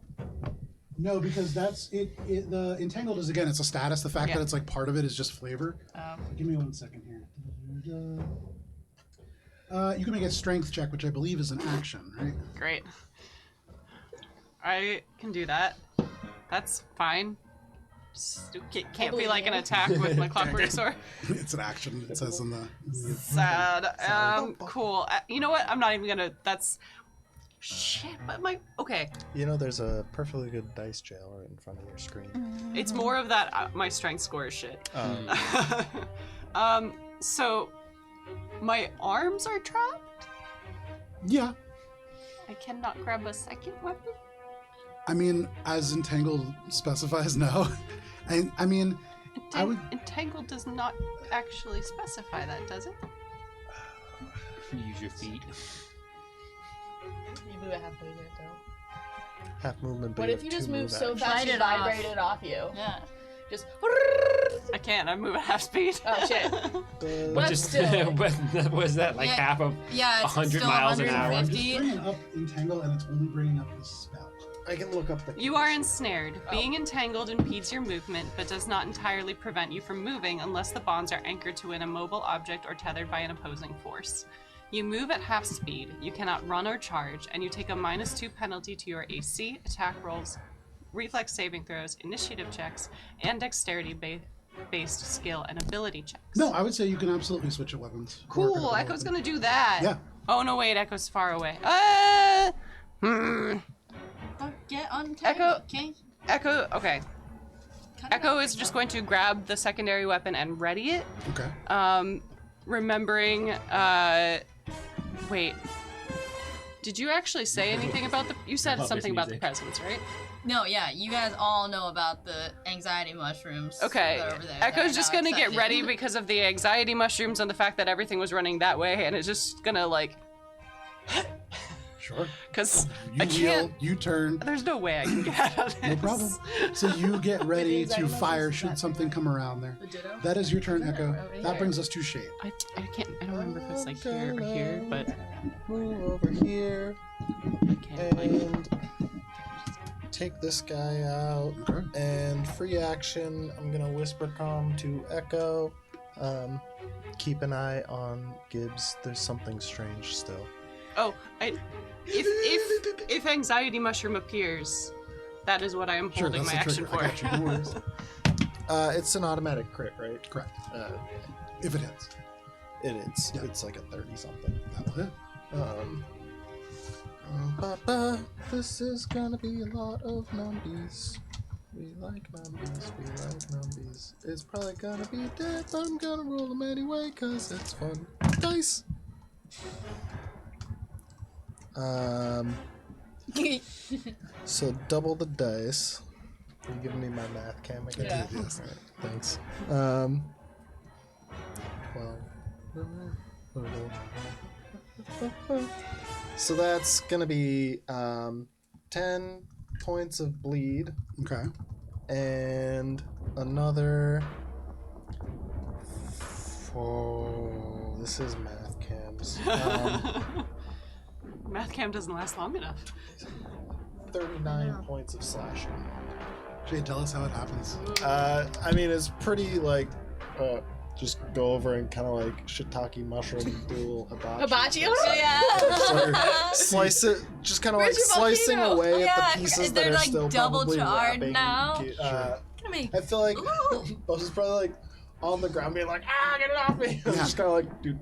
A: No, because that's it. The entangled is, again, it's a status. The fact
F: Yeah.
A: that it's like part of it is just flavor.
E: Oh.
A: Give me 1 second here. You can make a strength check, which I believe is an action, right?
F: Great. I can do that. That's fine. Just can't be like an attack with my clockwork sword.
A: It's an action. It says in the.
F: Sad. Cool. You know what? I'm not even gonna. That's. Shit. But my. Okay.
B: You know, there's a perfectly good dice jail right in front of your screen.
F: It's more of that. My strength score is shit. So, my arms are trapped.
A: Yeah.
F: I cannot grab a second weapon.
A: I mean, as entangled specifies, no. I mean, I would.
F: Entangled does not actually specify that, does it?
C: Use your feet.
D: You move a half movement, though.
B: Half movement, but
D: What
B: you
D: if
B: have
D: you
B: two
D: just move
B: move
D: so
B: actions.
D: fast
E: Slide
D: you
E: it off.
D: vibrate it off you?
E: Yeah.
D: Just.
F: I can't. I move at half speed.
D: Oh shit.
B: But
D: But
C: Just
D: still.
C: was that like
E: Yeah.
C: half of
E: Yeah, it's
C: 100
E: still
C: miles an hour?
A: I'm just
E: 150.
A: bringing up entangle, and it's only bringing up the spell.
B: I can look up the.
F: You are ensnared. Being entangled impedes your movement, but does not entirely prevent you from moving unless the bonds are anchored to an immobile object or tethered by an opposing force. You move at half speed, you cannot run or charge, and you take a -2 penalty to your AC, attack rolls, reflex saving throws, initiative checks, and dexterity-based skill and ability checks.
A: No, I would say you can absolutely switch at weapons. Or
F: Cool,
A: critical
F: Echo's
A: weapon.
F: gonna do that.
A: Yeah.
F: Oh no, wait, Echo's far away.
E: Get untangled.
F: Echo-
E: Okay.
F: Echo, okay.
E: Cut it
F: Echo
E: out.
F: is just going to grab the secondary weapon and ready it.
A: Okay.
F: Remembering, wait. Did you actually say anything about the, you said
C: Love
F: something
C: this
F: about the
C: music.
F: presents, right?
E: No, yeah, you guys all know about the anxiety mushrooms.
F: Okay.
E: that are over there that
F: Echo's
E: are
F: just
E: now
F: gonna get
E: accepted.
F: ready because of the anxiety mushrooms and the fact that everything was running that way, and it's just gonna like,
A: Sure.
F: cause
A: You
F: I can't,
A: you turn.
F: there's no way I can get out of this.
A: No problem. So you get ready
D: With the
A: to
D: anxiety
A: fire
D: mushrooms,
A: should
D: that-
A: something come around there.
D: The ditto?
A: That is your turn, Echo.
D: over
A: That
D: here.
A: brings us to Shade.
F: I don't remember if it's like here or here, but
B: Move over here
F: I can't like,
B: and take this guy out.
A: Okay.
B: And free action, I'm gonna whisper calm to Echo. Keep an eye on Gibbs. There's something strange still.
F: oh, if anxiety mushroom appears, that is what I am
A: Sure,
F: holding
A: that's
F: my
A: the
F: action
A: trigger.
F: for.
A: I got you. No worries.
B: It's an automatic crit, right?
A: Correct.
B: Uh,
A: If it hits,
B: it is.
A: Yeah.
B: It's like a 30 something.
A: that will hit.
B: This is gonna be a lot of numbies. We like numbies, we like numbies. It's probably gonna be dead, but I'm gonna roll them anyway, cause it's fun. Dice! So double the dice. You giving me my math cam again?
D: Yeah.
A: Yes.
B: Alright, thanks. 12. So that's gonna be 10 points of bleed
A: Okay.
B: and another. Oh, this is math cams.
F: Math cam doesn't last long enough.
B: 39 points of slashing.
A: Shade, tell us how it happens.
B: I mean, it's pretty like just go over and kind of like shiitake mushroom do a little hibachi.
D: Hibachi?
B: So slice it, just kind of like
D: Where's your
B: slicing
D: volcano?
B: away
E: Yeah,
B: at the pieces that
E: they're,
B: are
E: like,
B: still
E: double
B: probably
E: charred
B: wrapping.
E: now.
D: Gonna make
B: I feel like
E: Ooh.
B: Bose is probably like on the ground being like, get it off me.
A: Yeah.
B: Just kind of like, do.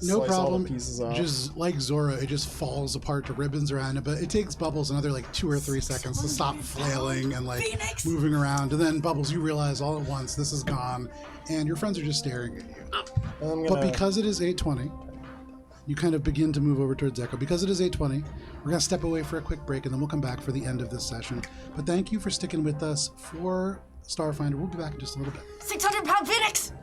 A: No
B: Slice
A: problem.
B: all the pieces off.
A: Just like Zora, it just falls apart to ribbons around it, but it takes Bubbles another like 2 or 3 seconds to stop flailing and like
D: Phoenix!
A: moving around. And then Bubbles, you realize all at once this is gone, and your friends are just staring at you.
B: And I'm
A: But
B: gonna,
A: because it is 8:20, you kind of begin to move over towards Echo. Because it is 8:20, we're gonna step away for a quick break, and then we'll come back for the end of this session. But thank you for sticking with us for Starfinder. We'll be back in just a little bit.
E: 600-pound Phoenix!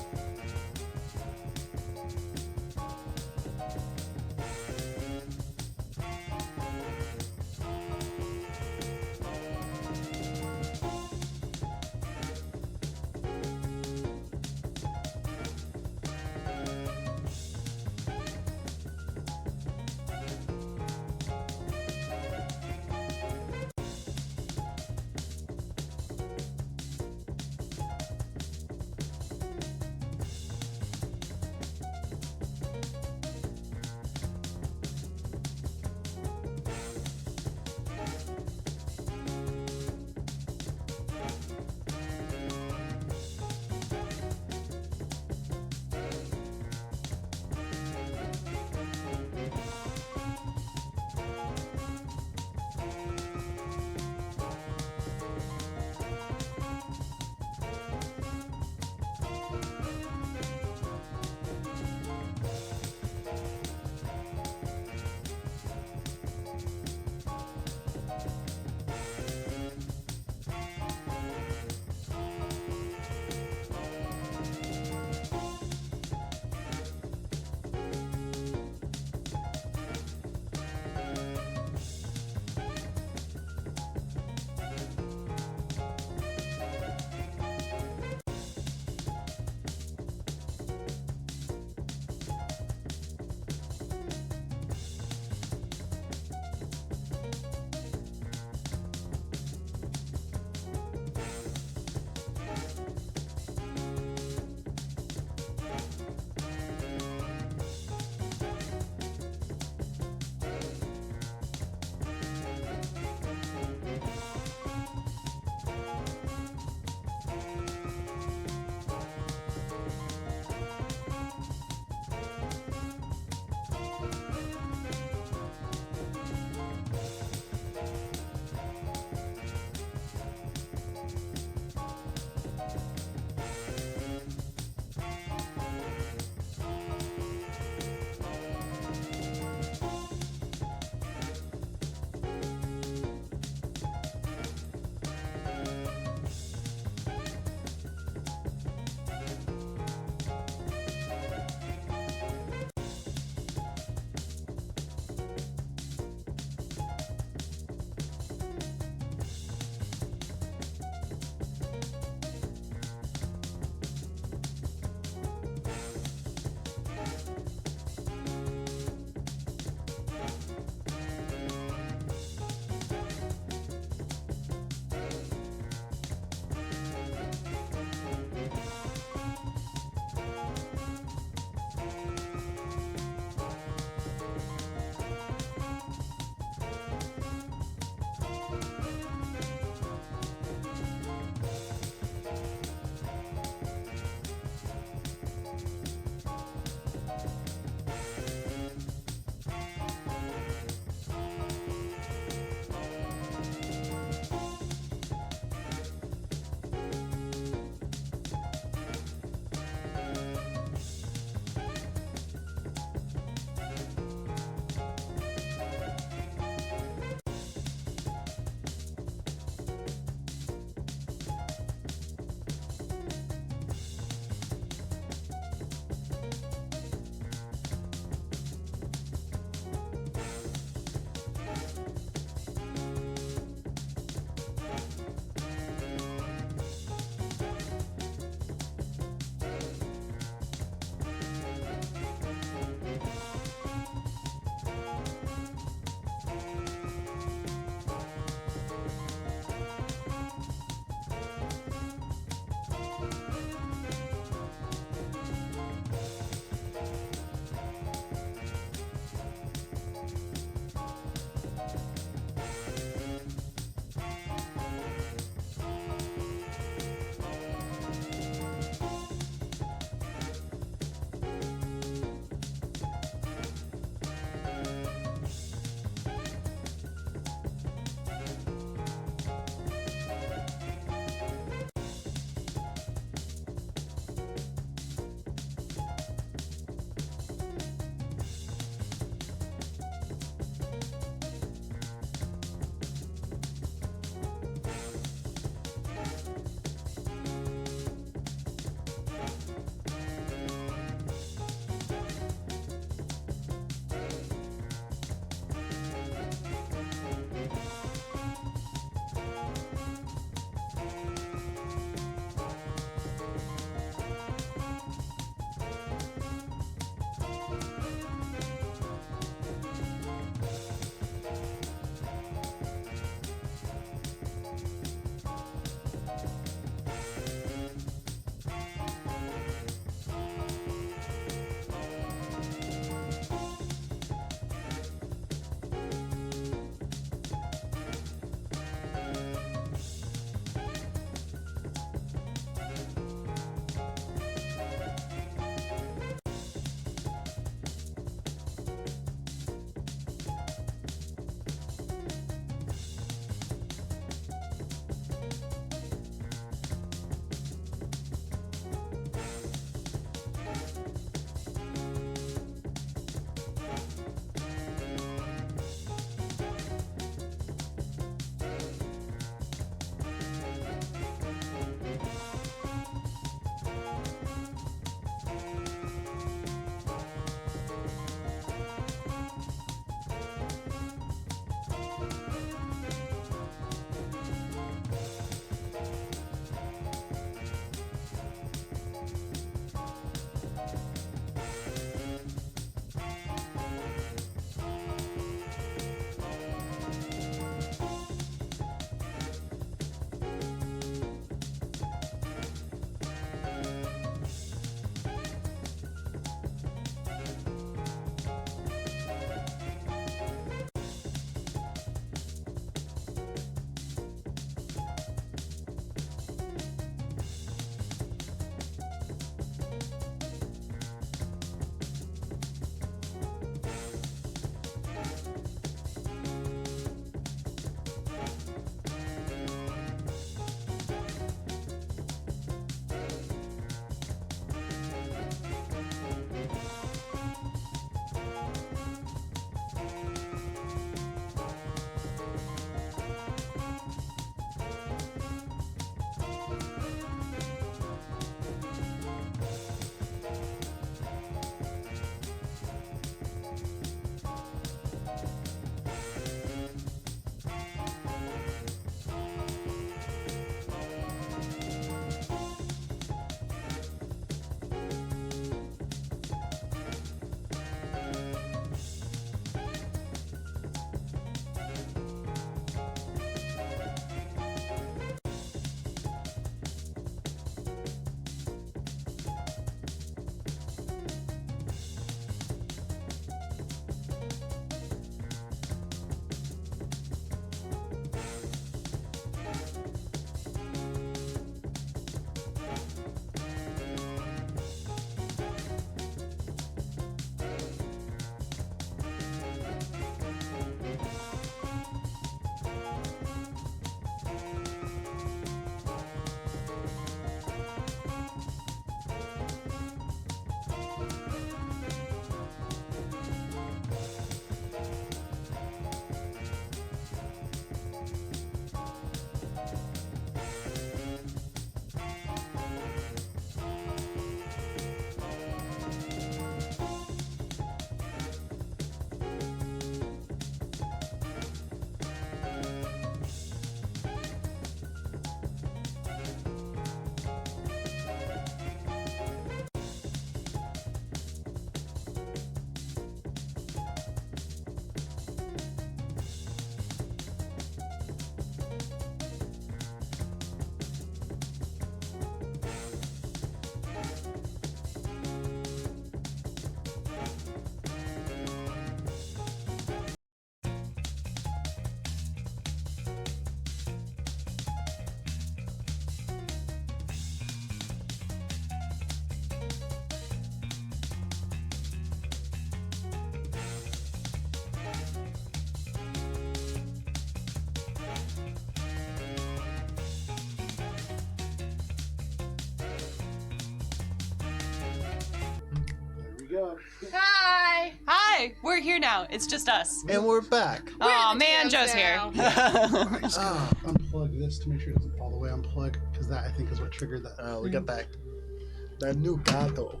A: go.
D: Hi.
F: Hi, we're here now. It's just us.
B: And we're back.
F: Oh
D: the
F: man,
D: DMs
F: Joe's here.
D: now.
A: I just gotta unplug this to make sure it doesn't all the way unplug, because that I think is what triggered that.
B: We got that new gato.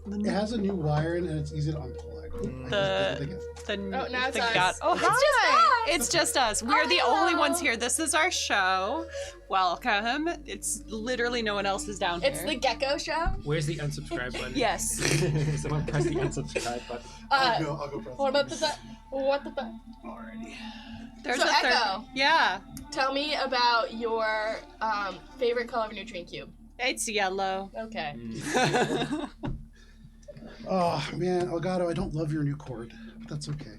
A: It has a new wire in it, and it's easy to unplug.
F: Now
D: it's
F: the
D: us.
F: Oh,
D: It's
F: hi.
D: just us.
F: It's just us. We're the only ones here. This is our show. Welcome. It's literally no one else is down
D: It's
F: here.
D: the Gecko Show.
C: Where's the unsubscribe button?
F: Yes.
C: Someone press the unsubscribe button.
A: I'll go press
D: What
A: it.
D: about what the
A: Alrighty.
F: There's
D: So
F: a third.
D: Echo.
F: Yeah.
D: Tell me about your favorite color of nutrient cube.
F: It's yellow.
D: Okay.
A: Oh man, Elgato, I don't love your new cord, but that's okay.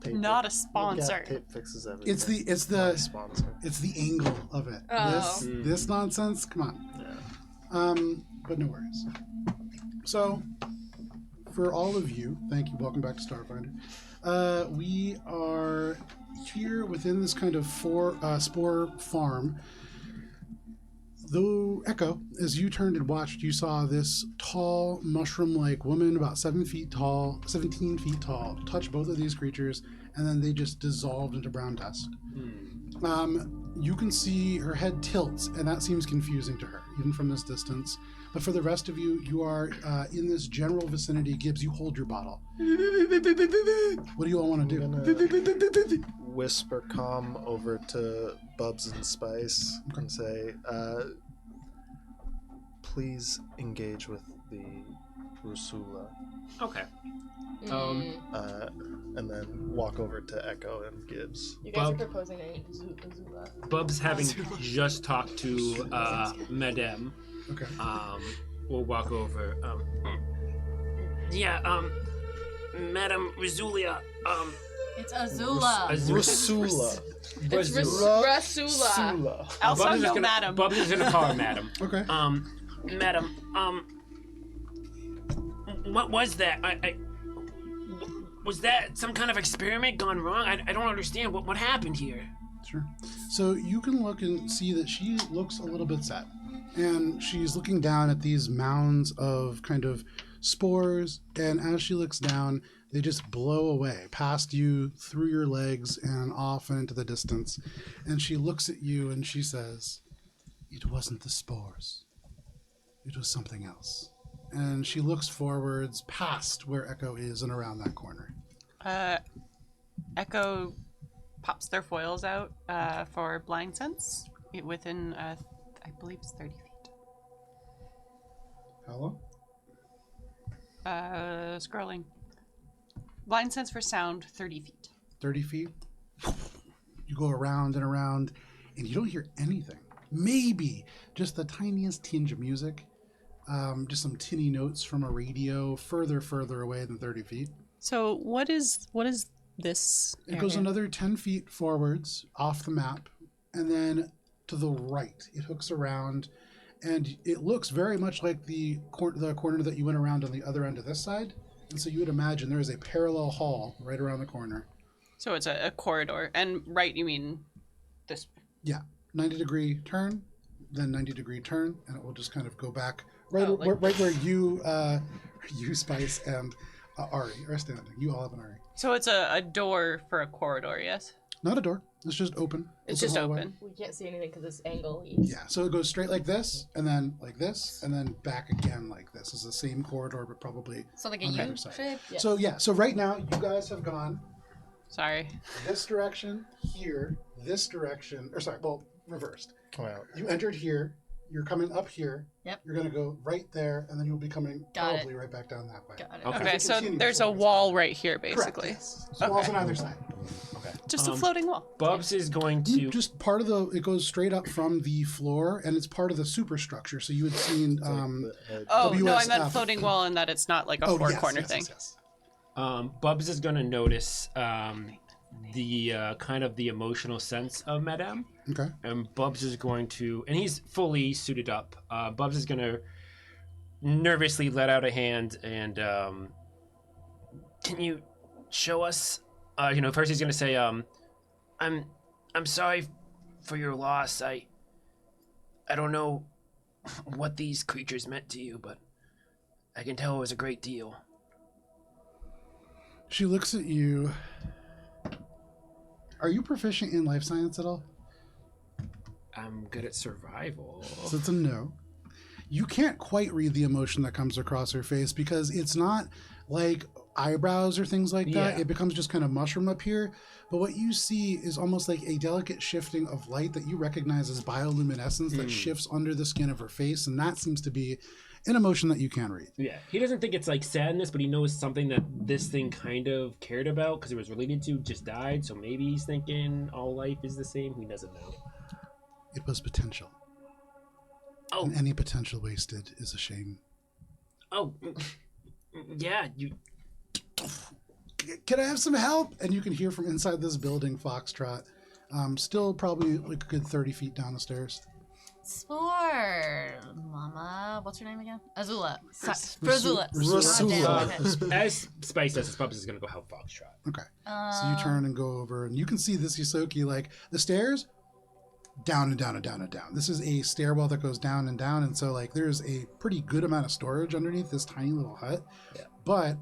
F: Not a sponsor.
B: Tape fixes everything.
A: It's the
B: Not a sponsor.
A: it's the angle of it.
D: Oh.
A: This nonsense. Come on.
B: Yeah.
A: But no worries. So, for all of you, thank you. Welcome back to Starfinder. We are here within this kind of spore farm. Though Echo, as you turned and watched, you saw this tall, mushroom-like woman, about 17 feet tall, touch both of these creatures, and then they just dissolved into brown dust. You can see her head tilts, and that seems confusing to her, even from this distance. But for the rest of you, you are in this general vicinity. Gibbs, you hold your bottle. What do you all want to do?
B: Whisper calm over to Bubs and Spice and say, please engage with the Rusula.
C: Okay.
B: And then walk over to Echo and Gibbs.
D: You guys
C: Bub-
D: are proposing a Zula.
C: Bub's having just talked to Madame.
A: Okay.
C: We'll walk over. Madame Rizulia.
E: It's Azula.
B: Rusula.
D: It's
C: Rizu-
D: Rasula.
B: Sula.
F: Also,
C: Bubs is
F: no,
C: gonna-
F: madam.
C: Bubs is gonna call her Madam.
A: Okay.
C: Madam, what was that? Was that some kind of experiment gone wrong? I don't understand. What happened here?
A: Sure. So you can look and see that she looks a little bit sad. And she's looking down at these mounds of kind of spores. And as she looks down, they just blow away past you, through your legs, and off and into the distance. And she looks at you and she says, "It wasn't the spores. It was something else." And she looks forwards past where Echo is and around that corner.
F: Echo pops their foils out for blind sense within, I believe it's 30 feet.
A: How long?
F: Scrolling. Blind sense for sound, 30 feet.
A: 30 feet. You go around and around, and you don't hear anything. Maybe just the tiniest tinge of music. Just some tinny notes from a radio further away than 30 feet.
F: So what is this?
A: It goes another 10 feet forwards off the map, and then to the right. It hooks around, and it looks very much like the corner that you went around on the other end of this side. And so you would imagine there is a parallel hall right around the corner.
F: So it's a corridor. And right, you mean this?
A: Yeah, 90-degree turn, then 90-degree turn, and it will just kind of go back right,
F: Oh, like-
A: right where you, Spice, and Ari are standing. You all have an Ari.
F: So it's a door for a corridor, yes?
A: Not a door. It's just open.
F: It's just
A: hallway.
F: open.
D: We can't see anything because this angle.
A: Yeah, so it goes straight like this, and then like this, and then back again like this. It's the same corridor, but probably
E: So like a
A: on the
E: U
A: other side.
E: shape.
D: Yes.
A: So yeah, so right now you guys have gone
F: Sorry.
A: this direction, here, this direction, or sorry, well, reversed.
B: Wow.
A: You entered here, you're coming up here.
E: Yep.
A: You're gonna go right there, and then you'll be coming
E: Got it.
A: probably right back down that way.
E: Got it.
C: Okay.
F: Okay, so
A: Continue
F: there's a
A: forwards.
F: wall right here,
A: Correct,
F: basically.
A: yes. So walls on either side.
F: Just a floating wall.
C: Bubs is going to.
A: Just part of the, it goes straight up from the floor, and it's part of the superstructure. So you had seen,
F: Oh, no, I
A: WSF.
F: meant floating wall and that it's not like a four-corner thing.
A: Yes.
C: Bubs is going to notice the kind of the emotional sense of Madame.
A: Okay.
C: And Bubs is going to, and he's fully suited up. Bubs is going to nervously let out a hand and, can you show us? First he's going to say, I'm sorry for your loss. I don't know what these creatures meant to you, but I can tell it was a great deal.
A: She looks at you. Are you proficient in life science at all?
C: I'm good at survival.
A: So it's a no. You can't quite read the emotion that comes across her face because it's not like eyebrows or things like that.
C: Yeah.
A: It becomes just kind of mushroom up here. But what you see is almost like a delicate shifting of light that you recognize as bioluminescence that shifts under the skin of her face. And that seems to be an emotion that you can read.
C: Yeah, he doesn't think it's like sadness, but he knows something that this thing kind of cared about because it was related to just died. So maybe he's thinking all life is the same. He doesn't know.
A: It was potential.
C: Oh,
A: And any potential wasted is a shame.
C: oh, yeah. You.
A: Can I have some help? And you can hear from inside this building, Foxtrot. Still probably like a good 30 feet down the stairs.
E: Spore, Mama. What's her name again? Azula.
A: Rasula.
E: Rasula.
C: As Spice says, his puppet is gonna go help Foxtrot.
A: Okay. So you turn and go over, and you can see this Yusoki, like, the stairs, down and down and down and down. This is a stairwell that goes down and down, and so, like, there's a pretty good amount of storage underneath this tiny little hut.
C: Yeah.
A: But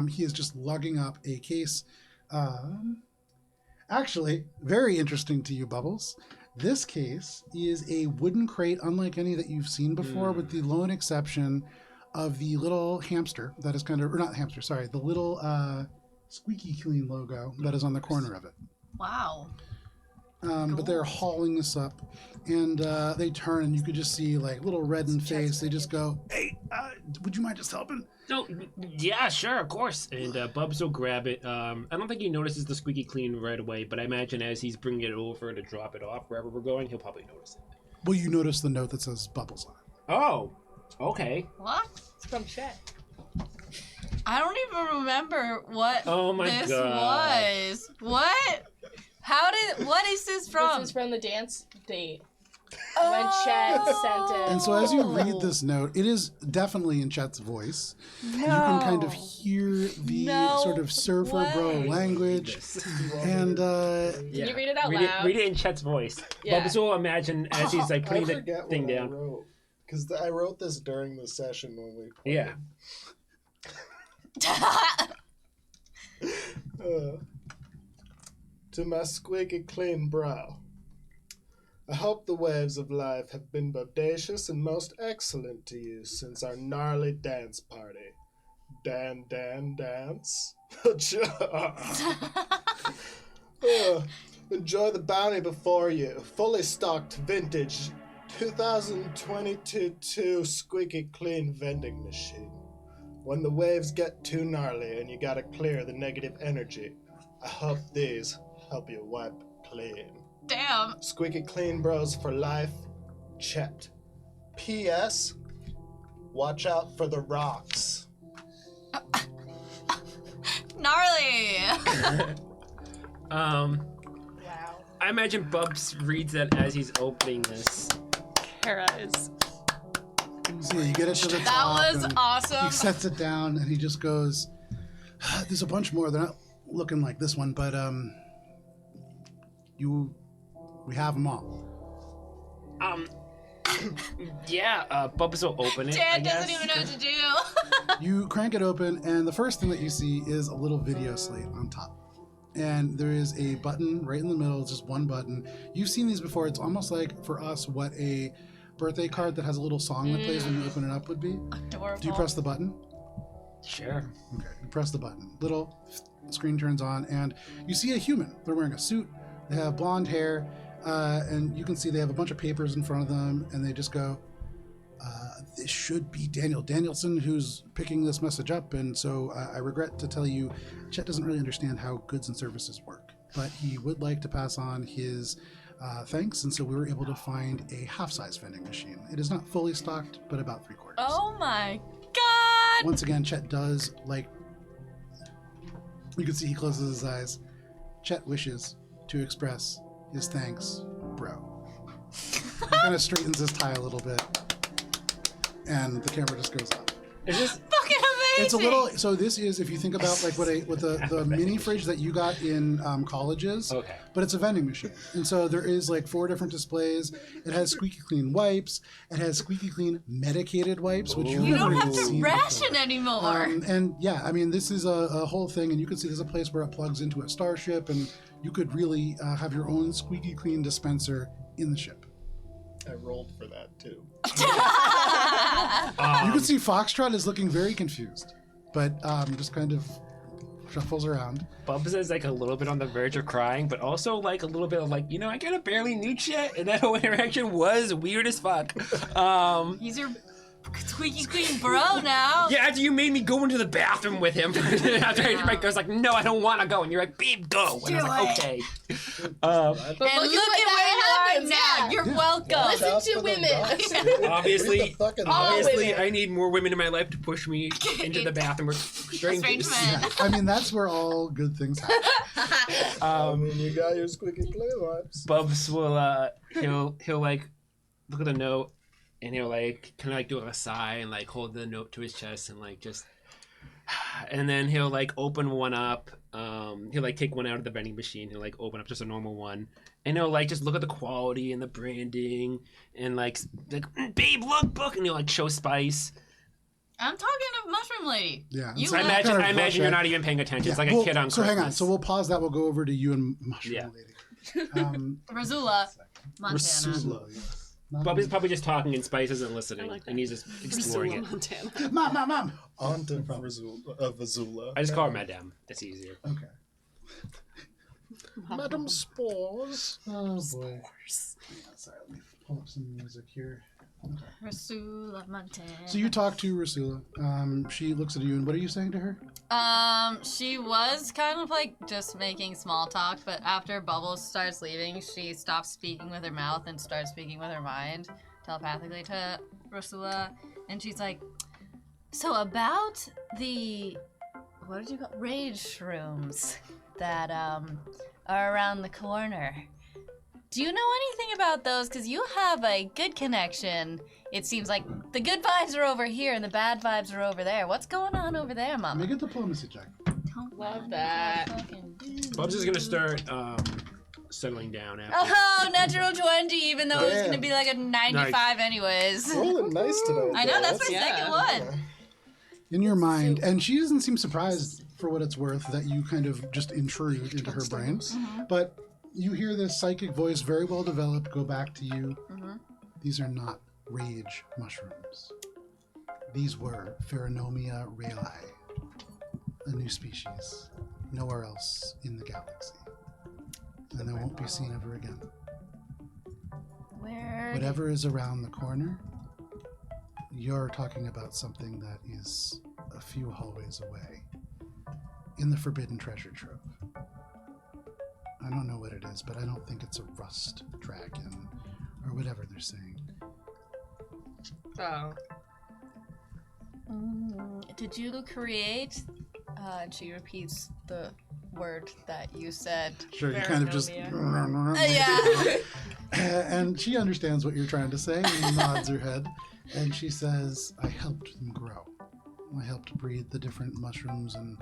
A: he is just lugging up a case. Actually, very interesting to you, Bubbles. This case is a wooden crate, unlike any that you've seen before, with the lone exception of the little hamster that is kind of, or not hamster, sorry, the little squeaky clean logo that is on the corner of it.
E: Wow.
A: But they're hauling this up, and they turn, and you could just see, like, little reddened face. They just go, "Hey, would you mind just helping?"
C: No, yeah, sure, of course. And Bubs will grab it. I don't think he notices the squeaky clean right away, but I imagine as he's bringing it over to drop it off wherever we're going, he'll probably notice it.
A: Well, you notice the note that says Bubbles on it.
C: Oh, okay.
E: What?
D: It's from Chet.
E: I don't even remember what
C: Oh my
E: this
C: God.
E: was. What? What is this from?
D: This is from the dance date. When Chet sent it.
A: And so as you read this note, it is definitely in Chet's voice.
E: No.
A: You can kind of hear the sort of surfer bro
E: way.
A: language. And
D: Can you read it out loud?
C: Read it in Chet's voice.
D: Yeah.
C: Bubs will imagine as he's like putting
B: I
C: the
B: forget
C: thing
B: what
C: down.
B: I wrote. Because I wrote this during the session when we played.
C: Yeah.
B: To my squeaky clean brow. I hope the waves of life have been bodacious and most excellent to you since our gnarly dance party. Dance. Enjoy the bounty before you. Fully stocked vintage 2022 squeaky clean vending machine. When the waves get too gnarly and you gotta clear the negative energy, I hope these help you wipe clean.
E: Damn.
B: Squeaky clean bros for life, Chet. P.S. Watch out for the rocks.
E: Gnarly.
D: Wow.
C: I imagine Bubs reads that as he's opening this.
F: Kara is.
A: so you get it to the
E: That
A: top.
E: was
A: and
E: awesome.
A: He sets it down, and he just goes, "There's a bunch more. They're not looking like this one, but we have them all."
C: Yeah, Bubs will open it. I
E: Dad
C: guess.
E: doesn't even know what to do.
A: You crank it open, and the first thing that you see is a little video slate on top. And there is a button right in the middle. It's just one button. You've seen these before. It's almost like, for us, what a birthday card that has a little song that plays when you open it up would be.
E: Adorable.
A: Do you press the button?
C: Sure.
A: Okay, you press the button. Little screen turns on, and you see a human. They're wearing a suit. They have blonde hair, and you can see they have a bunch of papers in front of them, and they just go, "This should be Daniel Danielson who's picking this message up, and so I regret to tell you, Chet doesn't really understand how goods and services work, but he would like to pass on his thanks, and so we were able to find a half-size vending machine. It is not fully stocked, but about 3/4.
E: Oh my god.
A: Once again, Chet does, like, you can see he closes his eyes. Chet wishes to express his thanks, bro. He kind of straightens his tie a little bit, and the camera just goes up.
C: Is this
E: Fucking
A: It's a little. So this is, if you think about like what the mini fridge that you got in colleges.
H: Okay.
A: But it's a vending machine, and so there is like 4 different displays. It has squeaky clean wipes. It has squeaky clean medicated wipes, which you've
E: You don't
A: never
E: have to
A: seen
E: ration
A: before.
E: anymore.
A: And yeah, I mean, this is a whole thing, and you can see there's a place where it plugs into a starship, and you could really have your own squeaky clean dispenser in the ship.
B: I rolled for that too.
A: You can see Foxtrot is looking very confused, but just kind of shuffles around.
H: Bubs is like a little bit on the verge of crying, but also like a little bit of like, I kind of barely knew shit, and that whole interaction was weird as fuck.
E: He's your squeaky clean bro now.
H: Yeah, after you made me go into the bathroom with him, after I was like, no, I don't want to go, and you're like, babe, go, and I was like, okay.
E: And look at where you are now. You're welcome.
D: Listen to women.
H: Obviously,
D: All women.
H: I need more women in my life to push me into the bathroom with strangers.
E: Strange man.
A: Yeah, I mean, that's where all good things happen.
B: I mean, you got your squeaky clean wipes.
H: Bubs will he'll like look at the note, and he'll like kind of like do a sigh and like hold the note to his chest and like just, and then he'll like open one up. He'll like take one out of the vending machine. He'll like open up just a normal one, and he'll like just look at the quality and the branding and like babe, look, book, and he'll like show Spice.
E: I'm talking to Mushroom Lady.
A: Yeah.
E: You
H: So I
E: left.
H: imagine
A: Kind of rush
H: you're
A: it.
H: not even paying attention. It's like
A: Well,
H: a kid on
A: so
H: Christmas.
A: hang on. So we'll pause that. We'll go over to you and Mushroom
H: Yeah.
A: Lady.
E: Razula, Montana.
B: Rasula.
H: Bubby's probably just talking and Spice isn't listening,
F: like
H: and he's just exploring
F: Missoula,
H: it.
F: Montana.
A: Mom.
B: Aunt of Azula.
H: I just call her Madame. That's easier.
A: Okay.
B: Madam Spores.
A: Oh boy. Yeah, sorry, let me pull up some music here.
E: Razula, Montana.
A: So you talk to Rasula. She looks at you, and what are you saying to her?
E: She was kind of like just making small talk, but after Bubbles starts leaving, she stops speaking with her mouth and starts speaking with her mind telepathically to Rasula, and she's like, "So about the what did you call rage shrooms that are around the corner? Do you know anything about those? Because you have a good connection. It seems like the good vibes are over here and the bad vibes are over there. What's going on over there, Mama?"
A: Make a diplomacy check.
E: Don't
D: Love
E: mind
D: that.
E: if I fucking do.
H: Bubs is gonna start settling down after.
E: Oh, natural 20, even though it's
B: Damn.
E: gonna be like a 95 anyways.
B: Rolling nice today.
E: I know, that's my
F: Yeah.
E: second one.
A: In your mind, and she doesn't seem surprised for what it's worth that you kind of just intrude into her brain. But you hear this psychic voice, very well developed, go back to you. These are not rage mushrooms. These were Pheronomia reali, a new species, nowhere else in the galaxy. And they won't be seen ever again.
E: Where?
A: Whatever is around the corner, you're talking about something that is a few hallways away, in the Forbidden Treasure Trove. I don't know what it is, but I don't think it's a rust dragon or whatever they're saying.
F: Oh.
E: Did you create? And she repeats the word that you said.
A: Sure, you kind of just.
E: Yeah.
A: And she understands what you're trying to say and nods her head. And she says, I helped them grow. I helped breed the different mushrooms and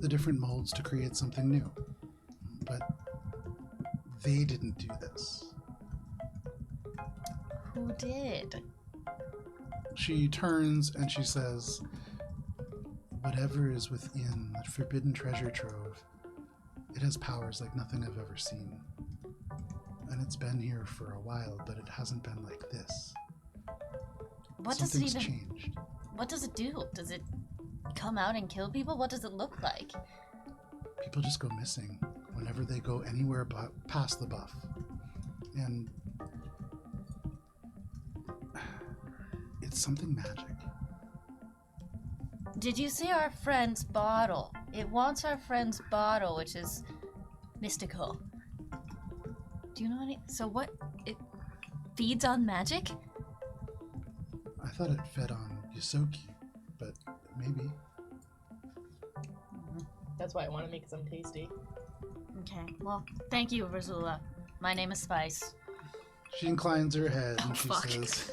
A: the different molds to create something new. But they didn't do this.
E: Who did?
A: She turns and she says, whatever is within the Forbidden Treasure Trove, it has powers like nothing I've ever seen. And it's been here for a while, but it hasn't been like this.
E: What does it
A: Something's
E: even?
A: changed.
E: What does it do? Does it come out and kill people? What does it look like?
A: People just go missing whenever they go anywhere past the buff. And it's something magic.
E: Did you see our friend's bottle? It wants our friend's bottle, which is mystical. Do you know any? So what? It feeds on magic?
A: I thought it fed on Yosoki, but maybe.
D: That's why I want to make some tasty.
E: Okay. Well, thank you, Razula. My name is Spice.
A: She inclines her head and she
E: fuck.
A: says,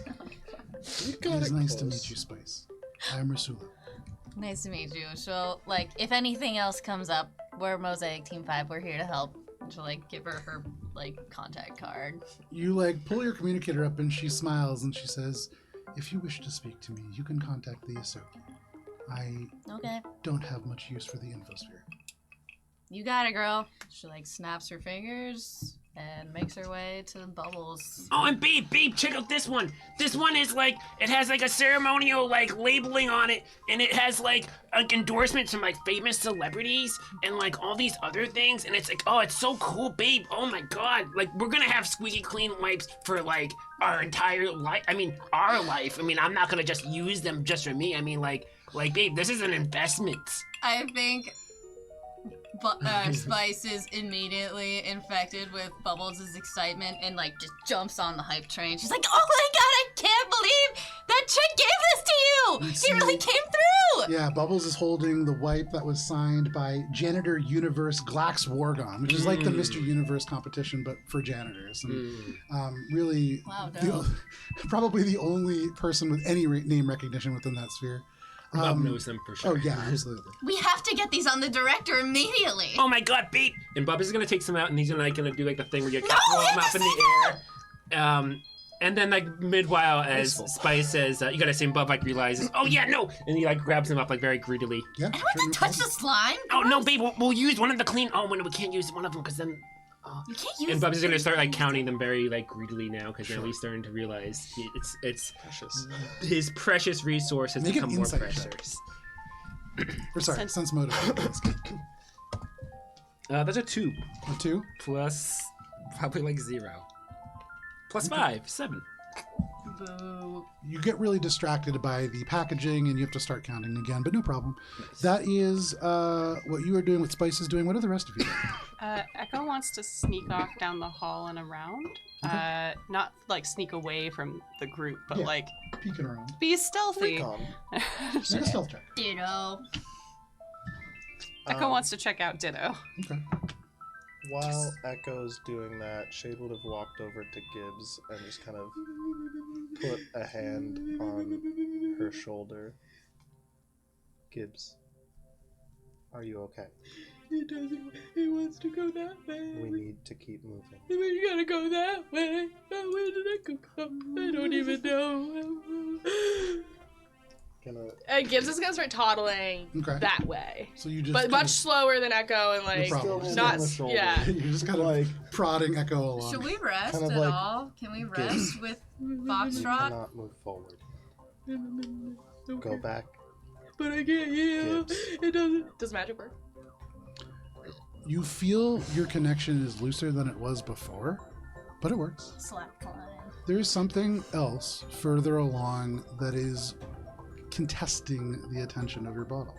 B: You
A: it
B: got
A: is
B: it
A: nice to
B: close.
A: meet you, Spice. I am Rasula.
E: Nice to meet you. She'll, like, if anything else comes up, we're Mosaic Team 5. We're here to help. She'll, like, give her, like, contact card.
A: You, like, pull your communicator up and she smiles and she says, if you wish to speak to me, you can contact the Asoki. I
E: Okay.
A: don't have much use for the infosphere.
E: You got it, girl. She, like, snaps her fingers and makes her way to Bubbles.
C: Oh, and babe, check out this one. This one is like, it has like a ceremonial like labeling on it, and it has like endorsements from like famous celebrities and like all these other things, and it's like, oh, it's so cool, babe. Oh my god, like we're gonna have squeaky clean wipes for like our entire life. I mean, our life. I mean, I'm not gonna just use them just for me. I mean, like, babe, this is an investment.
E: I think Spice is immediately infected with Bubbles' excitement and, like, just jumps on the hype train. She's like, oh my god, I can't believe that chick gave this to you! He really came through!
A: Yeah, Bubbles is holding the wipe that was signed by Janitor Universe Glax Wargon, which is like the Mr. Universe competition, but for janitors. And really,
E: Wow, dope.
A: probably the only person with any name recognition within that sphere.
H: Bob knows them for sure.
A: Oh, yeah, absolutely.
E: We have to get these on the director immediately!
C: Oh my god, babe.
H: And Bob is gonna take some out, and he's gonna do like the thing where you
E: No,
H: throw
E: we
H: them
E: have
H: up
E: to
H: in the
E: say
H: air. And then like midwhile, as
B: Graceful.
H: Spice says, you gotta say, Bob like realizes, oh yeah, no, and he like grabs him up like very greedily.
A: Yeah,
E: I don't want to touch the slime!
C: Oh no, babe, we'll use one of the clean. Oh, no, we can't use one of them because then.
E: You can't use
H: And Bub's gonna start like counting them very like greedily now because now he's starting to realize it's
B: Precious.
H: his precious resource has
A: Make an
H: become more
A: insight
H: precious.
A: check. Or sorry, sense motive.
H: That's a 2
A: A 2?
H: plus probably like 0 plus 5, 7.
E: Boo.
A: You get really distracted by the packaging and you have to start counting again, but no problem. That is what you are doing, what Spice is doing. What are the rest of you doing?
F: Echo wants to sneak off down the hall and around. Not like sneak away from the group, but
A: Yeah.
F: like
A: Peeking around.
F: be stealthy.
B: Recon.
A: Make a stealth check.
E: Ditto.
F: Echo wants to check out Ditto.
A: Okay.
B: While Echo's doing that, Shade would have walked over to Gibbs and just kind of put a hand on her shoulder. Gibbs, are you okay?
D: He doesn't. He wants to go that way.
B: We need to keep moving.
D: We gotta go that way. Oh, where did I go? I don't even know. Gibbs is gonna start toddling
A: Okay.
D: that way,
A: So you just
D: but
A: kind
D: much
A: of-
D: slower than Echo and like
A: No problem.
D: not.
B: on the shoulder.
D: Yeah.
A: You're just kind of
B: Like-
A: prodding Echo along.
E: Should we rest
B: Kind of
E: at
B: like-
E: all? Can we rest with
B: You
E: Foxtrot?
B: cannot move forward. Go back.
D: But I can't heal.
B: Gibbs.
D: It doesn't. Does magic work?
A: You feel your connection is looser than it was before, but it works.
E: Slap climb.
A: There's something else further along that is contesting the attention of your bottle.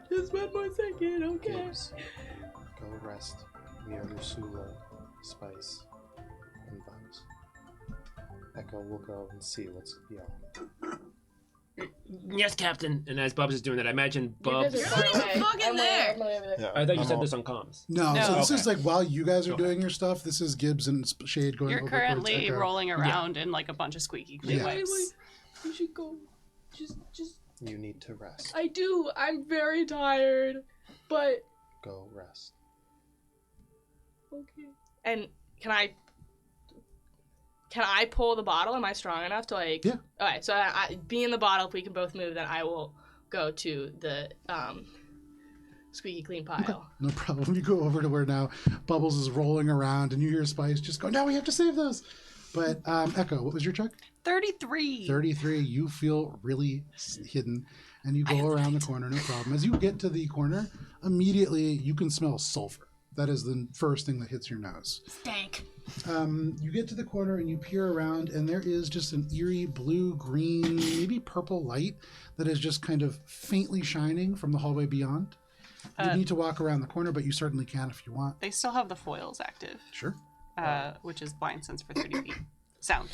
D: Just one more second, okay?
B: Gibbs, go rest near Lucula, Spice, and Bugs. Echo will go and see what's beyond.
C: Yes, Captain.
H: And as Bubs is doing that, I imagine Bubs.
E: You're not even fucking there.
H: I thought you said this on comms.
A: No,
F: No.
A: so this
H: Okay.
A: is like while you guys are doing your stuff, this is Gibbs and Shade going
F: You're
A: over towards
F: currently
A: Echo.
F: rolling around in like a bunch of squeaky clean
A: Yeah.
F: wipes.
D: We should go. Just.
B: You need to rest.
D: I do. I'm very tired, but
B: Go rest.
D: okay. And can I pull the bottle? Am I strong enough to like?
A: Yeah.
D: Okay, so I be in the bottle. If we can both move, then I will go to the squeaky clean pile.
A: No problem. You go over to where now Bubbles is rolling around and you hear Spice just go, no, we have to save those. But Echo, what was your check?
F: 33.
A: 33. You feel really hidden and you go around the corner, no problem. As you get to the corner, immediately you can smell sulfur. That is the first thing that hits your nose.
E: Stank.
A: You get to the corner and you peer around, and there is just an eerie blue, green, maybe purple light that is just kind of faintly shining from the hallway beyond. You need to walk around the corner, but you certainly can if you want.
F: They still have the foils active,
A: Sure.
F: which is blind sense for 30 feet. Sound.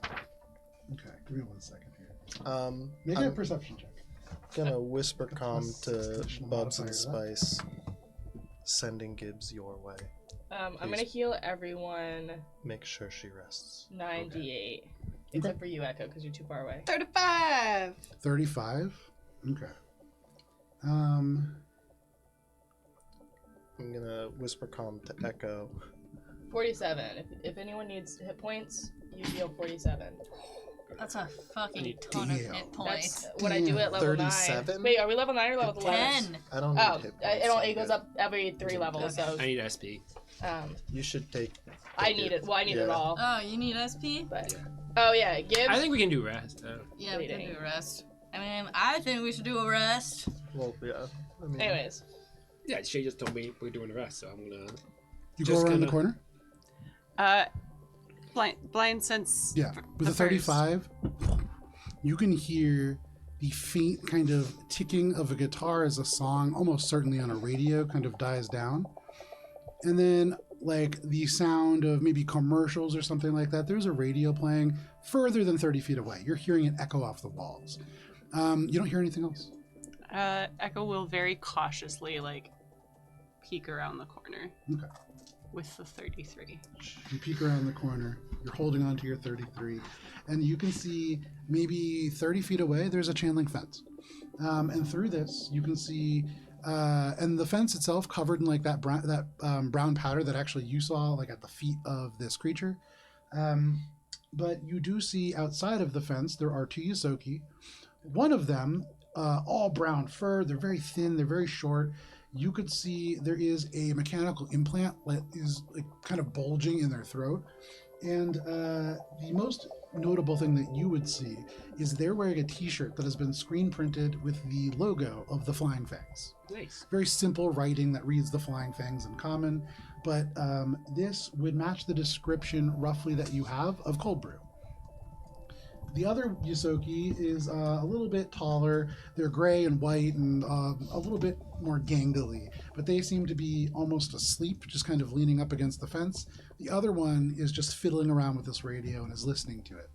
A: Okay, give me 1 second here. Make
B: I'm
A: a perception check.
B: gonna whisper calm
A: Plus
B: to
A: additional
B: Bubs and
A: modifier to that.
B: Spice, sending Gibbs your way.
D: I'm
B: Please.
D: gonna heal everyone
B: Make sure she rests.
D: 9d8, except for you, Echo, because you're too far away.
F: 35.
A: 35. Okay.
B: I'm gonna whisper calm to Echo.
D: 47. If anyone needs hit points, you heal 47.
E: That's a fucking ton of hit points.
D: That's when I do it level
B: 37?
D: 9. Wait, are we level 9 or level 11?
E: 10.
B: I don't need
D: Oh,
B: hit points.
D: it goes up every 3 levels, so
H: I need SP.
B: You should take.
D: I need it. Well, I need it all.
E: Oh, you need SP?
D: But oh yeah, Gibbs.
H: I think we can do rest.
E: Yeah, we can do a rest. I mean, I think we should do a rest.
B: Well, yeah. I mean,
D: Anyways,
H: Yeah, Shay just told me we're doing the rest, so I'm gonna.
A: You
H: Just
A: go around the
H: gonna-
A: corner?
F: Blind sense.
A: Yeah. With a 35, you can hear the faint kind of ticking of a guitar as a song, almost certainly on a radio, kind of dies down. And then, like, the sound of maybe commercials or something like that. There's a radio playing further than 30 feet away. You're hearing it echo off the walls. You don't hear anything else.
F: Echo will very cautiously, like, peek around the corner.
A: Okay.
F: With the 33.
A: You peek around the corner. You're holding on to your 33. And you can see maybe 30 feet away, there's a chain link fence. And through this, you can see, and the fence itself covered in like that brown powder that actually you saw like at the feet of this creature. But you do see outside of the fence, there are 2 Yosoki. One of them, all brown fur. They're very thin. They're very short. You could see there is a mechanical implant that is like kind of bulging in their throat. And the most notable thing that you would see is they're wearing a t-shirt that has been screen printed with the logo of the Flying Fangs.
H: Nice.
A: Very simple writing that reads the Flying Fangs in common, but this would match the description roughly that you have of cold brew. The other Yosoki is a little bit taller. They're gray and white and a little bit more gangly, but they seem to be almost asleep, just kind of leaning up against the fence. The other one is just fiddling around with this radio and is listening to it.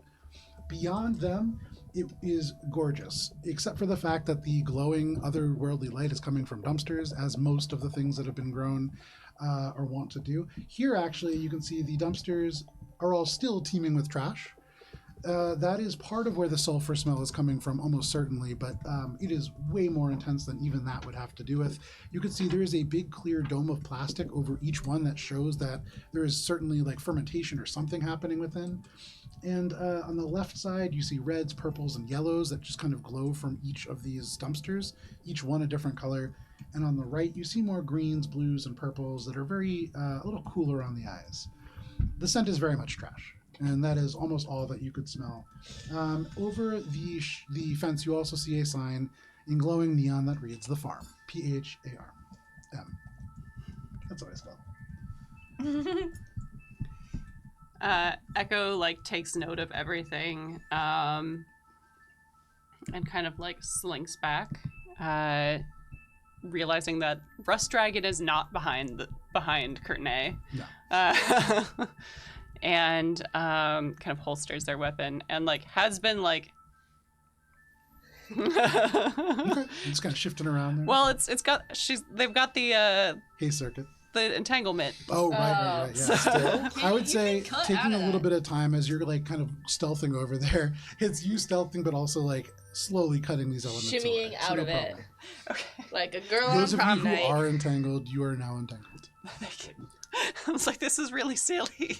A: Beyond them, it is gorgeous, except for the fact that the glowing otherworldly light is coming from dumpsters, as most of the things that have been grown are wont to do. Here, actually, you can see the dumpsters are all still teeming with trash. That is part of where the sulfur smell is coming from, almost certainly, but it is way more intense than even that would have to do with. You can see there is a big clear dome of plastic over each one that shows that there is certainly like fermentation or something happening within. And on the left side, you see reds, purples, and yellows that just kind of glow from each of these dumpsters, each one a different color. And on the right, you see more greens, blues, and purples that are very, a little cooler on the eyes. The scent is very much trash. And that is almost all that you could smell. Over the fence, you also see a sign in glowing neon that reads "The Farm." PHARM. That's what I spell.
F: Echo like takes note of everything, and kind of like slinks back, realizing that Rust Dragon is not behind Curtain A.
A: No.
F: And kind of holsters their weapon and like has been like
A: Okay. It's kind of shifting around there.
F: well they've got the
A: Hay circuit.
F: the entanglement.
A: Oh, right. Yeah.
B: Still?
A: I would
E: You
A: say
E: can cut
A: taking
E: out
A: a
E: of
A: little
E: that.
A: bit of time as you're like kind of stealthing over there. It's you stealthing, but also like slowly cutting these elements
D: Shimmying
A: away.
D: out
A: no
D: of it.
A: problem.
F: Okay.
D: like a girl
A: Those
D: on
A: of you
D: prom
A: who
D: night.
A: are entangled, you are now entangled.
F: Thank you. I was like, this is really silly.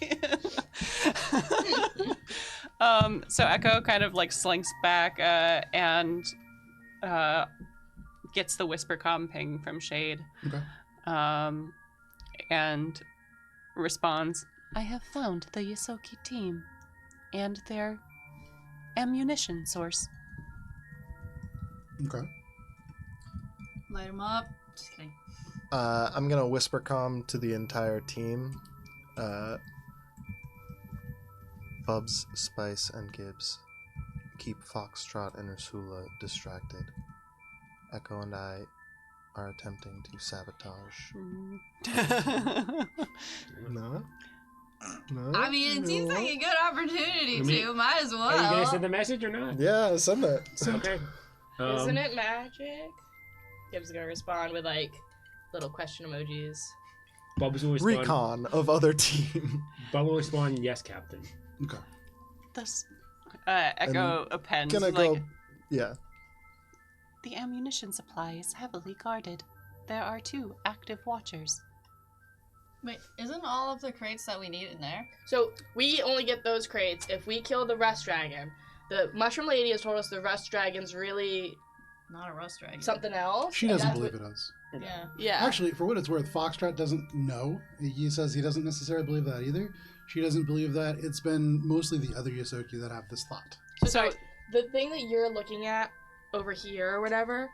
F: So Echo kind of like slinks back and gets the whisper comm ping from Shade.
A: Okay.
F: And responds, I have found the Yosoki team and their ammunition source.
A: Okay.
E: Light them up. Just kidding.
B: I'm gonna whisper comm to the entire team. Bubs, Spice, and Gibbs, keep Foxtrot and Ursula distracted. Echo and I are attempting to sabotage. No? No?
E: I mean, it seems like a good opportunity
H: I mean,
E: to. Might as well.
H: Are you gonna send the message or not?
B: Yeah, send it.
H: Okay.
D: Isn't it magic? Gibbs is gonna respond with like little question emojis.
H: Bubbles will respond.
B: Recon of other team.
H: Bubble will respond, yes, Captain.
A: Okay.
F: This Echo appends
B: Gonna
F: like
B: go. Yeah.
F: The ammunition supply is heavily guarded. There are 2 active watchers.
E: Wait, isn't all of the crates that we need in there?
D: So we only get those crates if we kill the rust dragon. The mushroom lady has told us the rust dragon's really
E: Not a rust dragon.
D: something else.
A: She
D: and
A: doesn't
D: that's
A: believe
D: what-
A: it is.
E: Yeah.
D: Yeah.
A: Actually, for what it's worth, Foxtrot doesn't know. He says he doesn't necessarily believe that either. She doesn't believe that. It's been mostly the other Yosoki that have this thought.
D: So the thing that you're looking at over here or whatever,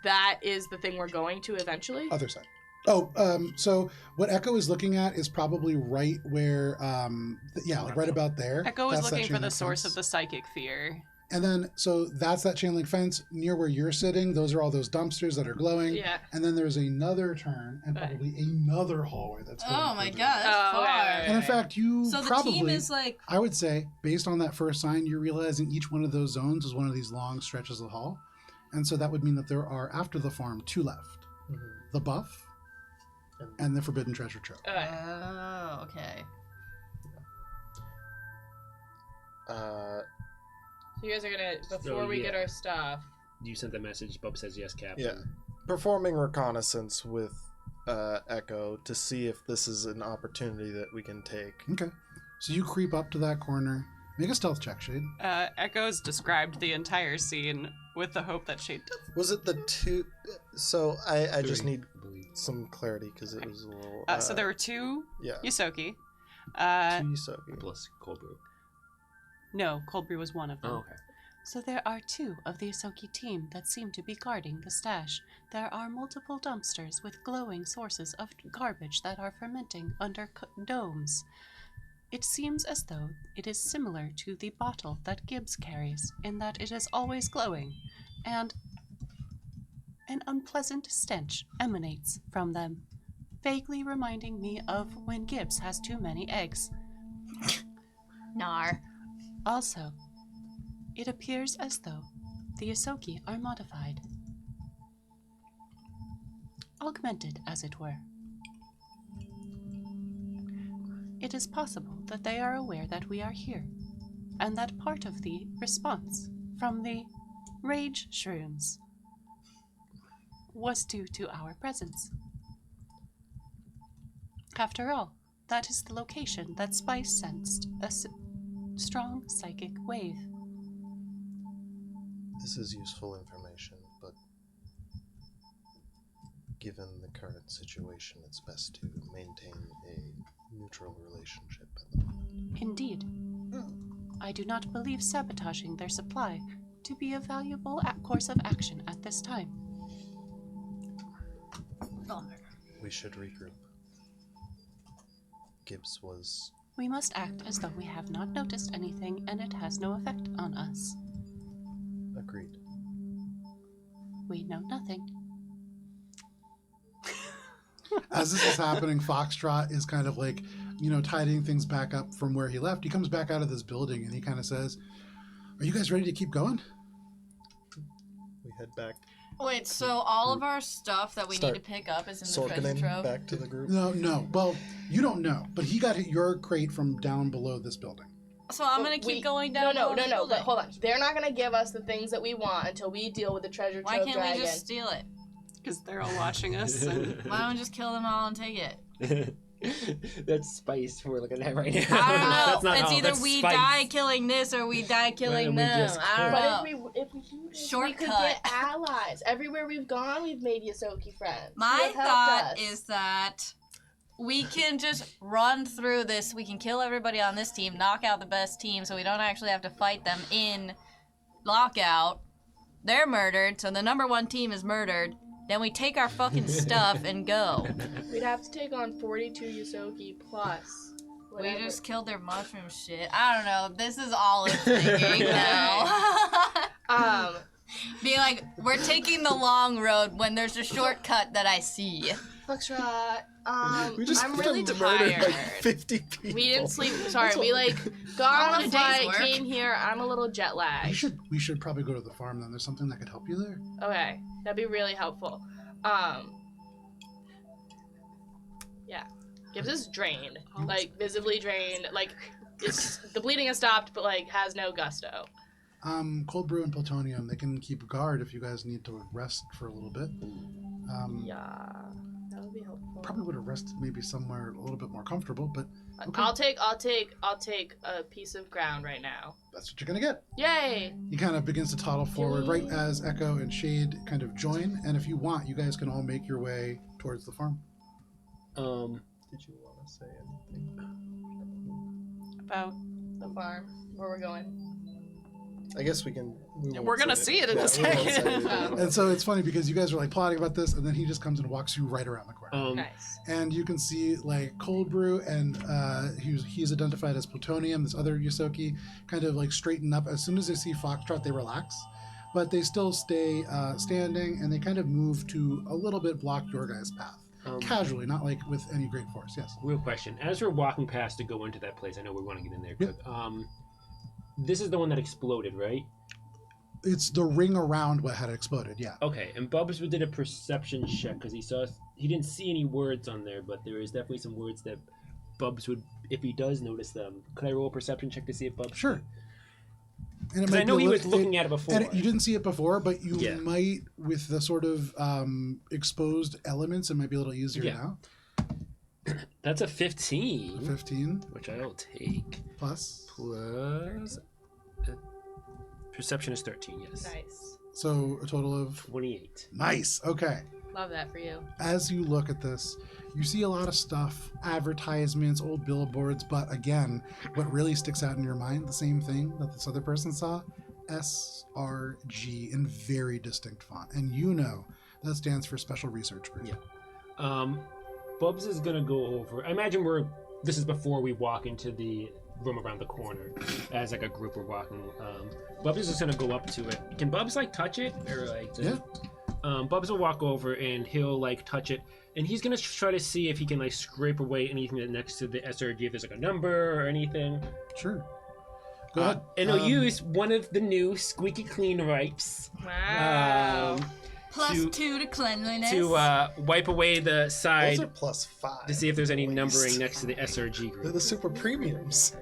D: that is the thing we're going to eventually.
A: Other side. Oh, so what Echo is looking at is probably right where, like right about there.
F: Echo is
A: That's that
F: looking for
A: chain
F: the
A: link
F: source
A: fence.
F: of the psychic fear.
A: And then, so that's that chain link fence near where you're sitting. Those are all those dumpsters that are glowing.
D: Yeah.
A: And then there's another turn and
D: Right.
A: probably another hallway that's going
E: Oh my
A: further.
E: god, that's
D: Oh,
E: far.
D: right.
A: And in fact, you
E: So the
A: probably,
E: team is like,
A: I would say, based on that first sign, you're realizing each one of those zones is one of these long stretches of hall. And so that would mean that there are, after the farm, 2 left. The buff and the forbidden treasure trove.
E: oh, okay.
D: So you guys are gonna before
H: Oh,
D: we
H: yeah.
D: get our stuff.
H: You sent the message. Bob says yes, Captain.
B: Yeah. Performing reconnaissance with Echo to see if this is an opportunity that we can take.
A: Okay. So you creep up to that corner. Make a stealth check, Shade.
F: Echo's described the entire scene with the hope that Shade does.
B: Was it the 2? So I just
H: 3,
B: need
H: I believe.
B: some clarity because it was a little.
F: So there were 2
B: yeah.
F: Yosoki.
B: 2 Yosoki.
H: Plus cold brew.
F: No, Cold Brew was one of them.
H: Oh, okay.
F: So there are 2 of the Yosoki team that seem to be guarding the stash. There are multiple dumpsters with glowing sources of garbage that are fermenting under domes. It seems as though it is similar to the bottle that Gibbs carries, in that it is always glowing, and an unpleasant stench emanates from them, vaguely reminding me of when Gibbs has too many eggs.
E: Nar.
F: Also, it appears as though the Yosoki are modified. Augmented, as it were. It is possible that they are aware that we are here, and that part of the response from the rage shrooms was due to our presence. After all, that is the location that Spice sensed a strong psychic wave.
B: This is useful information, but given the current situation, it's best to maintain a neutral relationship at the moment.
F: Indeed. I do not believe sabotaging their supply to be a valuable course of action at this time.
B: We should regroup. Gibbs was.
F: We must act as though we have not noticed anything and it has no effect on us.
B: Agreed.
F: We know nothing.
A: As this is happening, Foxtrot is kind of like, tidying things back up from where he left. He comes back out of this building and he kind of says, "Are you guys ready to keep going?"
B: We head back.
E: Wait, so all of our stuff that we
B: Start
E: need to pick up is in the treasure
B: Sorkinen
E: trove?
B: back to the group.
A: No. Well, you don't know, but he got your crate from down below this building.
E: So I'm gonna keep going down.
D: No,
E: the
D: but
E: building.
D: hold on. They're not gonna give us the things that we want until we deal with the treasure
E: Why
D: trove
E: can't
D: dragon.
E: we just steal it?
F: Because they're all watching us. And
E: Why don't we just kill them all and take it?
H: That's Spice we're looking at right now.
E: I don't know.
H: That's not
E: It's
H: all,
E: either
H: that's
E: we
H: Spice.
E: die killing this or we die killing
H: we
E: them.
H: just
E: I don't
D: But
E: know.
D: if we do this, we
E: Shortcut.
D: could get allies. Everywhere we've gone, we've made Yosoki friends. who
E: My
D: have helped
E: thought
D: us.
E: is that we can just run through this. We can kill everybody on this team, knock out the best team, so we don't actually have to fight them in lockout. They're murdered, so the number 1 team is murdered. Then we take our fucking stuff and go.
D: We'd have to take on 42 Yosoki plus. Whatever.
E: We just killed their mushroom shit. I don't know. This is all it's thinking now. Being like, we're taking the long road when there's a shortcut that I see.
D: Foxtrot,
B: We just
D: I'm really
B: murdered
D: tired.
B: like 50 people.
D: We didn't sleep. Sorry,
B: That's
D: we
B: what-
D: got
E: All
D: on
E: in
D: a
E: a
D: flight,
E: day's work.
D: came here. I'm a little jet lagged.
A: We should probably go to the farm then. There's something that could help you there.
D: Okay, that'd be really helpful. Yeah, Gibbs is drained, like visibly drained. Like the bleeding has stopped, but like has no gusto.
A: Cold brew and plutonium. They can keep guard if you guys need to rest for a little bit.
D: Yeah, that would be helpful.
A: Probably would have rested maybe somewhere a little bit more comfortable, but okay.
D: I'll take a piece of ground right now.
A: That's what you're gonna get.
D: Yay!
A: He kind of begins to toddle forward right as Echo and Shade kind of join, and if you want, you guys can all make your way towards the farm.
B: Did you want to say anything?
F: About
D: The farm, where we're going.
B: I guess we can.
F: We're gonna see it in a second.
A: And so it's funny because you guys are like plotting about this, and then he just comes and walks you right around the corner.
D: Nice.
A: And you can see like Cold Brew and he's identified as Plutonium, this other Yosoki, kind of like straighten up. As soon as they see Foxtrot, they relax. But they still stay standing, and they kind of move to a little bit block your guys' path. Casually, not like with any great force. Yes.
H: Real question. As we're walking past to go into that place, I know we want to get in there.
A: Yep.
H: But, this is the one that exploded, right?
A: It's the ring around what had exploded, yeah.
H: Okay, and Bubbles did a perception check because he didn't see any words on there, but there is definitely some words that Bubs would, if he does notice them. Could I roll a perception check to see if Bubs?
A: Sure. And
H: Because I know he was looking at it before.
A: And you didn't see it before, but you
H: Yeah.
A: might, with the sort of exposed elements, it might be a little easier
H: Yeah.
A: now.
H: That's a 15,
A: 15
H: which I'll take.
A: plus.
H: Plus... perception is 13, yes.
D: Nice.
A: So a total of
H: 28.
A: nice. Okay.
D: Love that for you.
A: As you look at this, you see a lot of stuff, advertisements, old billboards, but again, what really sticks out in your mind, the same thing that this other person saw, SRG in very distinct font. And you know that stands for Special Research Group.
H: Yeah. Bubs is gonna go over. I imagine this is before we walk into the room around the corner. As like a group we're walking. Bubs is just gonna go up to it. Can Bubs like touch it or like?
A: Yeah.
H: Bubs will walk over and he'll like touch it, and he's gonna try to see if he can like scrape away anything that's next to the SRG, if there's like a number or anything.
A: Sure. Go ahead.
H: And he'll use one of the new squeaky clean wipes.
D: Wow.
E: Plus 2 to cleanliness.
H: To wipe away the side
B: Those are +5.
H: to see if there's any numbering next to the SRG
B: They're
H: group.
B: the super premiums.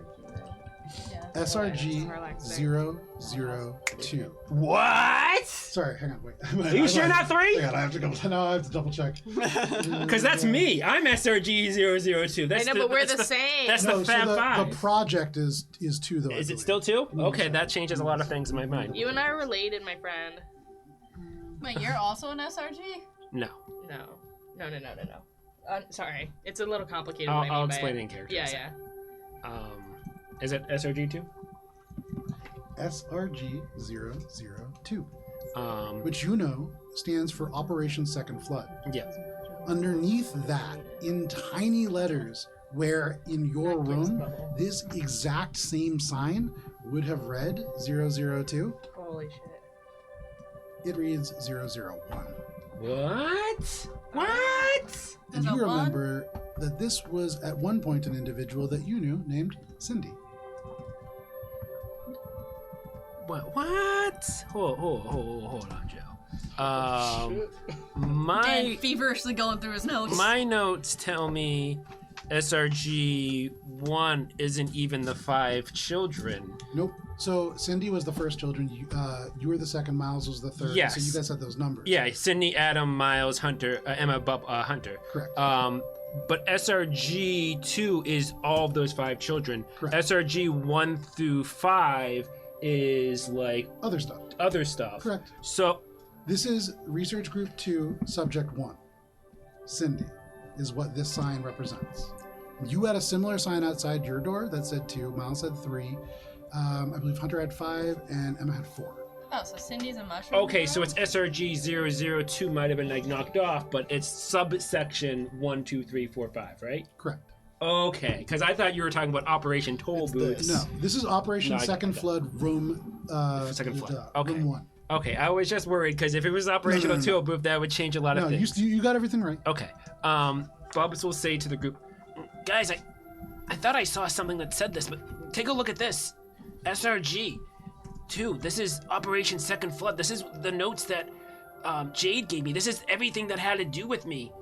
A: SRG
F: relaxing.
A: 002.
H: What?
A: Sorry, hang on, wait.
H: Are you sure not 3?
A: Hang on, I have to go. No, I have to double check.
H: Because that's me. I'm SRG 002. That's
D: I know, but we're
H: that's
D: the same.
H: That's
A: No,
H: the
A: so
H: Fab
A: the
H: 5.
A: project is 2 though. I
H: Is it
A: believe.
H: still 2?
A: Mm,
H: Okay,
A: sorry.
H: that changes a lot of things in my mind.
D: You and I are related, my friend.
E: Wait, you're also an SRG?
H: No.
D: No. Sorry. It's a little complicated.
H: I'll,
D: what I mean
H: I'll
D: by
H: explain
D: it.
H: it in character.
D: Yeah.
H: Is it SRG 2?
A: SRG 002,
H: Which
A: which you know stands for Operation Second Flood.
H: yeah.
A: Underneath that, in tiny letters, where in your room, this exact same sign would have read 002,
D: Holy shit.
A: it reads 001.
H: What? What?
A: And
E: There's a
A: you
E: one?
A: remember that this was at one point an individual that you knew named Cindy.
H: What? Hold on, Joe.
E: Dan
H: My
E: feverishly going through his notes.
H: my notes tell me SRG 1 isn't even the 5 children.
A: Nope. So Cindy was the first children. You were the second. Miles was the third.
H: Yes.
A: So you guys had those numbers.
H: Yeah, Sydney, Adam, Miles, Hunter, Emma, Bub, Hunter.
A: Correct.
H: But SRG 2 is all of those 5 children.
A: Correct.
H: SRG 1 through 5 is like
A: Other stuff.
H: other stuff.
A: Correct.
H: So
A: This is Research Group 2, Subject 1. Cindy is what this sign represents. You had a similar sign outside your door that said 2. Miles had 3. I believe Hunter had 5, and Emma had 4.
E: Oh, so Cindy's a mushroom?
H: okay, so
E: girl?
H: it's SRG 002 might have been like knocked off, but it's subsection 1, 2, 3, 4, 5, right?
A: Correct.
H: Okay, because I thought you were talking about Operation Toll
B: It's
H: Boots.
A: No, this is Operation
H: No, I get
A: Second
H: that.
A: Flood Room.
H: Second Flood. Okay.
A: Room 1.
H: Okay, I was just worried because if it was Operational
A: no.
H: Toll Booth, that would change a lot
A: No,
H: of things.
A: you got everything right.
H: Okay. Bubs will say to the group, guys, I thought I saw something that said this, but take a look at this. SRG 2. This is Operation Second Flood. This is the notes that Jade gave me. This is everything that had to do with me.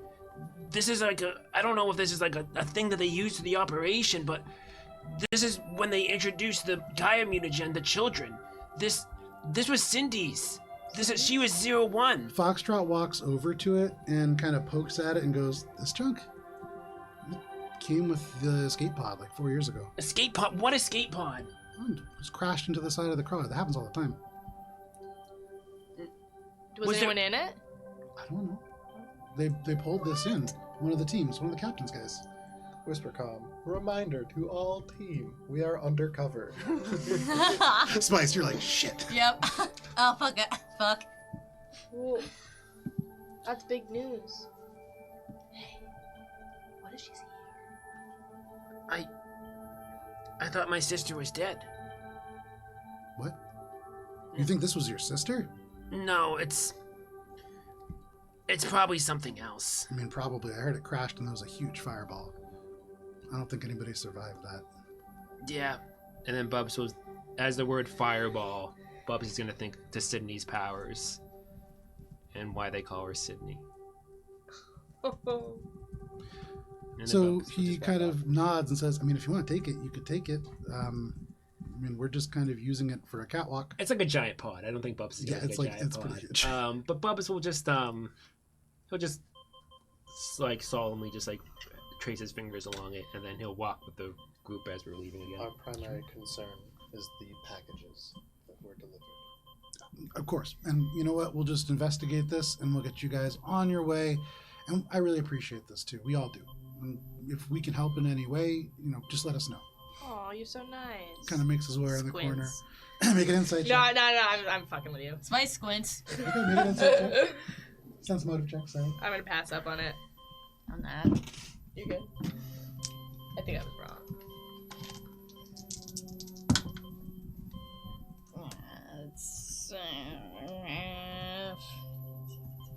H: This is like I don't know if this is like a thing that they use for the operation, but this is when they introduced the Gaia mutagen, the children.
C: This was Cindy's. She was 01.
A: Foxtrot walks over to it and kind of pokes at it and goes, "This junk came with the escape pod like 4 years ago.
C: Escape pod? What escape pod?
A: It was crashed into the side of the car. That happens all the time.
D: Was anyone in it?
A: I don't know. They pulled this in. One of the teams, one of the captain's guys.
B: Whisper calm. Reminder to all team, we are undercover.
A: Spice, you're like, shit.
E: Yep. Oh, fuck it. Fuck.
D: Whoa. That's big news. Hey, what does she see here?
C: I thought my sister was dead.
A: What? You think this was your sister?
C: No, it's probably something else.
A: I mean, probably. I heard it crashed and there was a huge fireball. I don't think anybody survived that.
C: Yeah.
H: And then Bubs was, as the word fireball, Bubs is going to think to Sydney's powers and why they call her Sydney. And then
A: So
H: Bubs will
A: he
H: just
A: kind
H: back
A: of nods and says, I mean, if you want to take it, you could take it. I mean, we're just kind of using it for a catwalk.
H: It's like a giant pod. I don't think Bubs is
A: Yeah,
H: going to
A: it's
H: a
A: like,
H: giant
A: it's
H: pod.
A: pretty huge.
H: But Bubs will just he'll just like solemnly just like trace his fingers along it, and then he'll walk with the group as we're leaving again.
B: Our primary concern is the packages that were delivered.
A: Of course. And you know what? We'll just investigate this and we'll get you guys on your way. And I really appreciate this too. We all do. And if we can help in any way, just let us know.
D: Oh, you're so nice.
A: Kind of makes his way around the corner.
E: Squints.
A: Make an insight check.
D: No, I'm fucking with you.
E: Spice squints.
A: Okay, make an insight check. Sense motive check, sorry.
D: I'm gonna pass up on it.
E: On that.
D: You're good. I think I was wrong.
E: It's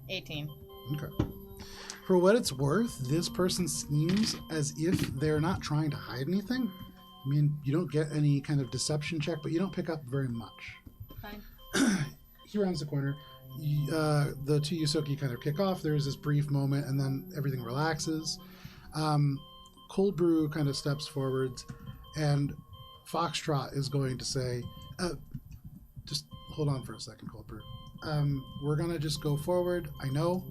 E: 18.
A: Okay. For what it's worth, this person seems as if they're not trying to hide anything. I mean, you don't get any kind of deception check, but you don't pick up very much.
E: Fine.
A: He rounds the corner. The two Yusoki kind of kick off. There's this brief moment, and then everything relaxes. Cold Brew kind of steps forwards, and Foxtrot is going to say, just hold on for a second, Cold Brew. We're going to just go forward. I know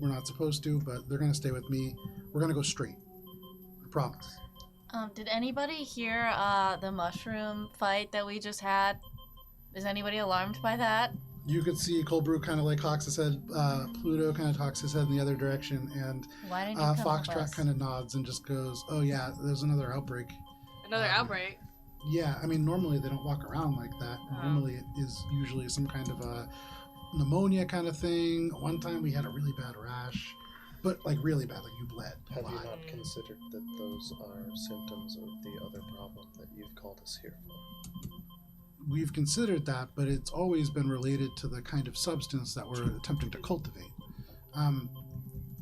A: we're not supposed to, but they're going to stay with me. We're going to go straight. I promise.
E: Did anybody hear the mushroom fight that we just had? Is anybody alarmed by that?
A: You could see Cold Brew kind of like cocks his head. Pluto kind of cocks his head in the other direction, and
E: Why didn't you come with
A: Foxtrot
E: us?
A: kind of nods and just goes, "Oh yeah, there's another outbreak."
D: Another outbreak.
A: Yeah, I mean normally they don't walk around like that. Normally it is usually some kind of a pneumonia kind of thing. One time we had a really bad rash, but like really bad, like you bled a
B: Have you
A: lot.
B: not considered that those are symptoms of the other problem that you've called us here for?
A: We've considered that, but it's always been related to the kind of substance that we're attempting to cultivate.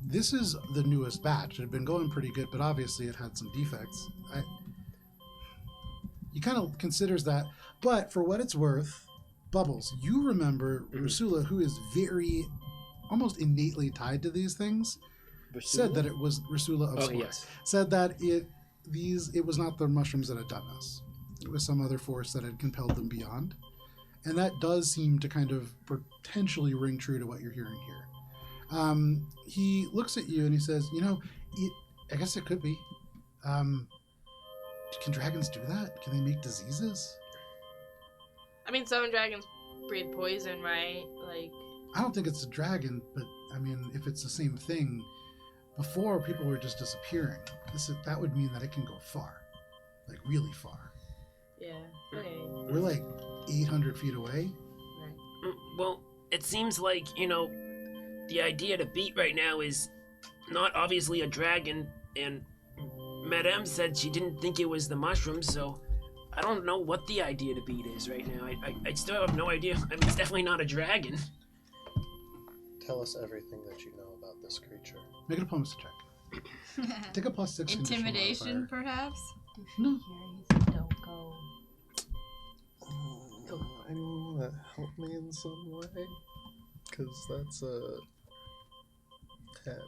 A: This is the newest batch. It had been going pretty good, but obviously it had some defects. He kind of considers that, but for what it's worth, Bubbles, you remember Rusula, who is very, almost innately tied to these things, said that it was Rusula of
H: Oh,
A: Source.
H: yes.
A: Said that it was not the mushrooms that had done this. It was some other force that had compelled them beyond. And that does seem to kind of potentially ring true to what you're hearing here. He looks at you and he says, I guess it could be. Can dragons do that? Can they make diseases?
D: I mean, some dragons breathe poison, right? Like,
A: I don't think it's a dragon, but I mean, if it's the same thing, before people were just disappearing. That would mean that it can go far. Like really far.
D: yeah. Okay.
A: We're like 800 feet away.
D: Right.
C: Well, it seems like, the idea to beat right now is not obviously a dragon, and Madame said she didn't think it was the mushrooms, so I don't know what the idea to beat is right now. I still have no idea. I mean, it's definitely not a dragon.
B: Tell us everything that you know about this creature.
A: Make a diplomacy check. Take a +6 conditional
E: Intimidation,
A: modifier.
E: perhaps?
A: No.
G: Don't go.
B: Anyone want to help me in some way? Because that's a 10.
D: An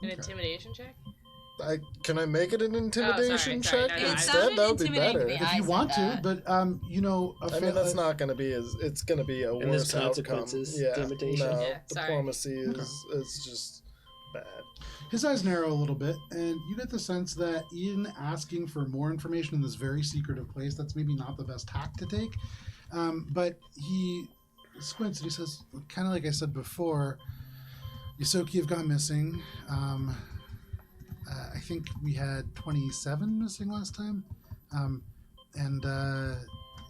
A: Okay.
D: intimidation check?
B: Can I make it an intimidation
E: sorry.
B: check
E: No,
B: instead?
E: sounded
B: That would be
E: intimidating to
B: better.
E: me.
A: If
E: I
A: you
E: said
A: want to,
E: that.
A: but you know,
B: I mean, that's not going to be it's going to be a
H: And there's
B: worse outcome.
H: consequences,
B: Yeah,
H: intimidation.
B: no,
E: Yeah, sorry.
B: diplomacy is just bad.
A: His eyes narrow a little bit, and you get the sense that in asking for more information in this very secretive place, that's maybe not the best tack to take. But he squints and he says, kind of like I said before, Yosoki have gone missing. I think we had 27 missing last time. And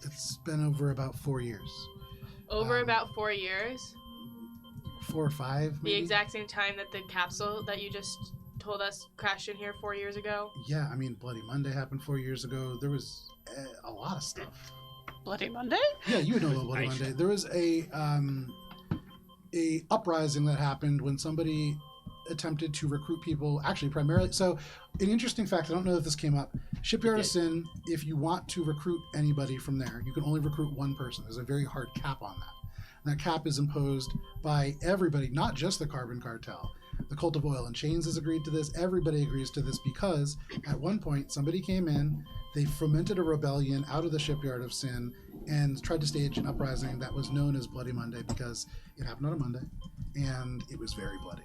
A: it's been over about 4 years.
I: Over about 4 years.
A: 4 or 5, maybe?
I: The exact same time that the capsule that you just told us crashed in here 4 years ago.
A: Yeah, I mean, Bloody Monday happened 4 years ago. There was a lot of stuff.
F: Bloody Monday?
A: Yeah, you know about Bloody Monday. There was a uprising that happened when somebody attempted to recruit people, actually primarily. So, an interesting fact, I don't know if this came up. Shipyard of Sin, if you want to recruit anybody from there, you can only recruit one person. There's a very hard cap on that. And that cap is imposed by everybody, not just the Carbon Cartel. The Cult of Oil and Chains has agreed to this. Everybody agrees to this because at one point somebody came in, they fomented a rebellion out of the Shipyard of Sin and tried to stage an uprising that was known as Bloody Monday because it happened on a Monday and it was very bloody.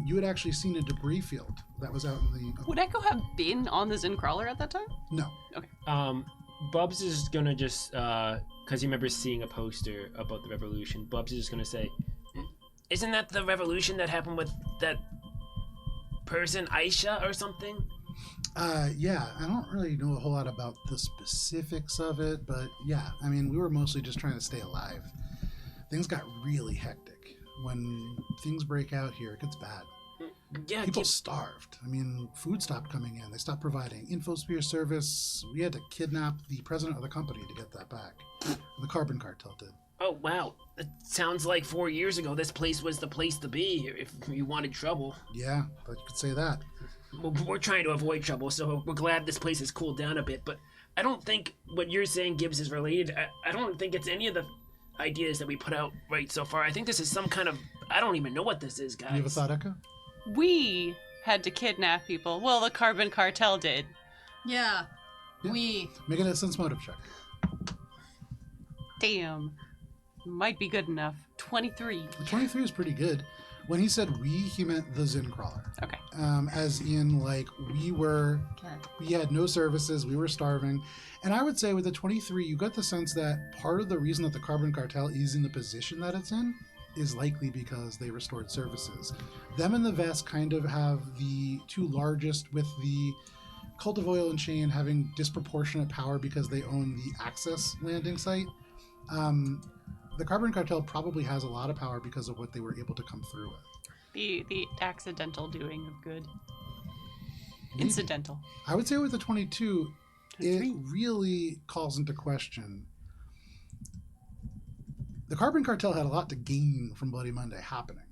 A: You had actually seen a debris field that was out in the...
F: Would Echo have been on the Zen Crawler at that time?
A: No.
H: Bubs is gonna just, because he remembers seeing a poster about the revolution, Bubs is just gonna say,
C: Isn't that the revolution that happened with that person, Aisha or something?
A: Yeah, I don't really know a whole lot about the specifics of it, but yeah, I mean, we were mostly just trying to stay alive. Things got really hectic. When things break out here, it gets bad.
C: Yeah,
A: People starved. I mean, food stopped coming in. They stopped providing infosphere service. We had to kidnap the president of the company to get that back. The Carbon Cartel did.
C: Oh, wow. It sounds like 4 years ago this place was the place to be if you wanted trouble.
A: Yeah, but you could say that.
C: Well, we're trying to avoid trouble, so we're glad this place has cooled down a bit, but I don't think what you're saying, Gibbs, is related. I don't think it's any of the ideas that we put out right so far. I think this is some kind of... I don't even know what this is, guys.
A: You have a thought, Echo?
F: We had to kidnap people. Well, the Carbon Cartel did.
E: Yeah.
A: Yeah.
E: We.
A: Make an sense motive check.
F: Damn. Might be good enough. 23.
A: 23 is pretty good. When he said we, he meant the Zen Crawler.
F: Okay.
A: As in, like, we had no services, we were starving. And I would say with the 23, you got the sense that part of the reason that the Carbon Cartel is in the position that it's in is likely because they restored services. Them and the Vest kind of have the two largest, with the Cult of Oil and Chain having disproportionate power because they own the Access landing site. The Carbon Cartel probably has a lot of power because of what they were able to come through with.
F: The accidental doing of good.
A: Maybe.
F: Incidental.
A: I would say with the 22, it
F: 23.
A: really calls into question. The Carbon Cartel had a lot to gain from Bloody Monday happening,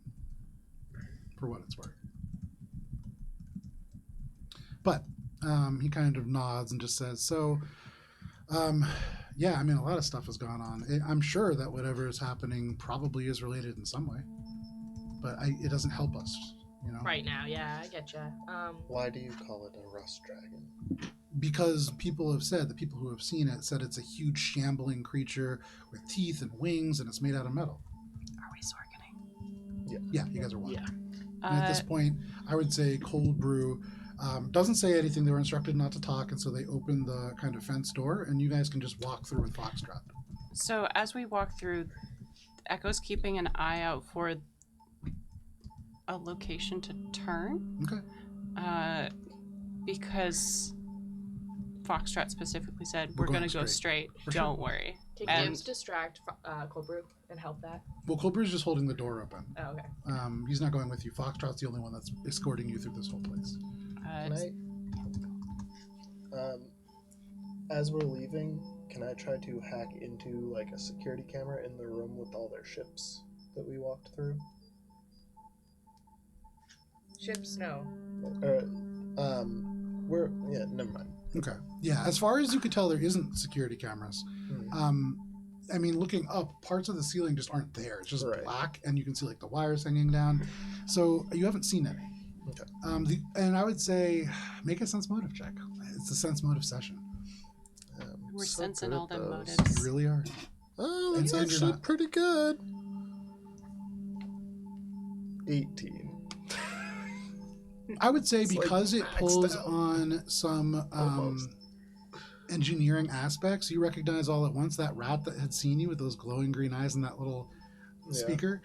A: for what it's worth. But he kind of nods and just says, yeah, I mean, a lot of stuff has gone on. I'm sure that whatever is happening probably is related in some way, but it doesn't help us, you know?
I: Right now, yeah, I get you.
B: Why do you call it a rust dragon?
A: Because people have said, the people who have seen it said it's a huge shambling creature with teeth and wings, and it's made out of metal.
F: Are we Sorkening?
A: Yeah, you guys are one.
C: Yeah.
A: And at this point, I would say Cold Brew doesn't say anything. They were instructed not to talk, and so they open the kind of fence door, and you guys can just walk through with Foxtrot.
F: So as we walk through, Echo's keeping an eye out for a location to turn.
A: Okay.
F: Because Foxtrot specifically said, we're
A: going
F: going to go straight.
A: For
F: Don't worry.
I: Can
F: And-
I: Gibbs distract Cold Brew and help that?
A: Well, Cold Brew's just holding the door open.
I: Oh, okay.
A: He's not going with you. Foxtrot's the only one that's escorting you through this whole place.
B: Can I, as we're leaving, can I try to hack into like a security camera in the room with all their ships that we walked through?
I: Ships, no.
B: Never mind.
A: Okay. Yeah, as far as you could tell, there isn't security cameras. I mean, looking up, parts of the ceiling just aren't there. It's just
B: Right.
A: black, and you can see like the wires hanging down. So you haven't seen any. And I would say make a sense motive check. It's a sense motive session.
F: We're
B: so
F: sensing
B: good
F: all
B: at
F: them
B: those.
F: motives.
A: You really are.
B: Oh,
A: And
B: that's
A: you're
B: actually
A: not.
B: pretty good. 18.
A: I would say
B: It's like
A: because it
B: maxed
A: pulls
B: out.
A: on some
B: Almost.
A: engineering aspects, you recognize all at once that rat that had seen you with those glowing green eyes and that little
B: Yeah.
A: speaker.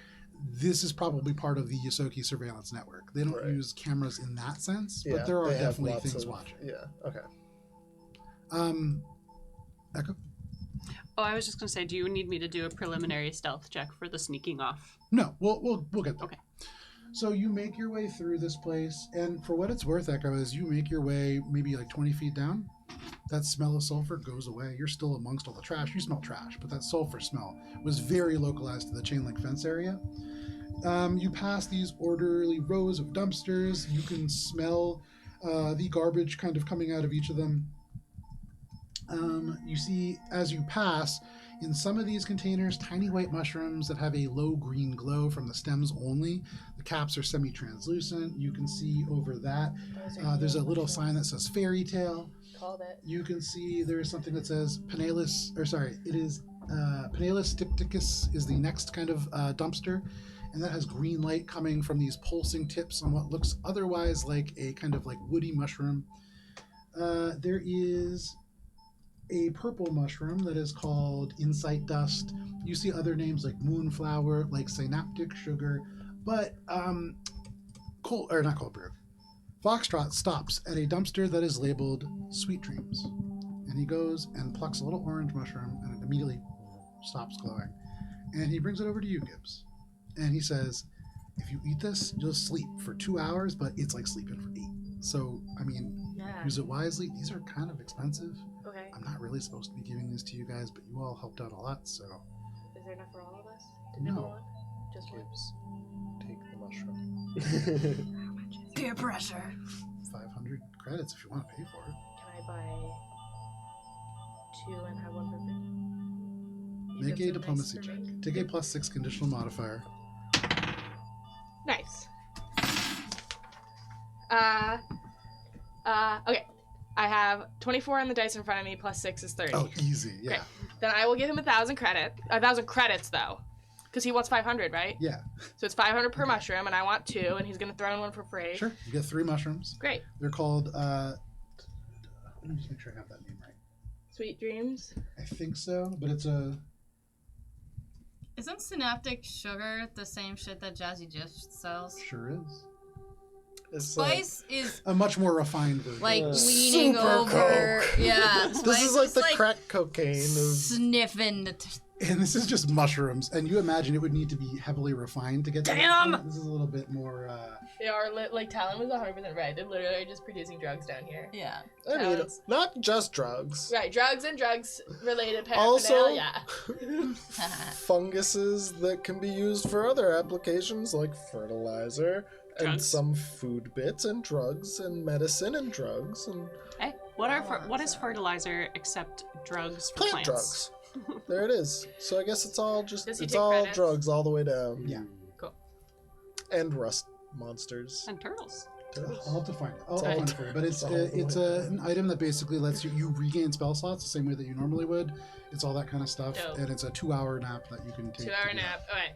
A: This is probably part of the Yosoki surveillance network. They don't
B: Right.
A: use cameras in that sense,
B: Yeah,
A: but there are
B: they have
A: definitely
B: lots
A: things
B: of-
A: watching.
B: Yeah, okay.
A: Echo?
F: Oh, I was just gonna say, do you need me to do a preliminary stealth check for the sneaking off?
A: No, we'll get there.
F: Okay.
A: So you make your way through this place, and for what it's worth, Echo, is you make your way maybe like 20 feet down. That smell of sulfur goes away. You're still amongst all the trash. You smell trash, but that sulfur smell was very localized to the chain link fence area. You pass these orderly rows of dumpsters. You can smell the garbage kind of coming out of each of them. You see, as you pass, in some of these containers, tiny white mushrooms that have a low green glow from the stems only. The caps are semi-translucent. You can see over that. There's a little sign that says fairy tale.
D: Called it.
A: You can see there's something that says Pinnalis, or sorry, it is Pinnalis dipticus is the next kind of dumpster. And that has green light coming from these pulsing tips on what looks otherwise like a kind of like woody mushroom. There is a purple mushroom that is called insight dust. You see other names like moonflower, like synaptic sugar, but not cold brew. Foxtrot stops at a dumpster that is labeled sweet dreams, and he goes and plucks a little orange mushroom, and it immediately stops glowing. And he brings it over to you, Gibbs, and he says, "If you eat this, you'll sleep for 2 hours, but it's like sleeping for 8. So, I mean,
D: Yeah.
A: use it wisely. These are kind of expensive.
D: Okay.
A: I'm not really supposed to be giving these to you guys, but you all helped out a lot, so
D: Is there enough for all of us?
A: No.
D: Everyone? Just one?
B: Gibbs, take the mushroom.
E: Peer pressure.
A: 500 credits if you want to pay for it.
D: Can I buy 2 and have one for free? You
A: Make
D: did
A: a
D: some
A: diplomacy
D: nice
A: check.
D: for me.
A: Take a +6 conditional modifier.
I: Nice. Okay. I have 24 on the dice in front of me, plus 6 is 30.
A: Oh, easy, yeah.
I: Great. Then I will give him 1,000 credit. 1,000 credits, though. Because he wants 500, right?
A: Yeah,
I: So it's 500 per
A: Okay.
I: mushroom, and I want 2, and he's going to throw in one for free.
A: sure. You get 3 mushrooms.
I: Great.
A: They're called, let me just make sure I have that name right.
I: Sweet dreams.
A: I think so, but it's a,
E: Isn't synaptic sugar the same shit that Jazzy Gift sells?
A: sure is.
B: It's
E: Spice is
A: A much more refined version.
E: like
B: Uh,
E: leaning
B: Super
E: over.
B: Coke.
E: Yeah.
B: this
E: Spice
B: is like the crack cocaine of
E: sniffing the
A: and this is just mushrooms, and you imagine it would need to be heavily refined to get to that
E: Damn!
A: point. This is a little bit more,
I: They are, like, Talon was 100% right. They're literally just producing drugs down here.
E: Yeah.
B: I mean,
I: Sounds-
B: not just drugs.
I: Right, drugs and drugs-related
B: Also,
I: paraphernalia.
B: funguses that can be used for other applications like fertilizer and
F: Drugs.
B: some food bits and drugs and medicine and drugs and
F: Hey, what is fertilizer except drugs for
B: plant
F: plants?
B: drugs. There it is. So I guess it's all just
I: Does he
B: it's
I: take
B: all
I: credits?
B: drugs all the way down.
A: yeah.
B: And rust monsters.
F: And turtles.
A: I'll have to find it. I'll
B: It's
A: find
B: all-
A: it for you. But it's
B: it's all
A: an item that basically lets you regain spell slots the same way that you normally would. It's all that kind of stuff,
I: Dope.
A: and it's a 2-hour nap that you can take.
I: 2
A: to
I: hour
A: do
I: nap. Okay.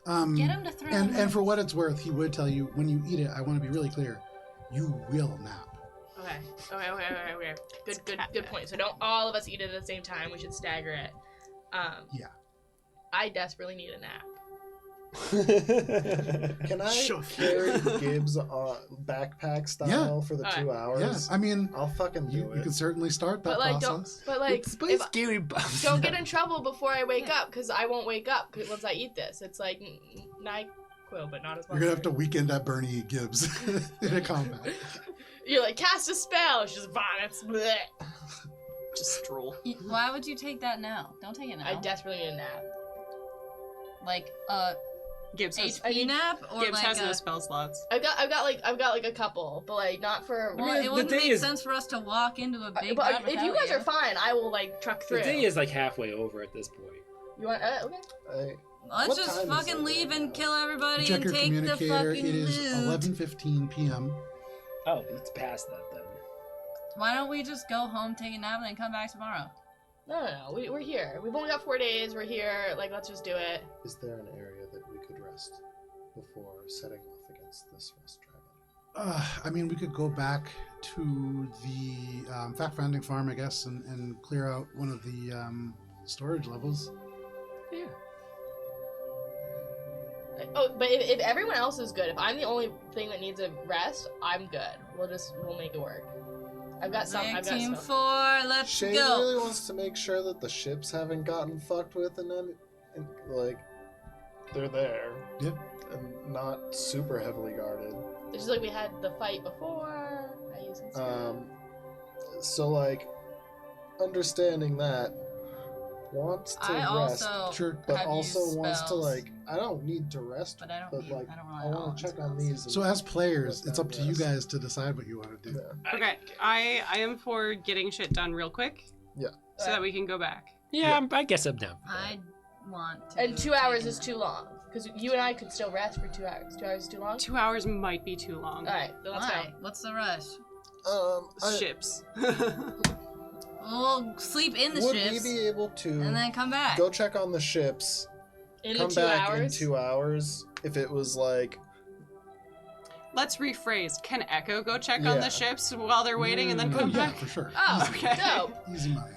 A: that.
E: Get him to throw
A: And for what it's worth, he would tell you when you eat it. I want to be really clear. You will nap.
I: Okay. Good point. So don't all of us eat it at the same time. We should stagger it.
A: Yeah.
I: I desperately need a nap.
B: Can I carry Gibbs backpack style
A: Yeah.
B: for the
I: Alright.
B: 2
A: Yeah.
B: hours?
A: I mean,
B: I'll fucking do
A: you
B: it.
A: can certainly start that
I: But like,
A: process.
I: if,
H: scary bumps.
I: don't get in trouble before I wake up, because I won't wake up once I eat this. It's like NyQuil, but not as much.
A: You're gonna have to weekend at Bernie Gibbs in a combat.
I: You're like, cast a spell. She just vomits. Blech.
F: Just drool.
E: Why would you take that now? Don't take it now.
I: I desperately need a nap.
E: Like
F: Gibbs has,
E: HP nap or
F: Gibbs
E: like
F: has
E: a.
F: no spell slots.
I: I've got like a couple, but like not for.
E: Well,
H: mean,
E: it
H: the
E: wouldn't
H: thing
E: make
H: is-
E: sense for us to walk into a big.
I: But
E: nap
I: if you
E: without
I: guys are fine, I will like truck through.
H: The day is like halfway over at this point.
I: You want? Okay.
E: Let's
J: What
E: just
J: time is
E: fucking
J: it
E: leave
J: right
E: and
J: now?
E: kill everybody
A: Check
E: and
A: your
E: take the
A: communicator.
E: fucking
A: It is
E: loot.
A: 11:15 p.m.
H: Oh, it's past that then.
E: Why don't we just go home, take a nap, and then come back tomorrow?
I: No. We're here. We've only got 4 days. We're here. Like, let's just do it.
B: Is there an area that we could rest before setting off against this rest dragon?
A: I mean, we could go back to the fact-finding farm, I guess, and clear out one of the storage levels.
H: Yeah.
I: Oh, but if everyone else is good, if I'm the only thing that needs a rest, I'm good. We'll make it work. I've got
E: Team
I: stuff.
E: 4, let's
B: Shane
E: go.
B: really wants to make sure that the ships haven't gotten fucked with and like they're there.
A: Yep.
B: And not super heavily guarded.
I: It's just like we had the fight before. I use it.
B: So like understanding that wants to
E: I
B: rest,
E: also
A: Sure.
B: but
E: have
B: also
E: used
B: wants to
E: spells,
B: like I don't need to rest,
E: but I don't.
B: but like
E: I don't
B: I
E: really
B: want to check on
E: spells.
B: these.
A: So as players,
B: Let
A: it's
B: them
A: up to you
B: rest.
A: guys to decide what you want to do.
B: Yeah.
F: Okay, I am for getting shit done real quick.
B: Yeah.
F: So that we can go back.
H: Yeah, I guess I'm down.
E: I want to.
I: And 2 hours is too long. Because you and I could still rest for 2 hours. 2 hours is too long?
F: 2 hours might be too long.
I: Alright, then let's
E: Why?
I: go.
E: What's the rush?
F: Ships.
E: We'll sleep in the
B: would
E: ships
B: we be able to
E: and then come back.
B: go check on the ships?
I: In
B: come
I: the 2
B: back
I: hours?
B: in 2 hours if it was like
F: Let's rephrase. Can Echo go check on
B: Yeah.
F: the ships while they're waiting and then
A: Oh,
F: come
A: yeah,
F: back?
A: for sure.
I: Oh,
F: Okay.
I: dope.
A: Easy money.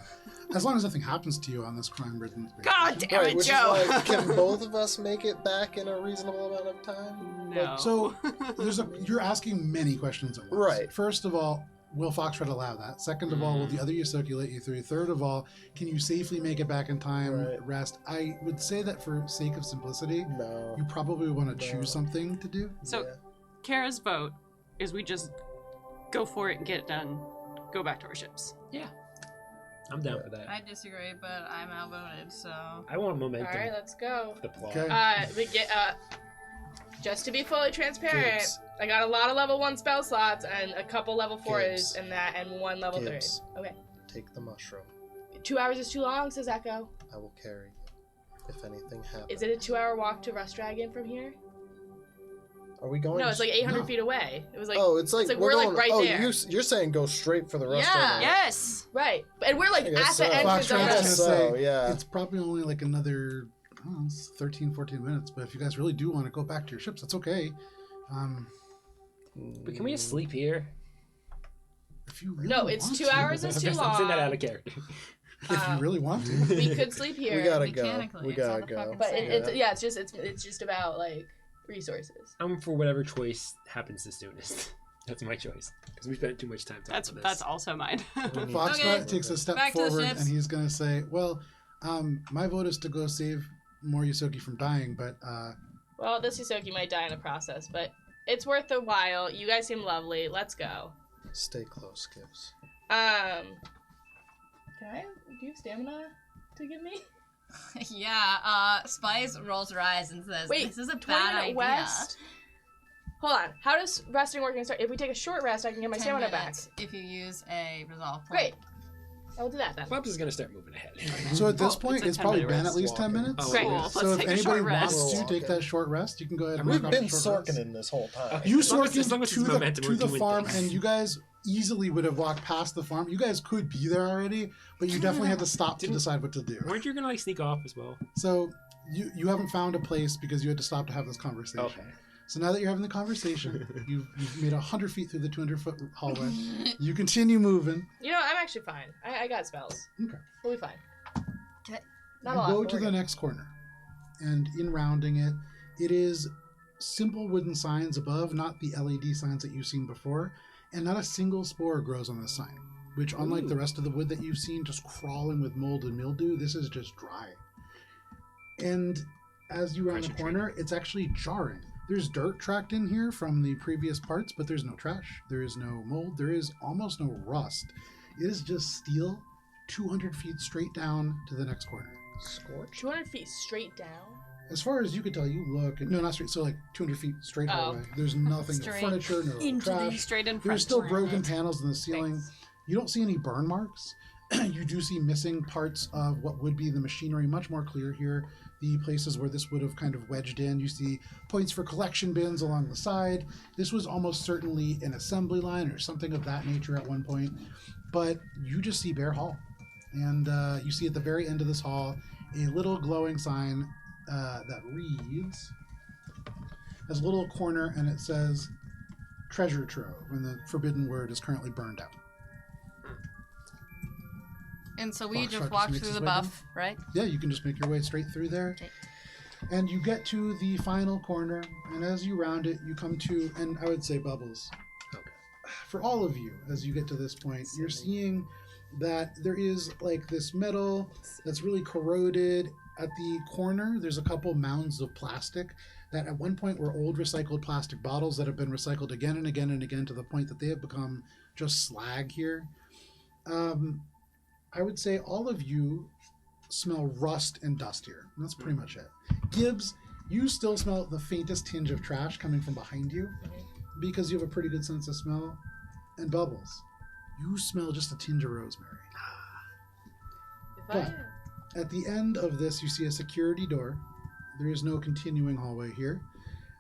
A: As long as nothing happens to you on this crime-ridden vacation.
F: God damn
B: right,
F: it,
B: which
F: Joe!
B: is like, can both of us make it back in a reasonable amount of time?
F: No.
A: So you're asking many questions at once.
B: Right.
A: First of all, will Foxtrot allow that? Second of all, will the other Yosoki let you through? Third of all, can you safely make it back in time?
B: Right.
A: Rest. I would say that for sake of simplicity,
B: No.
A: you probably want to
B: No.
A: choose something to do.
F: So
B: Yeah.
F: Kara's vote is we just go for it and get it done. Go back to our ships.
H: I'm down for that.
E: I disagree, but I'm outvoted, so.
H: I want momentum.
I: Alright, let's go.
H: The plot.
A: Okay.
I: We get, just to be fully transparent,
B: Gibbs.
I: I got a lot of level 1 spell slots and a couple level 4s
B: Gibbs.
I: and that and 1 level 3.
B: Gibbs.
I: Okay.
B: Take the mushroom.
I: 2 hours is too long, says Echo.
B: I will carry you. If anything happens.
I: Is it a 2-hour walk to Rust Dragon from here?
B: Are we going?
I: No, it's like 800
A: No.
I: feet away. It was like,
B: oh, it's like
I: we're like
B: going,
I: right
B: oh,
I: there.
B: You're saying go straight for the rest
E: Yeah.
B: of it.
F: Yes!
I: right. And we're like
B: I
I: at
B: guess
I: the
B: so.
I: entrance
A: Foxtrot's
I: of
A: gonna
B: guess
I: the...
B: so,
A: say
B: yeah.
A: it's probably only like another 13, 14 minutes, but if you guys really do want to go back to your ships, that's okay.
H: But can we just sleep here?
A: If you really
I: No, it's
A: want
I: 2
A: to.
I: hours is too
H: I'm saying that out
I: long.
H: of character.
A: If you really want to.
I: We could sleep here.
B: We gotta go.
E: Mechanically,
B: We
E: it's all
B: gotta
E: the
B: go.
E: fucking
I: But
E: same.
I: it's just about like resources.
H: I'm for whatever choice happens the soonest. That's my choice. Because we spent too much time talking about this.
F: That's also mine.
A: Foxtrot
E: Okay.
A: takes a step
E: Back to the
A: forward
E: ships.
A: and he's going to say, well, my vote is to go save more Yosoki from dying, but
I: Well, this Yusoki might die in the process, but it's worth a while. You guys seem lovely. Let's go.
B: Stay close, Gibbs.
I: Can I? Do you have stamina to give me?
E: Yeah, Spice rolls her eyes and says,
I: Wait,
E: this is a
I: 20
E: bad
I: minute
E: idea.
I: rest? Hold on. How does resting work and start? If we take a short rest, I can get my
E: 10
I: stamina back.
E: minutes if you use a resolve point.
I: Great. I will do that then.
H: Bubs is going to start moving ahead.
A: so at this
F: Well,
A: point,
F: it's a
A: it's probably
F: 10-minute
A: been
F: rest.
A: at least 10
B: Walking.
A: minutes.
H: Oh,
I: Great.
H: cool.
F: Let's
A: So if
F: take a
A: anybody
F: short rest.
A: wants to
B: Walking.
A: take that short rest, you can go ahead and
B: We've
A: knock off
B: been
A: a short rest.
B: sorking in this whole time.
H: Okay.
A: You
H: As long as
A: sorking
H: it's
A: to
H: momentum,
A: the,
H: we're
A: to the
H: doing
A: farm,
H: things.
A: and you guys easily would have walked past the farm. You guys could be there already, but you definitely had to stop to
H: Didn't-
A: decide what to do.
H: Weren't you going to like sneak off as well?
A: So you haven't found a place because you had to stop to have this conversation.
H: Okay.
A: So now that you're having the conversation, you've made 100 feet through the 200-foot hallway. You continue moving.
I: You know, I'm actually fine. I got spells.
A: Okay.
I: We'll be fine.
E: Okay.
I: Not
A: You
I: a lot.
A: go
I: but
A: to
I: we're
A: the
I: good.
A: next corner, and in rounding it, it is simple wooden signs above, not the LED signs that you've seen before, and not a single spore grows on this sign, which, unlike the rest of the wood that you've seen just crawling with mold and mildew, this is just dry. And as you round the
H: Pressure
A: corner, it's actually jarring. There's dirt tracked in here from the previous parts, but there's no trash. There is no mold. There is almost no rust. It is just steel, 200 feet straight down to the next corner.
B: Scorch.
I: 200 feet straight down.
A: As far as you could tell, you look. No, not straight. So like 200 feet straight
I: Oh.
A: hallway. There's nothing, no
E: Straight
A: furniture, no
E: into the
A: trash.
F: Straight in front.
A: There's still broken panels in the ceiling.
I: Thanks.
A: You don't see any burn marks. You do see missing parts of what would be the machinery much more clear here. The places where this would have kind of wedged in. You see points for collection bins along the side. This was almost certainly an assembly line or something of that nature at one point. But you just see bare hall. And you see at the very end of this hall a little glowing sign that reads, has a little corner, and it says treasure trove, and the forbidden word is currently burned out.
E: And so we
A: Foxtrot
E: just
A: just
E: walked
A: makes
E: through
A: his
E: the
A: way
E: buff, right?
A: Yeah, you can just make your way straight through there.
E: Okay.
A: And you get to the final corner, and as you round it, you come to, and I would say Bubbles, for all of you, as you get to this point, you're seeing that there is like this metal that's really corroded. At the corner, there's a couple mounds of plastic that at one point were old recycled plastic bottles that have been recycled again and again and again to the point that they have become just slag here. I would say all of you smell rust and dust here. And that's pretty much it. Gibbs, you still smell the faintest tinge of trash coming from behind you because you have a pretty good sense of smell. And Bubbles, you smell just a tinge of rosemary. But at the end of this, you see a security door. There is no continuing hallway here.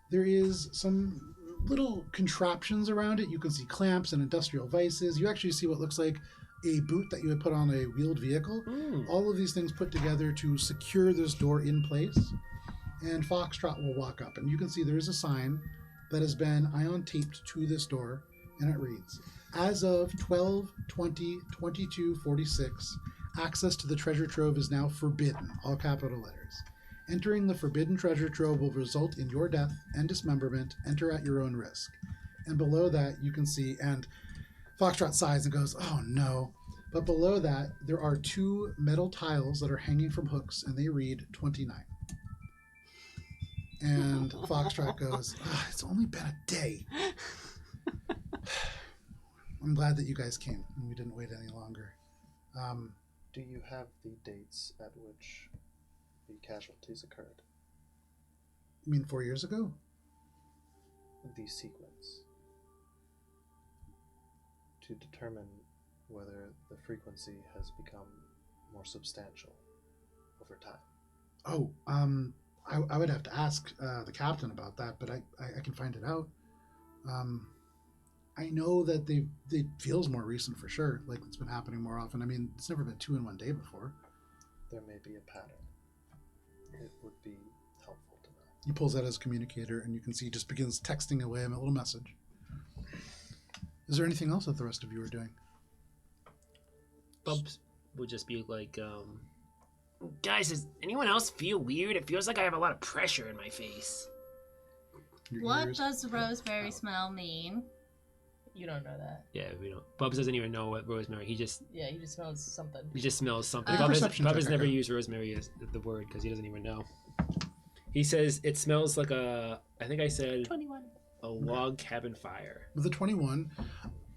A: There is some little contraptions around it. You can see clamps and industrial vices. You actually see what looks like a boot that you would put on a wheeled vehicle. All of these things put together to secure this door in place. And Foxtrot will walk up, and you can see there is a sign that has been ion taped to this door, and it reads, as of 12/20/22/46, access to the treasure trove is now forbidden, all capital letters. Entering the forbidden treasure trove will result in your death and dismemberment. Enter at your own risk. And below that, you can see, and Foxtrot sighs and goes, oh no. But below that, there are two metal tiles that are hanging from hooks, and they read 29. And Foxtrot goes, it's only been a day. I'm glad that you guys came, and we didn't wait any longer.
B: Do you have the dates at which the casualties occurred?
A: You mean 4 years ago?
B: The sequence. To determine whether the frequency has become more substantial over time.
A: Oh, I would have to ask the captain about that, but I can find it out. I know that it feels more recent for sure, like it's been happening more often. I mean, it's never been 2 in one day before.
B: There may be a pattern. It would be helpful to know.
A: He pulls out his communicator, and you can see he just begins texting away a little message. Is there anything else that the rest of you are doing?
C: Bubs would just be like, guys, does anyone else feel weird? It feels like I have a lot of pressure in my face.
A: Your
E: What
A: ears?
E: does rosemary smell mean?
I: You don't know that.
C: Yeah, we don't. Bubs doesn't even know what rosemary. He just
I: smells something.
C: smells something.
A: Make a
C: Bubs
A: perception
C: has
A: check,
C: never
A: Echo.
C: used rosemary as the word because he doesn't even know. He says it smells like I think I said
I: 21.
C: a log cabin fire.
A: With the 21,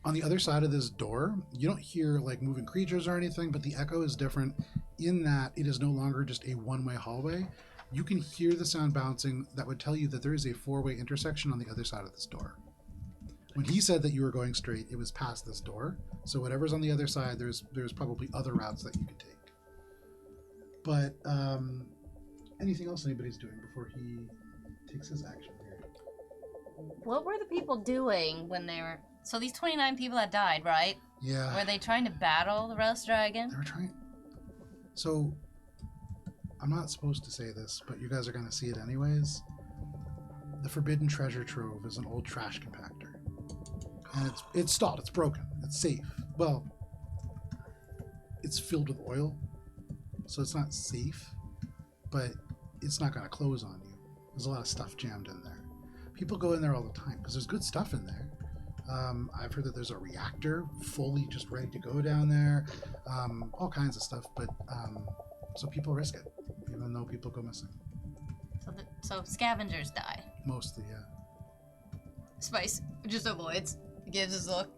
A: on the other side of this door, you don't hear like moving creatures or anything, but the echo is different in that it is no longer just a one-way hallway. You can hear the sound bouncing that would tell you that there is a 4-way intersection on the other side of this door. When he said that you were going straight, it was past this door. So whatever's on the other side, there's probably other routes that you could take. But anything else anybody's doing before he takes his action here?
E: What were the people doing when they were... So these 29 people that died, right?
A: Yeah.
E: Were they trying to battle the Rust Dragon?
A: They were trying. So, I'm not supposed to say this, but you guys are going to see it anyways. The Forbidden Treasure Trove is an old trash compactor. And it's stalled, it's broken, it's safe. Well, it's filled with oil, so it's not safe, but it's not going to close on you. There's a lot of stuff jammed in there. People go in there all the time because there's good stuff in there. I've heard that there's a reactor fully just ready to go down there, all kinds of stuff, but so people risk it, even though people go missing.
E: So scavengers die.
A: Mostly, yeah.
E: Spice just avoids. Gives his look.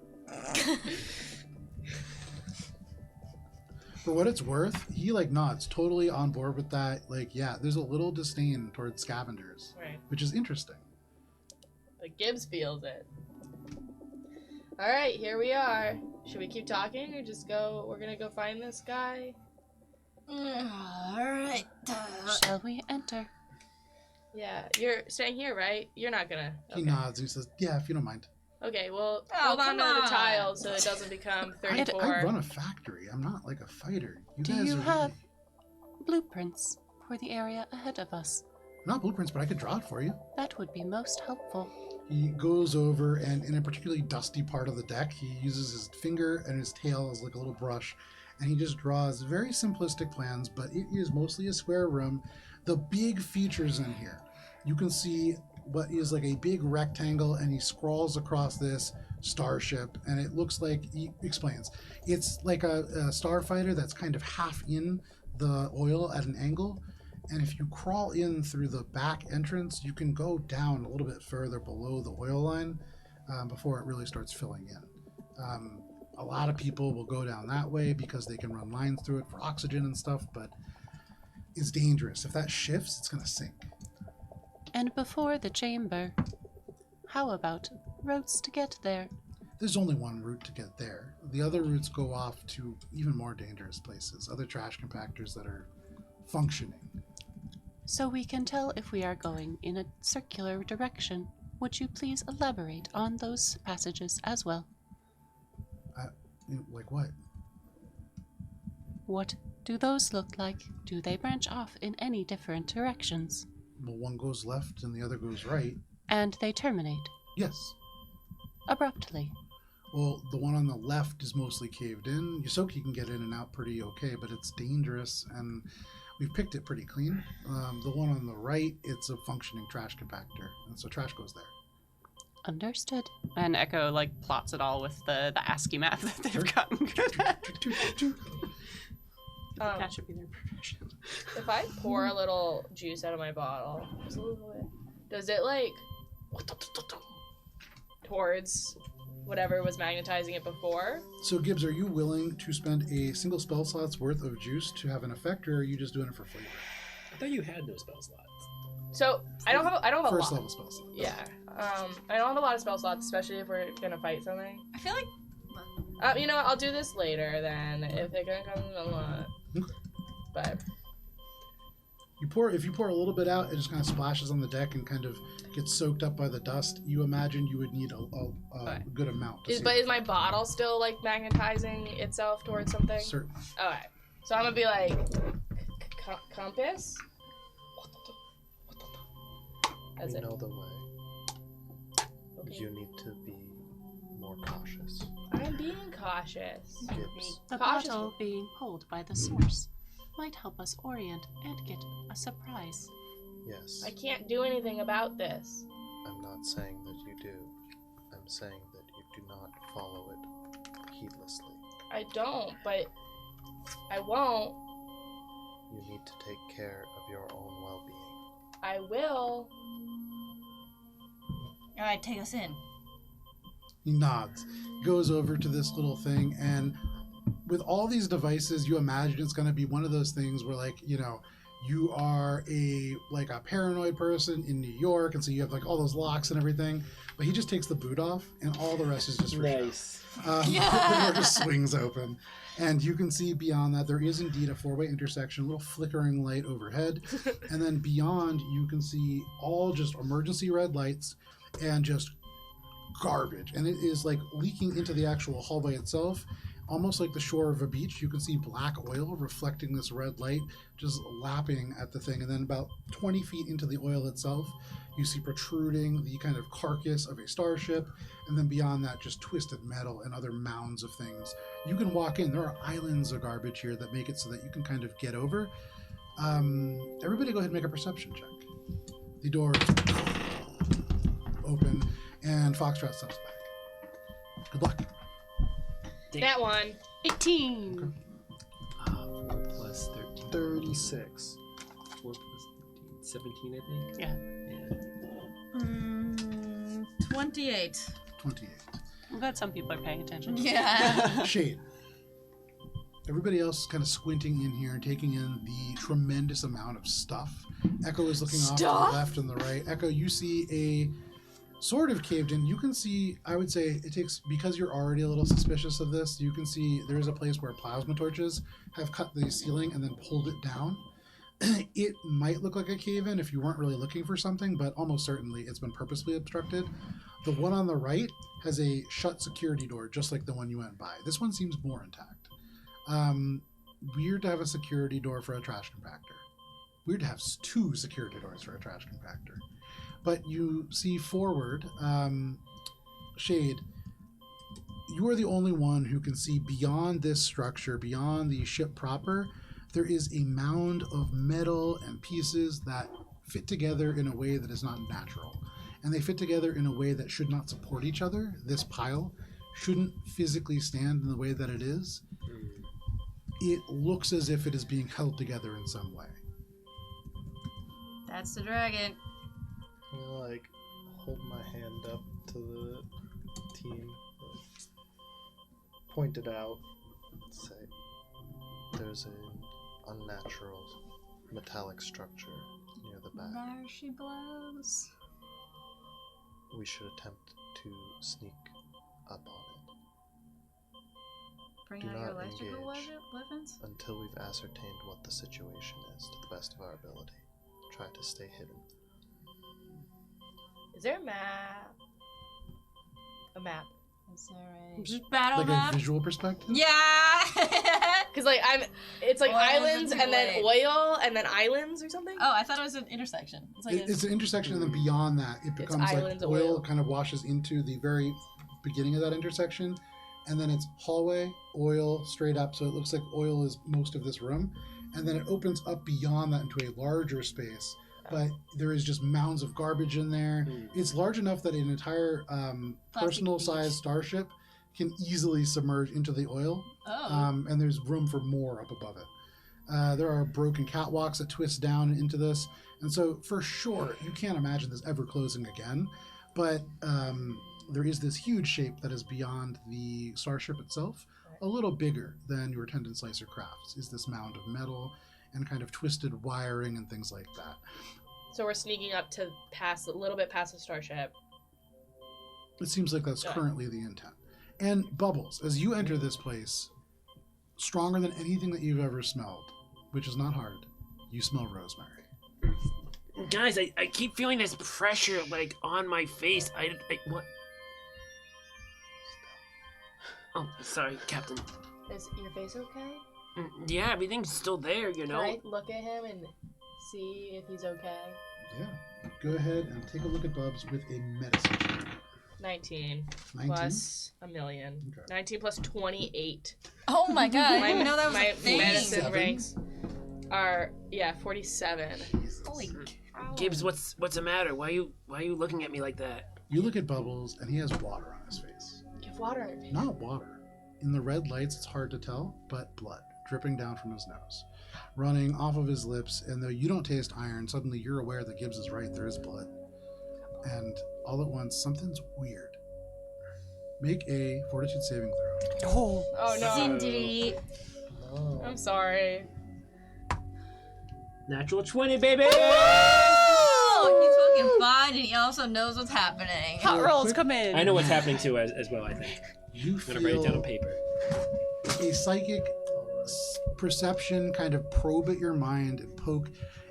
A: For what it's worth, he like nods, totally on board with that. Like, yeah, there's a little disdain towards scavengers,
I: Right.
A: which is interesting.
I: But Gibbs feels it. All right, here we are. Should we keep talking or just go? We're gonna go find this guy.
E: Alright.
F: Shall we enter?
I: Yeah, you're staying here, right? You're not gonna.
A: He
I: Okay.
A: nods. He says, "Yeah, if you don't mind."
I: Okay, well,
E: Oh,
I: hold on
E: come
I: to the
E: on.
I: tile so it doesn't become
A: I
I: 34.
A: run a factory. I'm not like a fighter. You
F: Do
A: guys
F: you
A: are
F: have
A: really-
F: blueprints for the area ahead of us?
A: not blueprints, but I could draw it for you.
F: That would be most helpful.
A: He goes over, and in a particularly dusty part of the deck, he uses his finger and his tail as like a little brush, and he just draws very simplistic plans, but it is mostly a square room. The big features in here, you can see what is like a big rectangle, and he scrawls across this starship, and it looks like, he explains, it's like a starfighter that's kind of half in the oil at an angle. And if you crawl in through the back entrance, you can go down a little bit further below the oil line before it really starts filling in. A lot of people will go down that way because they can run lines through it for oxygen and stuff, but it's dangerous. If that shifts, it's going to sink.
F: And before the chamber, how about routes to get there?
A: There's only one route to get there. The other routes go off to even more dangerous places, other trash compactors that are functioning.
F: So we can tell if we are going in a circular direction. Would you please elaborate on those passages as well?
A: Like what?
F: What do those look like? Do they branch off in any different directions?
A: Well, one goes left and the other goes right.
F: And they terminate
A: Yes.
F: abruptly.
A: Well, the one on the left is mostly caved in. Yosoki can get in and out pretty okay, but it's dangerous, and we've picked it pretty clean. The one on the right, it's a functioning trash compactor, and so trash goes there.
F: Understood. And Echo plots it all with the ASCII math that they've
A: Sure.
F: gotten good at.
I: Um,
F: That should be their profession.
I: if I pour a little juice out of my bottle, just a little bit, does it towards whatever was magnetizing it before?
A: So, Gibbs, are you willing to spend a single spell slot's worth of juice to have an effect, or are you just doing it for flavor?
H: I thought you had no spell slots.
I: So I don't have a
A: First
I: lot.
A: level spell slot.
I: Yeah. I don't have a lot of spell slots, especially if we're gonna fight something.
E: I feel like
I: You know what? I'll do this later then if it gonna come a lot.
A: Okay.
I: But
A: If you pour a little bit out, it just kind of splashes on the deck and kind of gets soaked up by the dust. You imagine you would need a good amount. To
I: is
A: see it.
I: my bottle still magnetizing itself towards something?
A: Certainly.
I: Okay. So I'm gonna be like compass. As
B: We
I: it.
B: know the way.
I: Okay.
B: You need to be more cautious.
I: I'm being cautious.
B: Gibbs.
F: The
I: Cautious.
F: bottle being pulled by the source might help us orient and get a surprise.
B: Yes.
I: I can't do anything about this.
B: I'm not saying that you do. I'm saying that you do not follow it heedlessly.
I: I don't, but I won't.
B: You need to take care of your own well-being.
I: I will.
E: alright, take us in.
A: He nods, goes over to this little thing, and with all these devices, you imagine it's going to be one of those things where, you are a paranoid person in New York, and so you have all those locks and everything. But he just takes the boot off, and all the rest is just for show.
H: Nice.
A: The door just swings open, and you can see beyond that there is indeed a four-way intersection, a little flickering light overhead, and then beyond you can see all just emergency red lights and just garbage, and it is leaking into the actual hallway itself, almost like the shore of a beach. You can see black oil reflecting this red light, just lapping at the thing, and then about 20 feet into the oil itself, you see protruding the kind of carcass of a starship, and then beyond that, just twisted metal and other mounds of things. You can walk in. There are islands of garbage here that make it so that you can kind of get over. Everybody go ahead and make a perception check. The door is open, and Foxtrot steps back. Good luck.
I: That one.
F: 18!
H: 4 plus 13.
B: 36.
H: 4 plus 13. 17, I think.
F: Yeah.
E: 28.
A: 28.
F: I'm glad some people are paying attention.
E: Yeah.
A: Shade. Everybody else is kind of squinting in here and taking in the tremendous amount of stuff. Echo is looking off to the
I: Stuff?
A: left and the right. Echo, you see sort of caved in. You can see, I would say it takes, because you're already a little suspicious of this, you can see there's a place where plasma torches have cut the ceiling and then pulled it down. It might look like a cave-in if you weren't really looking for something, but almost certainly it's been purposely obstructed. The one on the right has a shut security door, just like the one you went by. This one seems more intact. Weird to have a security door for a trash compactor. Weird to have 2 security doors for a trash compactor. But you see forward, Shade, you are the only one who can see beyond this structure, beyond the ship proper. There is a mound of metal and pieces that fit together in a way that is not natural. And they fit together in a way that should not support each other. This pile shouldn't physically stand in the way that it is. It looks as if it is being held together in some way.
E: That's the dragon.
B: I'm gonna like hold my hand up to the team, point it out, say, "There's an unnatural metallic structure near the back.
E: There she blows.
B: We should attempt to sneak up on it
E: Bring
B: Do
E: out your
B: not
E: electrical
B: engage.
E: weapons?
B: until we've ascertained what the situation is to the best of our ability. Try to stay hidden."
I: Is there a map? A map.
E: Is there a battle
A: Like
E: map?
A: a visual perspective?
E: Yeah!
I: Cause like it's like
E: Oil is
I: islands
E: in
I: and then
E: Kuwait.
I: oil and then islands or something.
E: Oh, I thought it was an intersection. It's like
A: It's an intersection, and then beyond that, it becomes like
I: islands of
A: oil
I: oil.
A: kind of washes into the very beginning of that intersection, and then it's hallway, oil, straight up. So it looks like oil is most of this room, and then it opens up beyond that into a larger space. But there is just mounds of garbage in there. It's large enough that an entire personal-sized starship can easily submerge into the oil.
E: Oh.
A: And there's room for more up above it. There are broken catwalks that twist down into this. And so, for sure, you can't imagine this ever closing again. But there is this huge shape that is beyond the starship itself, a little bigger than your tendon slicer crafts, is this mound of metal and kind of twisted wiring and things like that.
I: So we're sneaking up to pass a little bit past the starship.
A: It seems like that's
I: Yeah.
A: currently the intent. And Bubbles, as you enter this place, stronger than anything that you've ever smelled, which is not hard, you smell rosemary.
C: Guys, I keep feeling this pressure, like, on my face. What? Oh, sorry, Captain.
I: Is your face okay?
C: Yeah, everything's still there, you know?
I: Can I look at him and see if he's okay?
A: Yeah. Go ahead and take a look at Bubs with a medicine check.
I: 19
A: 19?
I: plus a million.
A: Okay.
I: 19 plus 28.
E: Oh my god, I didn't even know that was
I: my
E: a thing.
I: medicine
A: 47?
I: ranks are 47.
E: Holy cow.
C: Gibbs, what's the matter? Why you looking at me like that?
A: You look at Bubbles, and he has water on his face.
I: Give water in it.
A: Not water. In the red lights, it's hard to tell, but blood dripping down from his nose, running off of his lips. And though you don't taste iron, suddenly you're aware that Gibbs is right. There is blood. And all at once, something's weird. Make a fortitude saving throw.
I: Oh no.
E: Cindy.
B: No.
I: I'm sorry.
H: Natural 20, baby!
E: Oh, he's fucking fine, and he also knows what's happening.
F: Hot rolls come in.
H: I know what's happening too, as well, I think.
A: You
H: I'm gonna write it down on
A: feel
H: paper.
A: a psychic perception kind of probe at your mind and poke,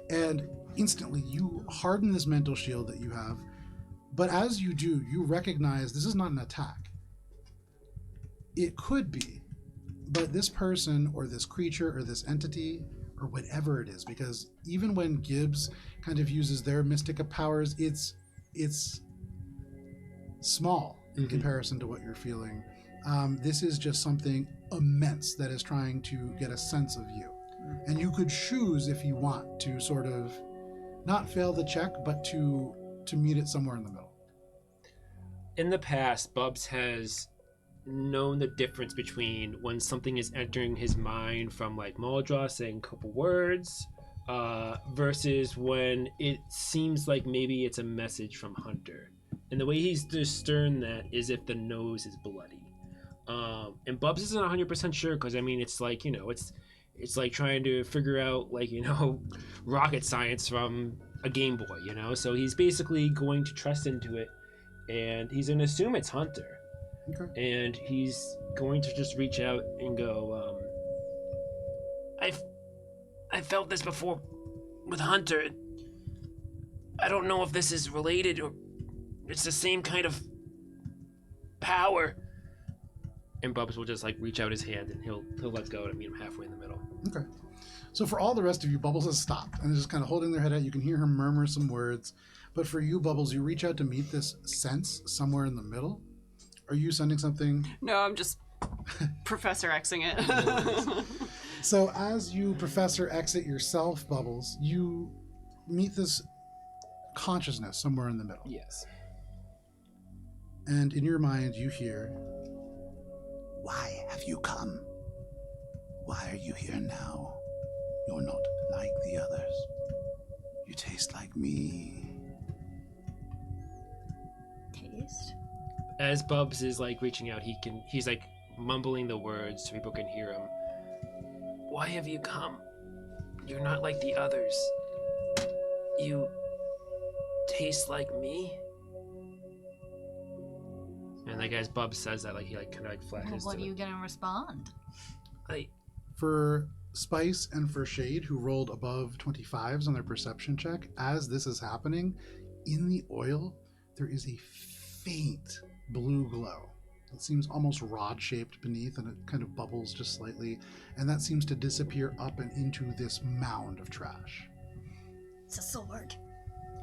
A: and instantly you harden this mental shield that you have. But as you do, you recognize this is not an attack. It could be, but this person or this creature or this entity or whatever it is, because even when Gibbs kind of uses their mystic powers, it's small in comparison to what you're feeling. This is just something immense that is trying to get a sense of you. And you could choose, if you want, to sort of not fail the check, but to meet it somewhere in the middle.
H: In the past, Bubs has known the difference between when something is entering his mind from like Muldra saying a couple words, versus when it seems like maybe it's a message from Hunter. And the way he's discerned that is if the nose is bloody. And Bubs isn't 100% sure, because I mean, it's like, you know, it's like trying to figure out, like, you know, rocket science from a Game Boy, you know? So he's basically going to trust into it. and he's gonna assume it's Hunter.
A: Okay.
H: And he's going to just reach out and go,
C: I felt this before with Hunter. I don't know if this is related or it's the same kind of power.
H: and Bubs will just like reach out his hand and he'll let go to meet him halfway in the middle.
A: Okay. So for all the rest of you, Bubbles has stopped and is just kind of holding their head out. You can hear her murmur some words. But for you, Bubbles, you reach out to meet this sense somewhere in the middle. Are you sending something?
F: No, I'm just Professor Xing it.
A: So as you Professor exit yourself, Bubbles, you meet this consciousness somewhere in the middle.
H: Yes.
A: And in your mind, you hear, "Why have you come? Why are you here now? You're not like the others. You taste like me."
G: Taste?
H: As Bubs is like reaching out, he's like mumbling the words so people can hear him.
C: Why have you come? You're not like the others. You taste like me?
H: And like as Bubs says that, like he like kind of like flashes.
G: Well, what
H: to
G: are you
H: it.
G: gonna respond?
A: For Spice and for Shade, who rolled above 25s on their perception check, as this is happening, in the oil, there is a faint blue glow. It seems almost rod-shaped beneath, and it kind of bubbles just slightly, and that seems to disappear up and into this mound of trash.
G: It's a sword.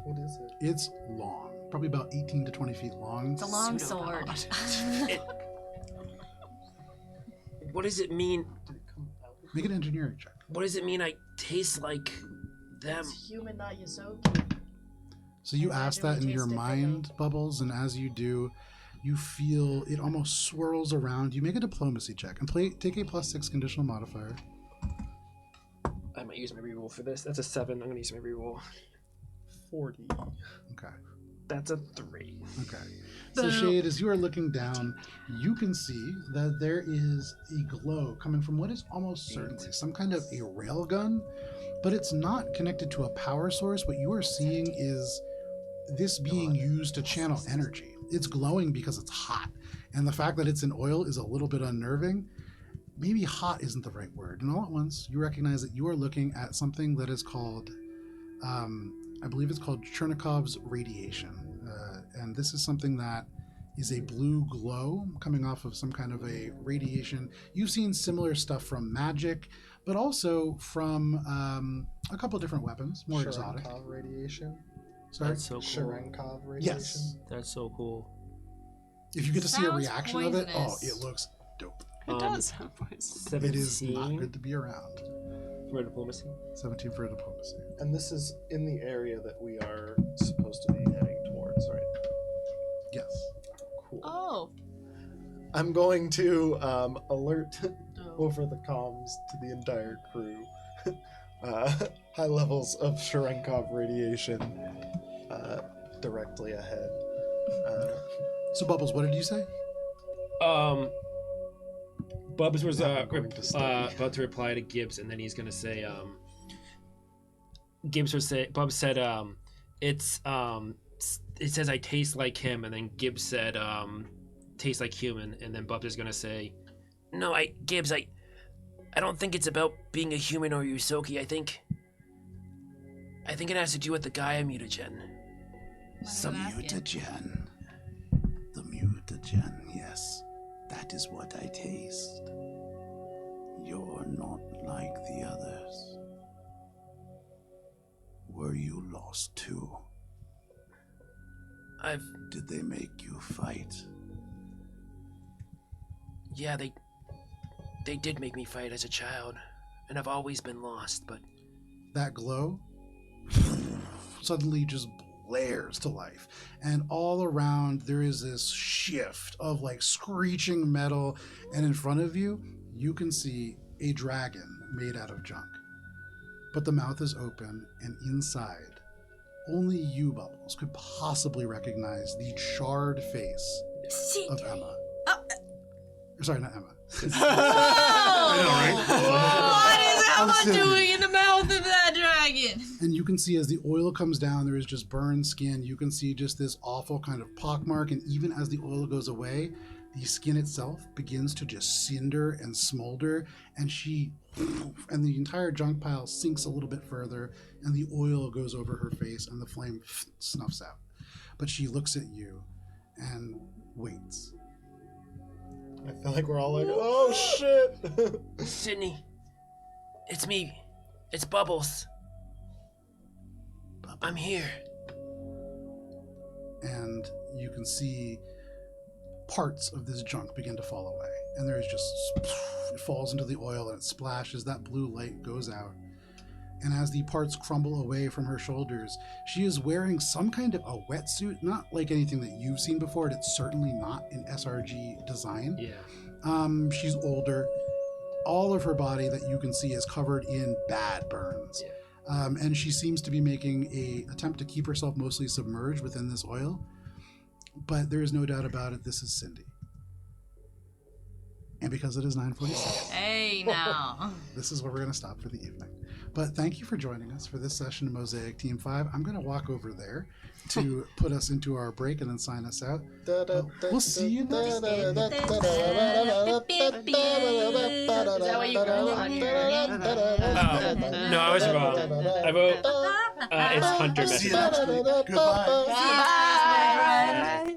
B: What is it?
A: It's long, probably about 18 to 20 feet long.
G: It's a long sword.
C: What does it mean?
A: Make an engineering check.
C: What does it mean I taste like them?
D: It's human, not Yosoki.
A: So you ask that in your
D: Taste
A: mind, Bubbles, and as you do, you feel it almost swirls around. You make a diplomacy check and take a +6 conditional modifier.
H: I might use my reroll for this. That's a 7. I'm gonna use my reroll.
B: 40.
A: Okay.
H: That's a 3.
A: Okay. So Shade, as you are looking down, you can see that there is a glow coming from what is almost certainly some kind of a railgun, but it's not connected to a power source. What you are seeing is this being used to channel energy. It's glowing because it's hot, and the fact that it's in oil is a little bit unnerving. Maybe hot isn't the right word. And all at once, you recognize that you are looking at something that is called, I believe it's called Chernikov's radiation. And this is something that is a blue glow coming off of some kind of a radiation. You've seen similar stuff from magic, but also from a couple different weapons, more exotic.
B: Cherenkov radiation.
A: Sorry?
H: That's so cool.
B: Cherenkov radiation.
A: Yes.
H: That's so cool.
A: If you get to see a
E: Sounds
A: reaction of it,
E: poisonous.
A: it looks dope.
F: It does have poison.
H: 17
A: It is not good to be around.
H: for diplomacy.
A: 17 for diplomacy.
B: And this is in the area that we are supposed to be heading towards, right?
A: Yes.
B: Cool.
E: Oh.
B: I'm going to alert over the comms to the entire crew. High levels of Cherenkov radiation directly ahead.
A: So, Bubbles, what did you say?
H: Bubs was
B: I'm going to study.
H: about to reply to Gibbs, and then he's gonna say, Bubs said, it says I taste like him, and then Gibbs said, taste like human, and then Bubs is gonna say,
C: No, Gibbs, I don't think it's about being a human or Yusoki. I think it has to do with the Gaia mutagen.
A: The mutagen. The mutagen, yes. That is what I taste. You're not like the others. Were you lost too? Did they make you fight?
C: Yeah, they did make me fight as a child, and I've always been lost, but
A: That glow suddenly just blares to life, and all around there is this shift of like screeching metal, and in front of you you can see a dragon made out of junk, but the mouth is open, and inside only you, Bubbles, could possibly recognize the charred face of Emma. Sorry, not Emma.
E: What is Emma
A: Sydney.
E: doing in the mouth of that dragon?
A: And you can see as the oil comes down, there is just burned skin. You can see just this awful kind of pockmark. And even as the oil goes away, the skin itself begins to just cinder and smolder. And and the entire junk pile sinks a little bit further. And the oil goes over her face and the flame snuffs out. But she looks at you and waits.
B: I feel like we're all like, oh shit!
C: Sydney, it's me. It's Bubbles. I'm here.
A: And you can see parts of this junk begin to fall away. And there's just, it falls into the oil and it splashes. That blue light goes out. And as the parts crumble away from her shoulders, she is wearing some kind of a wetsuit, not like anything that you've seen before. It's certainly not an SRG design.
H: Yeah.
A: She's older. All of her body that you can see is covered in bad burns.
H: Yeah.
A: And she seems to be making an attempt to keep herself mostly submerged within this oil. But there is no doubt about it, this is Cindy. And because it is 9:46,
E: Hey, now.
A: this is where we're going to stop for the evening. But thank you for joining us for this session of Mosaic Team 5. I'm going to walk over there to put us into our break and then sign us out. We'll see you next time.
I: Is that why you go on your
H: No, I was wrong. I wrote, it's Hunter
A: See you
H: Messenger.
A: next week. Goodbye.
I: Bye.
E: Bye.